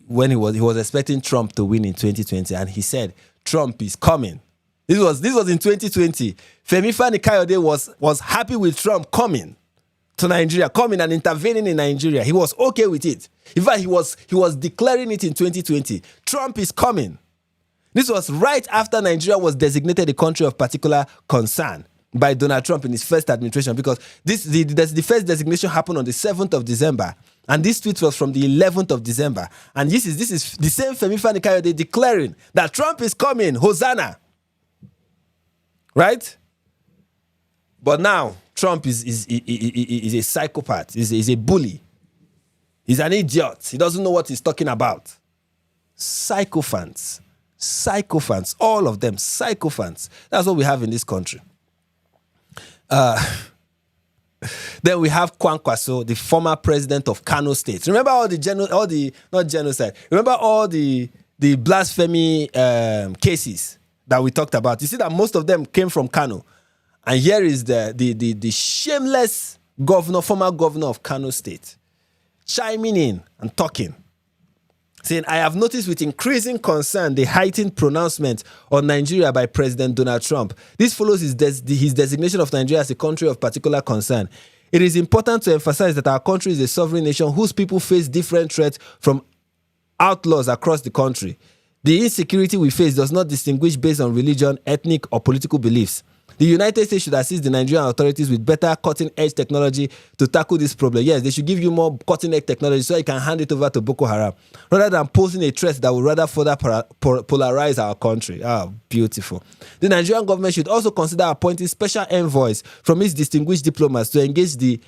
when he was expecting Trump to win in 2020, and he said Trump is coming. This was in 2020. Femi Fani-Kayode was happy with Trump coming to Nigeria, coming and intervening in Nigeria. He was okay with it. In fact, he was declaring it in 2020. Trump is coming. This was right after Nigeria was designated a country of particular concern by Donald Trump in his first administration, because the first designation happened on the 7th of December, and this tweet was from the 11th of December. And this is the same Femi Fani-Kayode declaring that Trump is coming, Hosanna. Right? But now, Trump is a psychopath, is a bully. He's an idiot. He doesn't know what he's talking about. Sycophants, all of them, sycophants. That's what we have in this country. Then we have Kwankwaso, the former president of Kano State. Remember not genocide. Remember all the blasphemy cases that we talked about. You see that most of them came from Kano. And here is the shameless former governor of Kano State, chiming in and talking, saying, I have noticed with increasing concern the heightened pronouncement on Nigeria by President Donald Trump. This follows his designation of Nigeria as a country of particular concern. It is important to emphasize that our country is a sovereign nation whose people face different threats from outlaws across the country. The insecurity we face does not distinguish based on religion, ethnic, or political beliefs. The United States should assist the Nigerian authorities with better cutting-edge technology to tackle this problem. Yes, they should give you more cutting-edge technology so you can hand it over to Boko Haram, rather than posing a threat that will rather further polarize our country. Beautiful. The Nigerian government should also consider appointing special envoys from its distinguished diplomats to engage the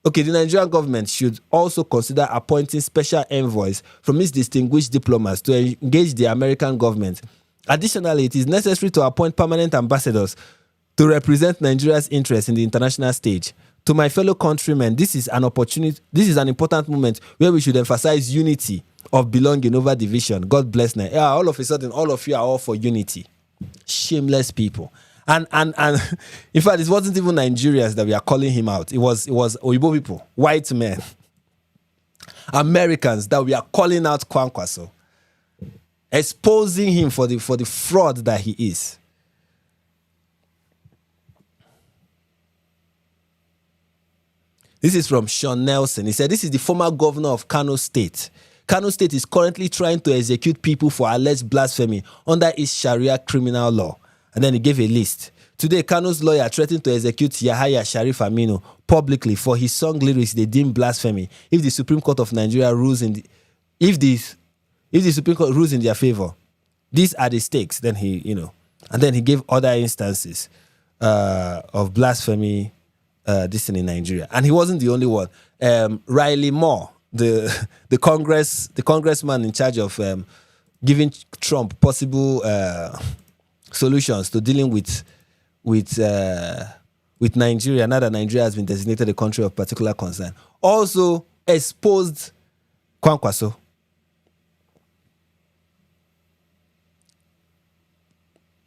Nigerian government should also consider appointing special envoys from its distinguished diplomats to engage the American government. Additionally, it is necessary to appoint permanent ambassadors to represent Nigeria's interests in the international stage. To my fellow countrymen, this is an important moment where we should emphasize unity of belonging over division. God bless Nigeria. All of a sudden, all of you are all for unity. Shameless people. And in fact, it wasn't even Nigerians that we are calling him out. It was Oyibo people, white men, Americans that we are calling out Kwankwaso, exposing him for the fraud that he is. This is from Sean Nelson. He said, this is the former governor of Kano State. Kano State is currently trying to execute people for alleged blasphemy under its Sharia criminal law. And then he gave a list. Today, Kano's lawyer threatened to execute Yahaya Sharif Aminu publicly for his song lyrics they deem blasphemy if the Supreme Court of Nigeria rules in if the Supreme Court rules in their favor. These are the stakes. Then and then he gave other instances of blasphemy this thing in Nigeria. And he wasn't the only one. Riley Moore, the congressman in charge of giving Trump possible solutions to dealing with Nigeria, now that Nigeria has been designated a country of particular concern, also exposed Kwankwaso.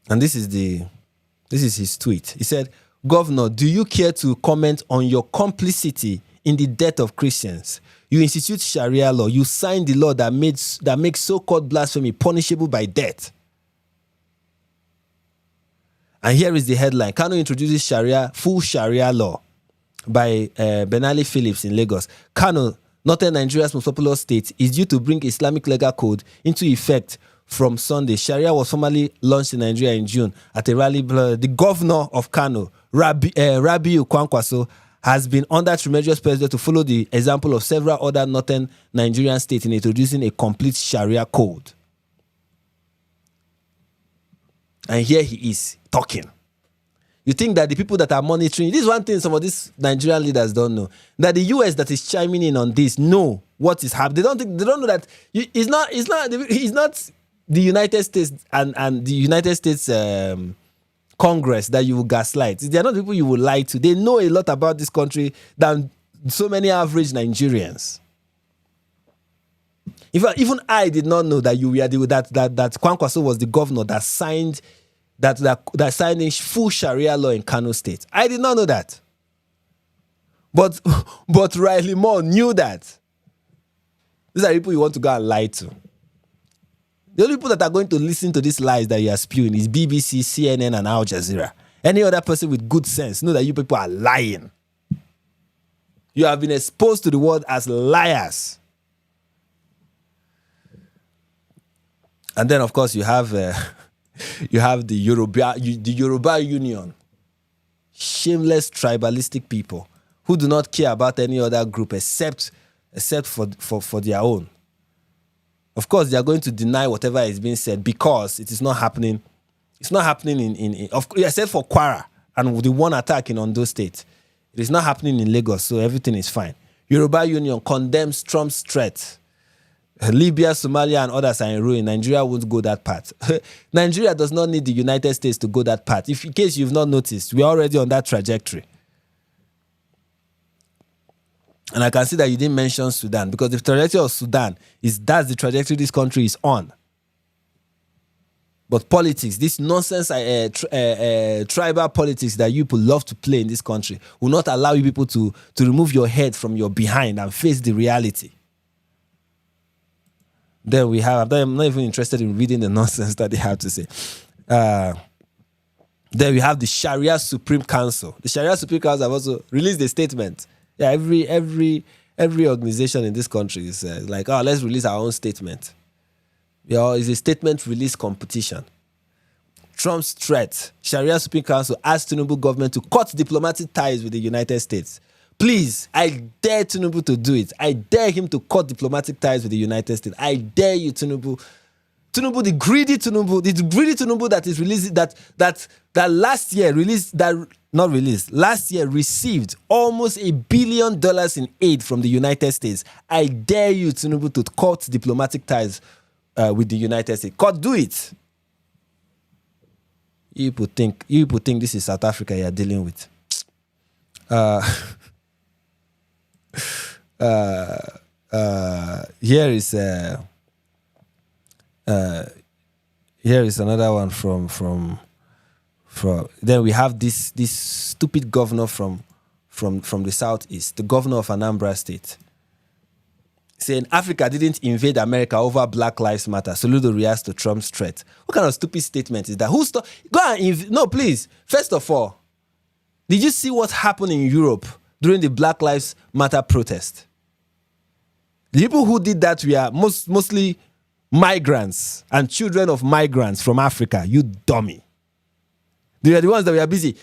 And this is his tweet. He said, "Governor, do you care to comment on your complicity in the death of Christians? You institute Sharia law. You signed the law that makes so-called blasphemy punishable by death." And here is the headline. Kano introduces full Sharia law by Benali Phillips in Lagos. Kano, northern Nigeria's most populous state, is due to bring Islamic legal code into effect from Sunday. Sharia was formally launched in Nigeria in June at a rally. The governor of Kano, Rabiu Kwankwaso, has been under tremendous pressure to follow the example of several other northern Nigerian states in introducing a complete Sharia code. And here he is talking. You think that the people that are monitoring, this is one thing some of these Nigerian leaders don't know, that the US that is chiming in on this know what is happening. They don't know that he's not the United States and the United States Congress that you will gaslight. They are not people you will lie to. They know a lot about this country than so many average Nigerians. In fact, even I did not know that that Kwankwaso was the governor that signed that signed a full Sharia law in Kano State. I did not know that. But Riley Moore knew that. These are people you want to go and lie to. The only people that are going to listen to these lies that you are spewing is BBC, CNN, and Al Jazeera. Any other person with good sense know that you people are lying. You have been exposed to the world as liars. And then, of course, you have the Yoruba Union, shameless tribalistic people who do not care about any other group except for their own. Of course, they are going to deny whatever is being said because it is not happening. It's not happening except for Kwara and the one attack in Ondo State. It is not happening in Lagos, so everything is fine. Yoruba Union condemns Trump's threat. Libya, Somalia, and others are in ruin. Nigeria won't go that path. Nigeria does not need the United States to go that path. If in case you've not noticed, we're already on that trajectory. And I can see that you didn't mention Sudan because the trajectory of Sudan that's the trajectory this country is on. But politics, this nonsense tribal politics that you people love to play in this country will not allow you people to remove your head from your behind and face the reality. Then I'm not even interested in reading the nonsense that they have to say. Then we have the Sharia Supreme Council. The Sharia Supreme Council have also released a statement. Yeah, every organization in this country is like, let's release our own statement. It's a statement release competition. Trump's threat. Sharia Supreme Council asked Tinubu government to cut diplomatic ties with the United States. Please, I dare Tinubu to do it. I dare him to cut diplomatic ties with the United States. I dare you, Tinubu. Tinubu, the greedy Tinubu that is released, that last year received almost $1 billion in aid from the United States. I dare you, Tinubu, to cut diplomatic ties with the United States. Do it. You people think this is South Africa you are dealing with. Here is another one from then we have this stupid governor from the southeast, the governor of Anambra State, saying Africa didn't invade America over Black Lives Matter. Soludo reacts to Trump's threat. What kind of stupid statement is that? No, please. First of all, did you see what happened in Europe during the Black Lives Matter protest? The people who did that were mostly migrants and children of migrants from Africa. You dummy. They were the ones that were busy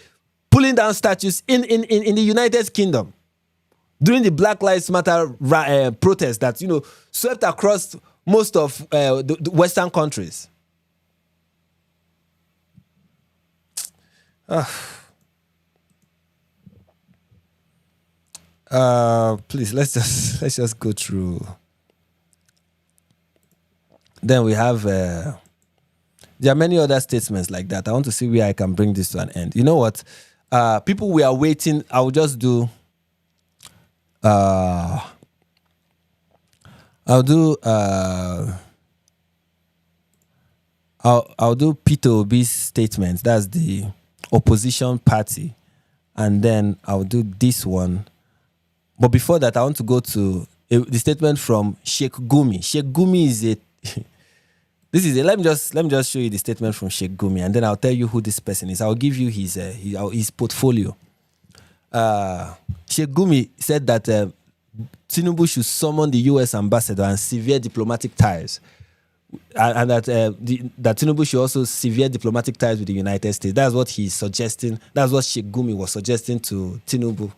pulling down statues in the United Kingdom during the Black Lives Matter protest that, swept across most of the Western countries. Please, let's just go through. Then we have there are many other statements like that. I want to see where I can bring this to an end. You know what? People we are waiting. I'll just do. I'll do Peter Obi's statement. That's the opposition party, and then I'll do this one. But before that, I want to go to the statement from Sheikh Gumi. Sheikh Gumi is a. Let me just show you the statement from Sheikh Gumi, and then I'll tell you who this person is. I'll give you his portfolio. Sheikh Gumi said that Tinubu should summon the U.S. ambassador and sever diplomatic ties, and that Tinubu should also sever diplomatic ties with the United States. That's what he's suggesting. That's what Sheikh Gumi was suggesting to Tinubu.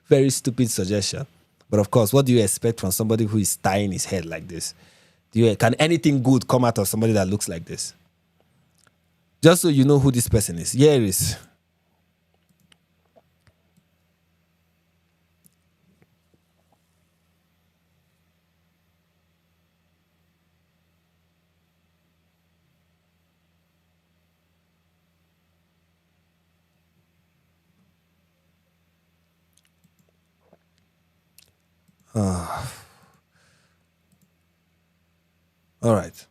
Very stupid suggestion. But of course, what do you expect from somebody who is tying his head like this? Can anything good come out of somebody that looks like this? Just so you know who this person is. Here it is. All right.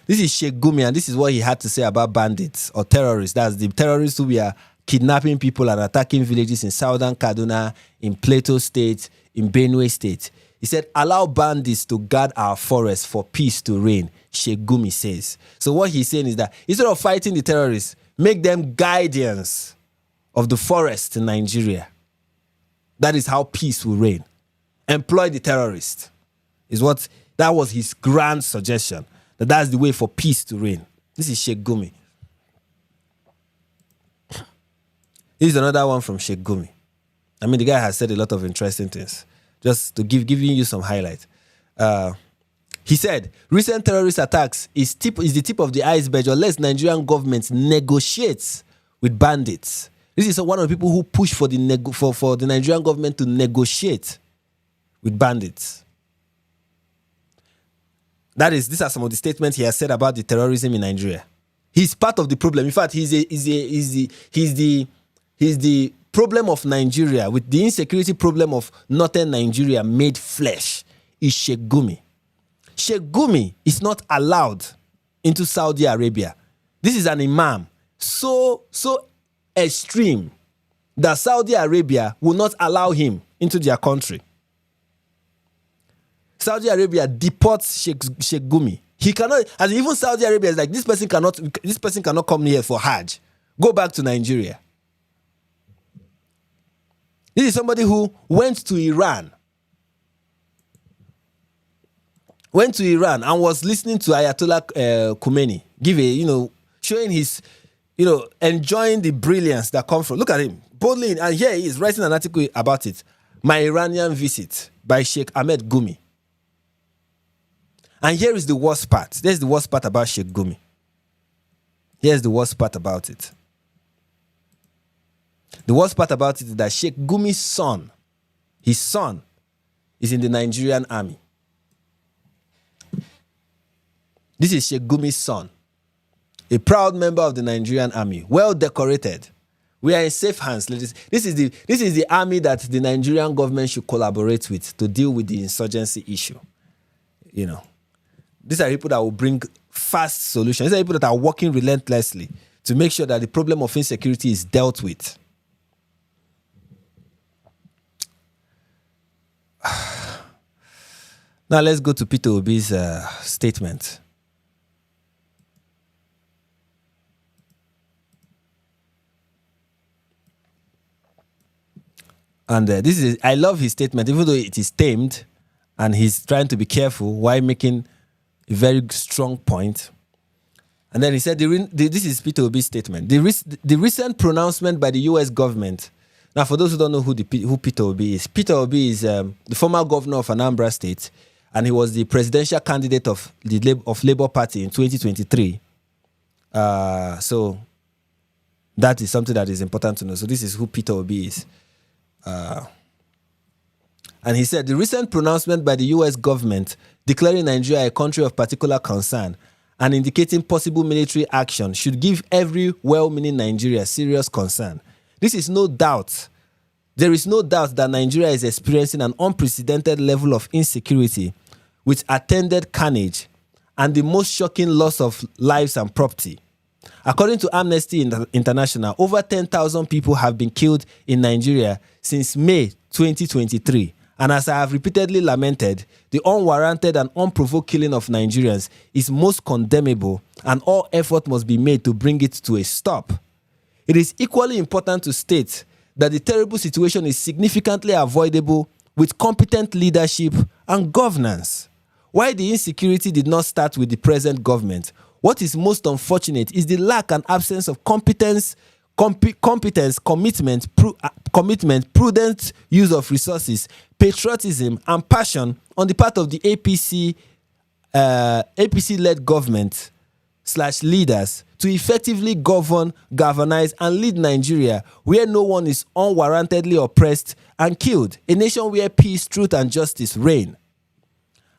This is Sheikh Gumi, and this is what he had to say about bandits or terrorists. That's the terrorists who were kidnapping people and attacking villages in southern Kaduna, in Plateau State, in Benue State. He said, allow bandits to guard our forests for peace to reign, Sheikh Gumi says. So what he's saying is that instead of fighting the terrorists, make them guardians of the forest in Nigeria. That is how peace will reign. Employ the terrorists. That was his grand suggestion. That's the way for peace to reign. This is Sheikh Gumi. This is another one from Sheikh Gumi. I mean, the guy has said a lot of interesting things. Just to giving you some highlight. He said, recent terrorist attacks is the tip of the iceberg unless Nigerian government negotiates with bandits. This is one of the people who push for the Nigerian government to with bandits. These are some of the statements he has said about the terrorism in Nigeria. He's part of the problem. In fact, he's the problem of Nigeria, with the insecurity problem of northern Nigeria made flesh, is Sheikh Gumi. Sheikh Gumi is not allowed into Saudi Arabia. This is an imam so extreme that Saudi Arabia will not allow him into their country. Saudi Arabia deports Sheikh Gumi. He cannot, as even Saudi Arabia is like, this person cannot come here for Hajj. Go back to Nigeria. This is somebody who went to Iran and was listening to Ayatollah Khomeini showing his, enjoying the brilliance that comes from. Look at him, boldly, and here he is writing an article about it. My Iranian Visit by Sheikh Ahmed Gumi. And here is the worst part. There's the worst part about Sheikh Gumi. Here's the worst part about it. The worst part about it is that Sheikh Gumi's son, his son, is in the Nigerian army. This is Sheikh Gumi's son, a proud member of the Nigerian army, well decorated. We are in safe hands, ladies. This is the army that the Nigerian government should collaborate with to deal with the insurgency issue. These are people that will bring fast solutions. These are people that are working relentlessly to make sure that the problem of insecurity is dealt with. Now let's go to Peter Obi's statement. And I love his statement, even though it is tamed, and he's trying to be careful while making a very strong point. And then he said, this is Peter Obi's statement. The recent pronouncement by the U.S. government. Now, for those who don't know who Peter Obi is, Peter Obi is the former governor of Anambra State, and he was the presidential candidate of Labour Party in 2023. So that is something that is important to know. So this is who Peter Obi is. And he said, the recent pronouncement by the U.S. government declaring Nigeria a country of particular concern and indicating possible military action should give every well-meaning Nigeria serious concern. There is no doubt that Nigeria is experiencing an unprecedented level of insecurity with attendant carnage and the most shocking loss of lives and property. According to Amnesty International, over 10,000 people have been killed in Nigeria since May 2023. And as I have repeatedly lamented, the unwarranted and unprovoked killing of Nigerians is most condemnable, and all effort must be made to bring it to a stop. It is equally important to state that the terrible situation is significantly avoidable with competent leadership and governance. While the insecurity did not start with the present government, what is most unfortunate is the lack and absence of commitment, prudent use of resources, patriotism, and passion on the part of the APC-led government / leaders to effectively galvanize, and lead Nigeria where no one is unwarrantedly oppressed and killed, a nation where peace, truth, and justice reign.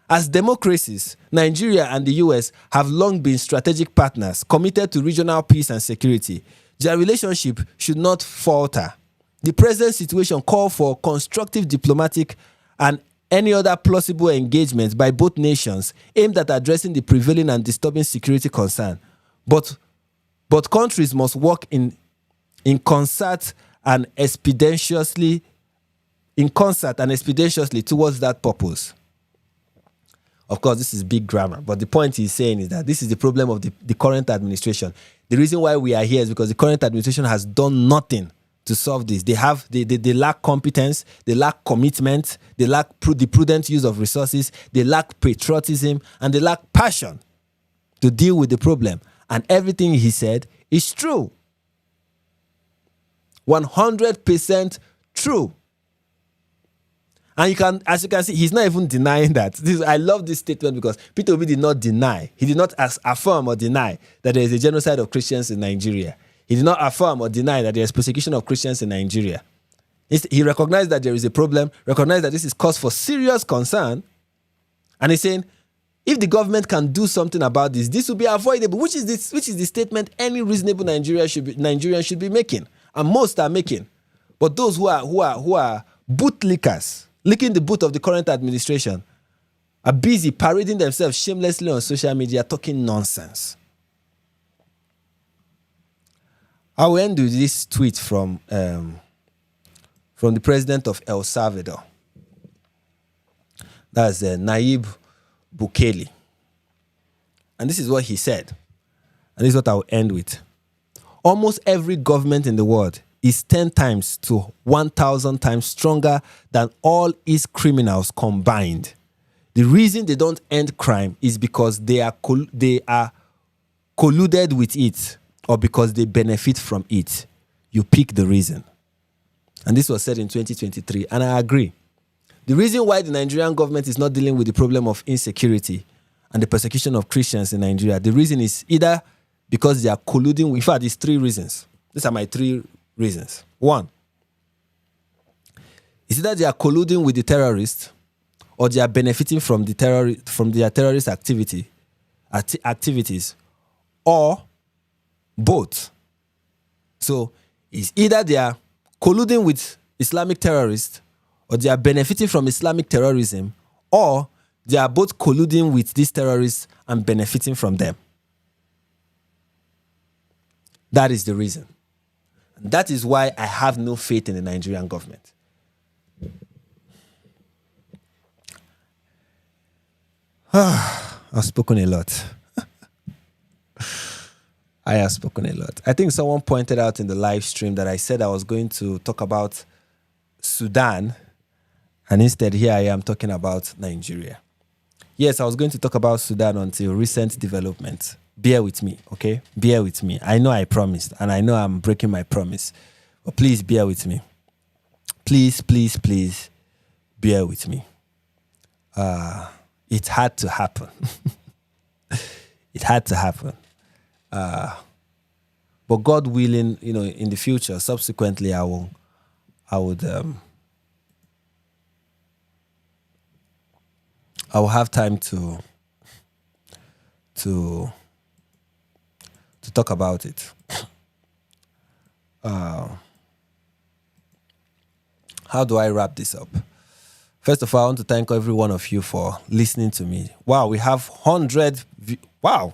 As democracies, Nigeria and the US have long been strategic partners committed to regional peace and security. Their relationship should not falter. The present situation calls for constructive diplomatic and any other plausible engagement by both nations aimed at addressing the prevailing and disturbing security concern. But countries must work in concert and expeditiously towards that purpose. Of course, this is big grammar, but the point he's saying is that this is the problem of the current administration. The reason why we are here is because the current administration has done nothing to solve this. They lack competence, they lack commitment, they lack the prudent use of resources, they lack patriotism, and they lack passion to deal with the problem. And everything he said is true. 100% true. And as you can see, he's not even denying that. I love this statement because Peter Obi did not deny. He did not affirm or deny that there is a genocide of Christians in Nigeria. He did not affirm or deny that there is persecution of Christians in Nigeria. He recognized that there is a problem, recognized that this is cause for serious concern, and he's saying, if the government can do something about this, this will be avoidable, which is the statement any reasonable Nigerian should be making, and most are making. But those who are bootlickers, licking the boot of the current administration, are busy parading themselves shamelessly on social media, talking nonsense. I will end with this tweet from the president of El Salvador. That's Nayib Bukele. And this is what he said. And this is what I will end with. Almost every government in the world is 10 times to 1,000 times stronger than all its criminals combined. The reason they don't end crime is because they are colluded with it, or because they benefit from it. You pick the reason. And this was said in 2023, and I agree. The reason why the Nigerian government is not dealing with the problem of insecurity and the persecution of Christians in Nigeria, the reason is either because they are colluding with, in fact, these 3 reasons. These are my 3 reasons. 1, is either they are colluding with the terrorists, or they are benefiting from their terrorist activities, or both. So it's either they are colluding with Islamic terrorists, or they are benefiting from Islamic terrorism, or they are both colluding with these terrorists and benefiting from them. That is the reason. And that is why I have no faith in the Nigerian government. I've spoken a lot. I have spoken a lot. I think someone pointed out in the live stream that I said I was going to talk about Sudan, and instead here I am talking about Nigeria. Yes, I was going to talk about Sudan until recent developments. Bear with me, okay? Bear with me. I know I promised, and I know I'm breaking my promise, but please bear with me. Please, please, please bear with me. It had to happen. It had to happen. But God willing, in the future, subsequently, I will have time to talk about it. How do I wrap this up? First of all, I want to thank every one of you for listening to me. Wow, we have 100. Wow,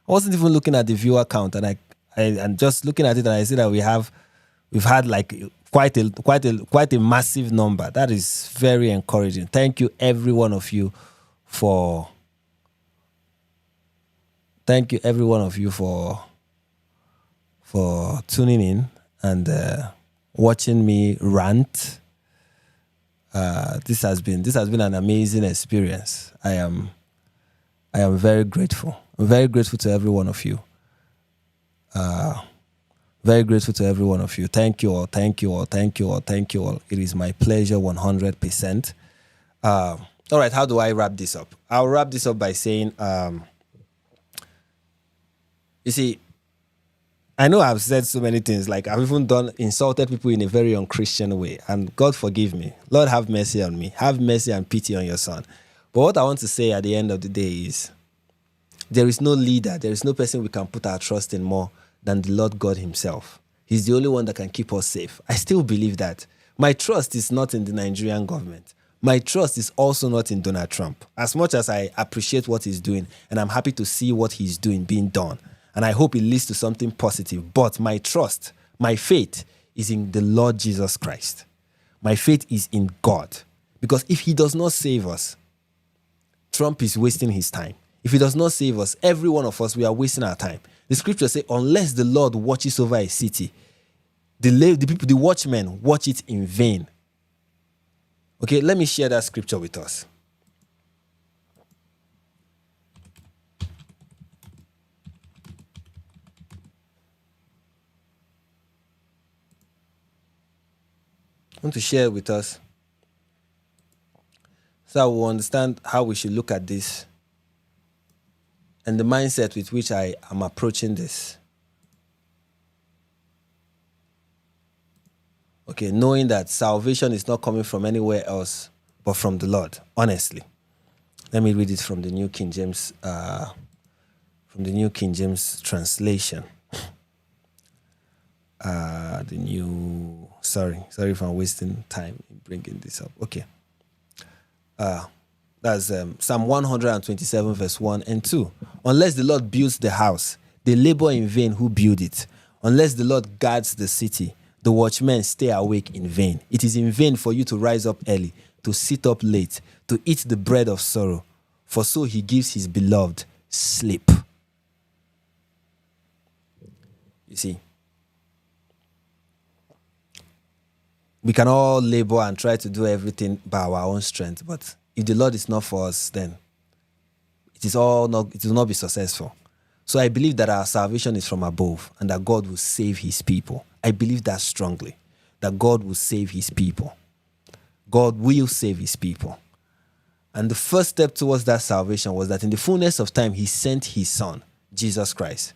I wasn't even looking at the viewer count, and I'm just looking at it, and I see that we've had like quite a massive number. That is very encouraging. Thank you, every one of you, for tuning in and watching me rant. This has been an amazing experience. I am very grateful. I'm very grateful to every one of you. Very grateful to every one of you. Thank you all. Thank you all. Thank you all. Thank you all. It is my pleasure, 100%. All right, how do I wrap this up? I'll wrap this up by saying, you see, I know I've said so many things, like I've even insulted people in a very unchristian way, and God forgive me. Lord, have mercy on me. Have mercy and pity on your son. But what I want to say at the end of the day is, there is no leader, there is no person we can put our trust in more than the Lord God himself. He's the only one that can keep us safe. I still believe that. My trust is not in the Nigerian government. My trust is also not in Donald Trump. As much as I appreciate what he's doing, and I'm happy to see what he's doing being done, and I hope it leads to something positive. But my trust, my faith is in the Lord Jesus Christ. My faith is in God. Because if he does not save us, Trump is wasting his time. If he does not save us, every one of us, we are wasting our time. The scripture says, unless the Lord watches over a city, the watchmen watch it in vain. Okay, let me share that scripture with us. I want to share it with us so I will understand how we should look at this and the mindset with which I am approaching this. Okay, knowing that salvation is not coming from anywhere else but from the Lord, honestly. Let me read it from the New King James, translation. Sorry if I'm wasting time in bringing this up. Okay. That's Psalm 127 verse 1 and 2. Unless the Lord builds the house, they labor in vain who build it. Unless the Lord guards the city, the watchmen stay awake in vain. It is in vain for you to rise up early, to sit up late, to eat the bread of sorrow, for so he gives his beloved sleep. You see, we can all labor and try to do everything by our own strength, but if the Lord is not for us, then it will not be successful. So I believe that our salvation is from above and that God will save his people. I believe that strongly, that God will save his people. God will save his people. And the first step towards that salvation was that in the fullness of time, he sent his son, Jesus Christ,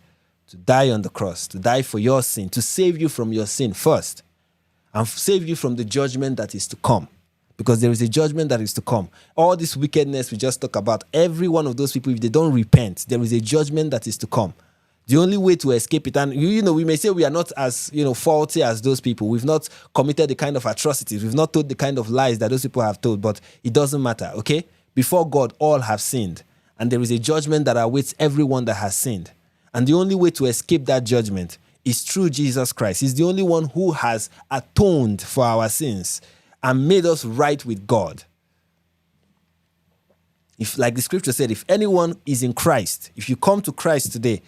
to die on the cross, to die for your sin, to save you from your sin first, and save you from the judgment that is to come. Because there is a judgment that is to come. All this wickedness we just talk about, every one of those people, if they don't repent, there is a judgment that is to come. The only way to escape it, and we may say we are not as faulty as those people. We've not committed the kind of atrocities. We've not told the kind of lies that those people have told, but it doesn't matter, okay? Before God, all have sinned. And there is a judgment that awaits everyone that has sinned. And the only way to escape that judgment is through Jesus Christ. He's the only one who has atoned for our sins and made us right with God. If, like the scripture said, if anyone is in Christ, if you come to Christ today,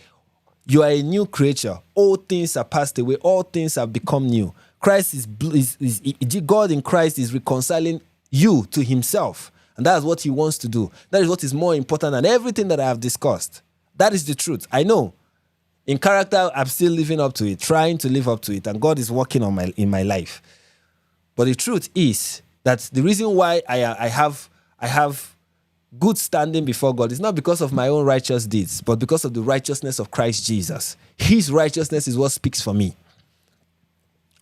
you are a new creature. All things are passed away. All things have become new. God in Christ is reconciling you to himself. And that's what he wants to do. That is what is more important than everything that I have discussed. That is the truth. I know. In character, I'm still living up to it, trying to live up to it, and God is working in my life. But the truth is that the reason why I have good standing before God is not because of my own righteous deeds, but because of the righteousness of Christ Jesus. His righteousness is what speaks for me.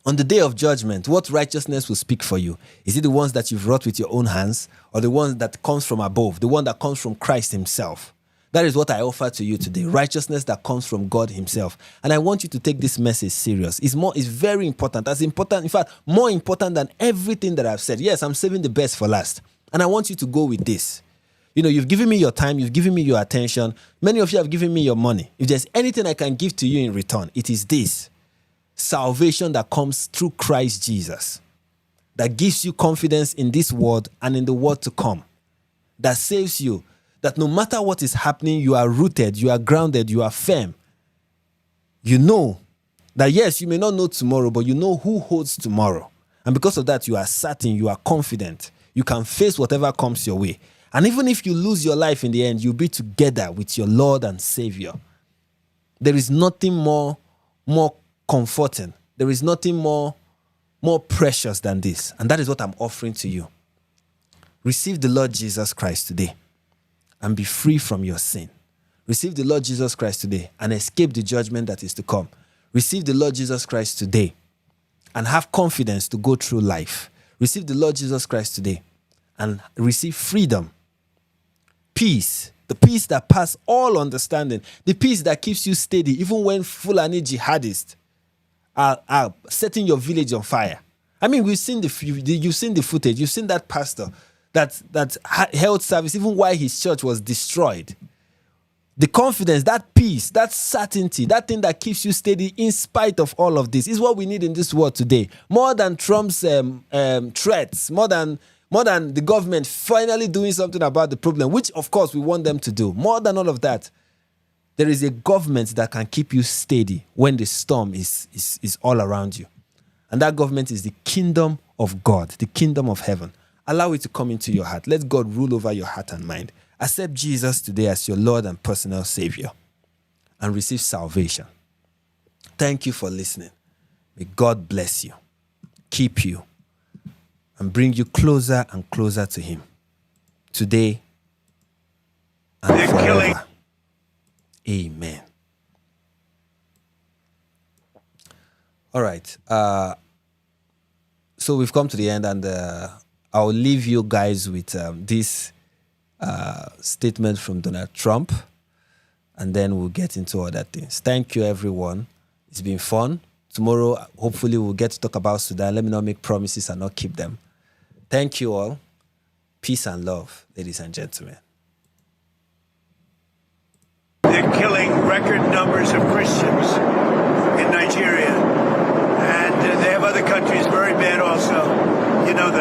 On the day of judgment, what righteousness will speak for you? Is it the ones that you've wrought with your own hands, or the one that comes from above, the one that comes from Christ himself? That is what I offer to you today, righteousness that comes from God himself. And I want you to take this message serious. It's very important, as important, in fact, more important than everything that I've said. Yes, I'm saving the best for last. And I want you to go with this. You know, you've given me your time, you've given me your attention. Many of you have given me your money. If there's anything I can give to you in return, it is this. Salvation that comes through Christ Jesus, that gives you confidence in this world and in the world to come, that saves you, that no matter what is happening, you are rooted, you are grounded, you are firm. You know that, yes, you may not know tomorrow, but you know who holds tomorrow. And because of that, you are certain, you are confident. You can face whatever comes your way. And even if you lose your life in the end, you'll be together with your Lord and Savior. There is nothing more comforting. There is nothing more precious than this. And that is what I'm offering to you. Receive the Lord Jesus Christ today and be free from your sin. Receive the Lord Jesus Christ today and escape the judgment that is to come. Receive the Lord Jesus Christ today and have confidence to go through life. Receive the Lord Jesus Christ today and receive freedom, peace, the peace that passes all understanding, the peace that keeps you steady even when Fulani jihadists are setting your village on fire. I mean, you've seen the footage. You've seen that pastor that held service even while his church was destroyed. The confidence, that peace, that certainty, that thing that keeps you steady in spite of all of this is what we need in this world today. More than Trump's threats, more than the government finally doing something about the problem, which of course we want them to do. More than all of that, there is a government that can keep you steady when the storm is all around you. And that government is the kingdom of God, the kingdom of heaven. Allow it to come into your heart. Let God rule over your heart and mind. Accept Jesus today as your Lord and personal Savior and receive salvation. Thank you for listening. May God bless you, keep you, and bring you closer and closer to Him today and forever. Amen. All right. So we've come to the end, and I'll leave you guys with this statement from Donald Trump, and then we'll get into other things. Thank you, everyone. It's been fun. Tomorrow, hopefully, we'll get to talk about Sudan. Let me not make promises and not keep them. Thank you all. Peace and love, ladies and gentlemen. They're killing record numbers of Christians in Nigeria. And they have other countries very bad also. You know that.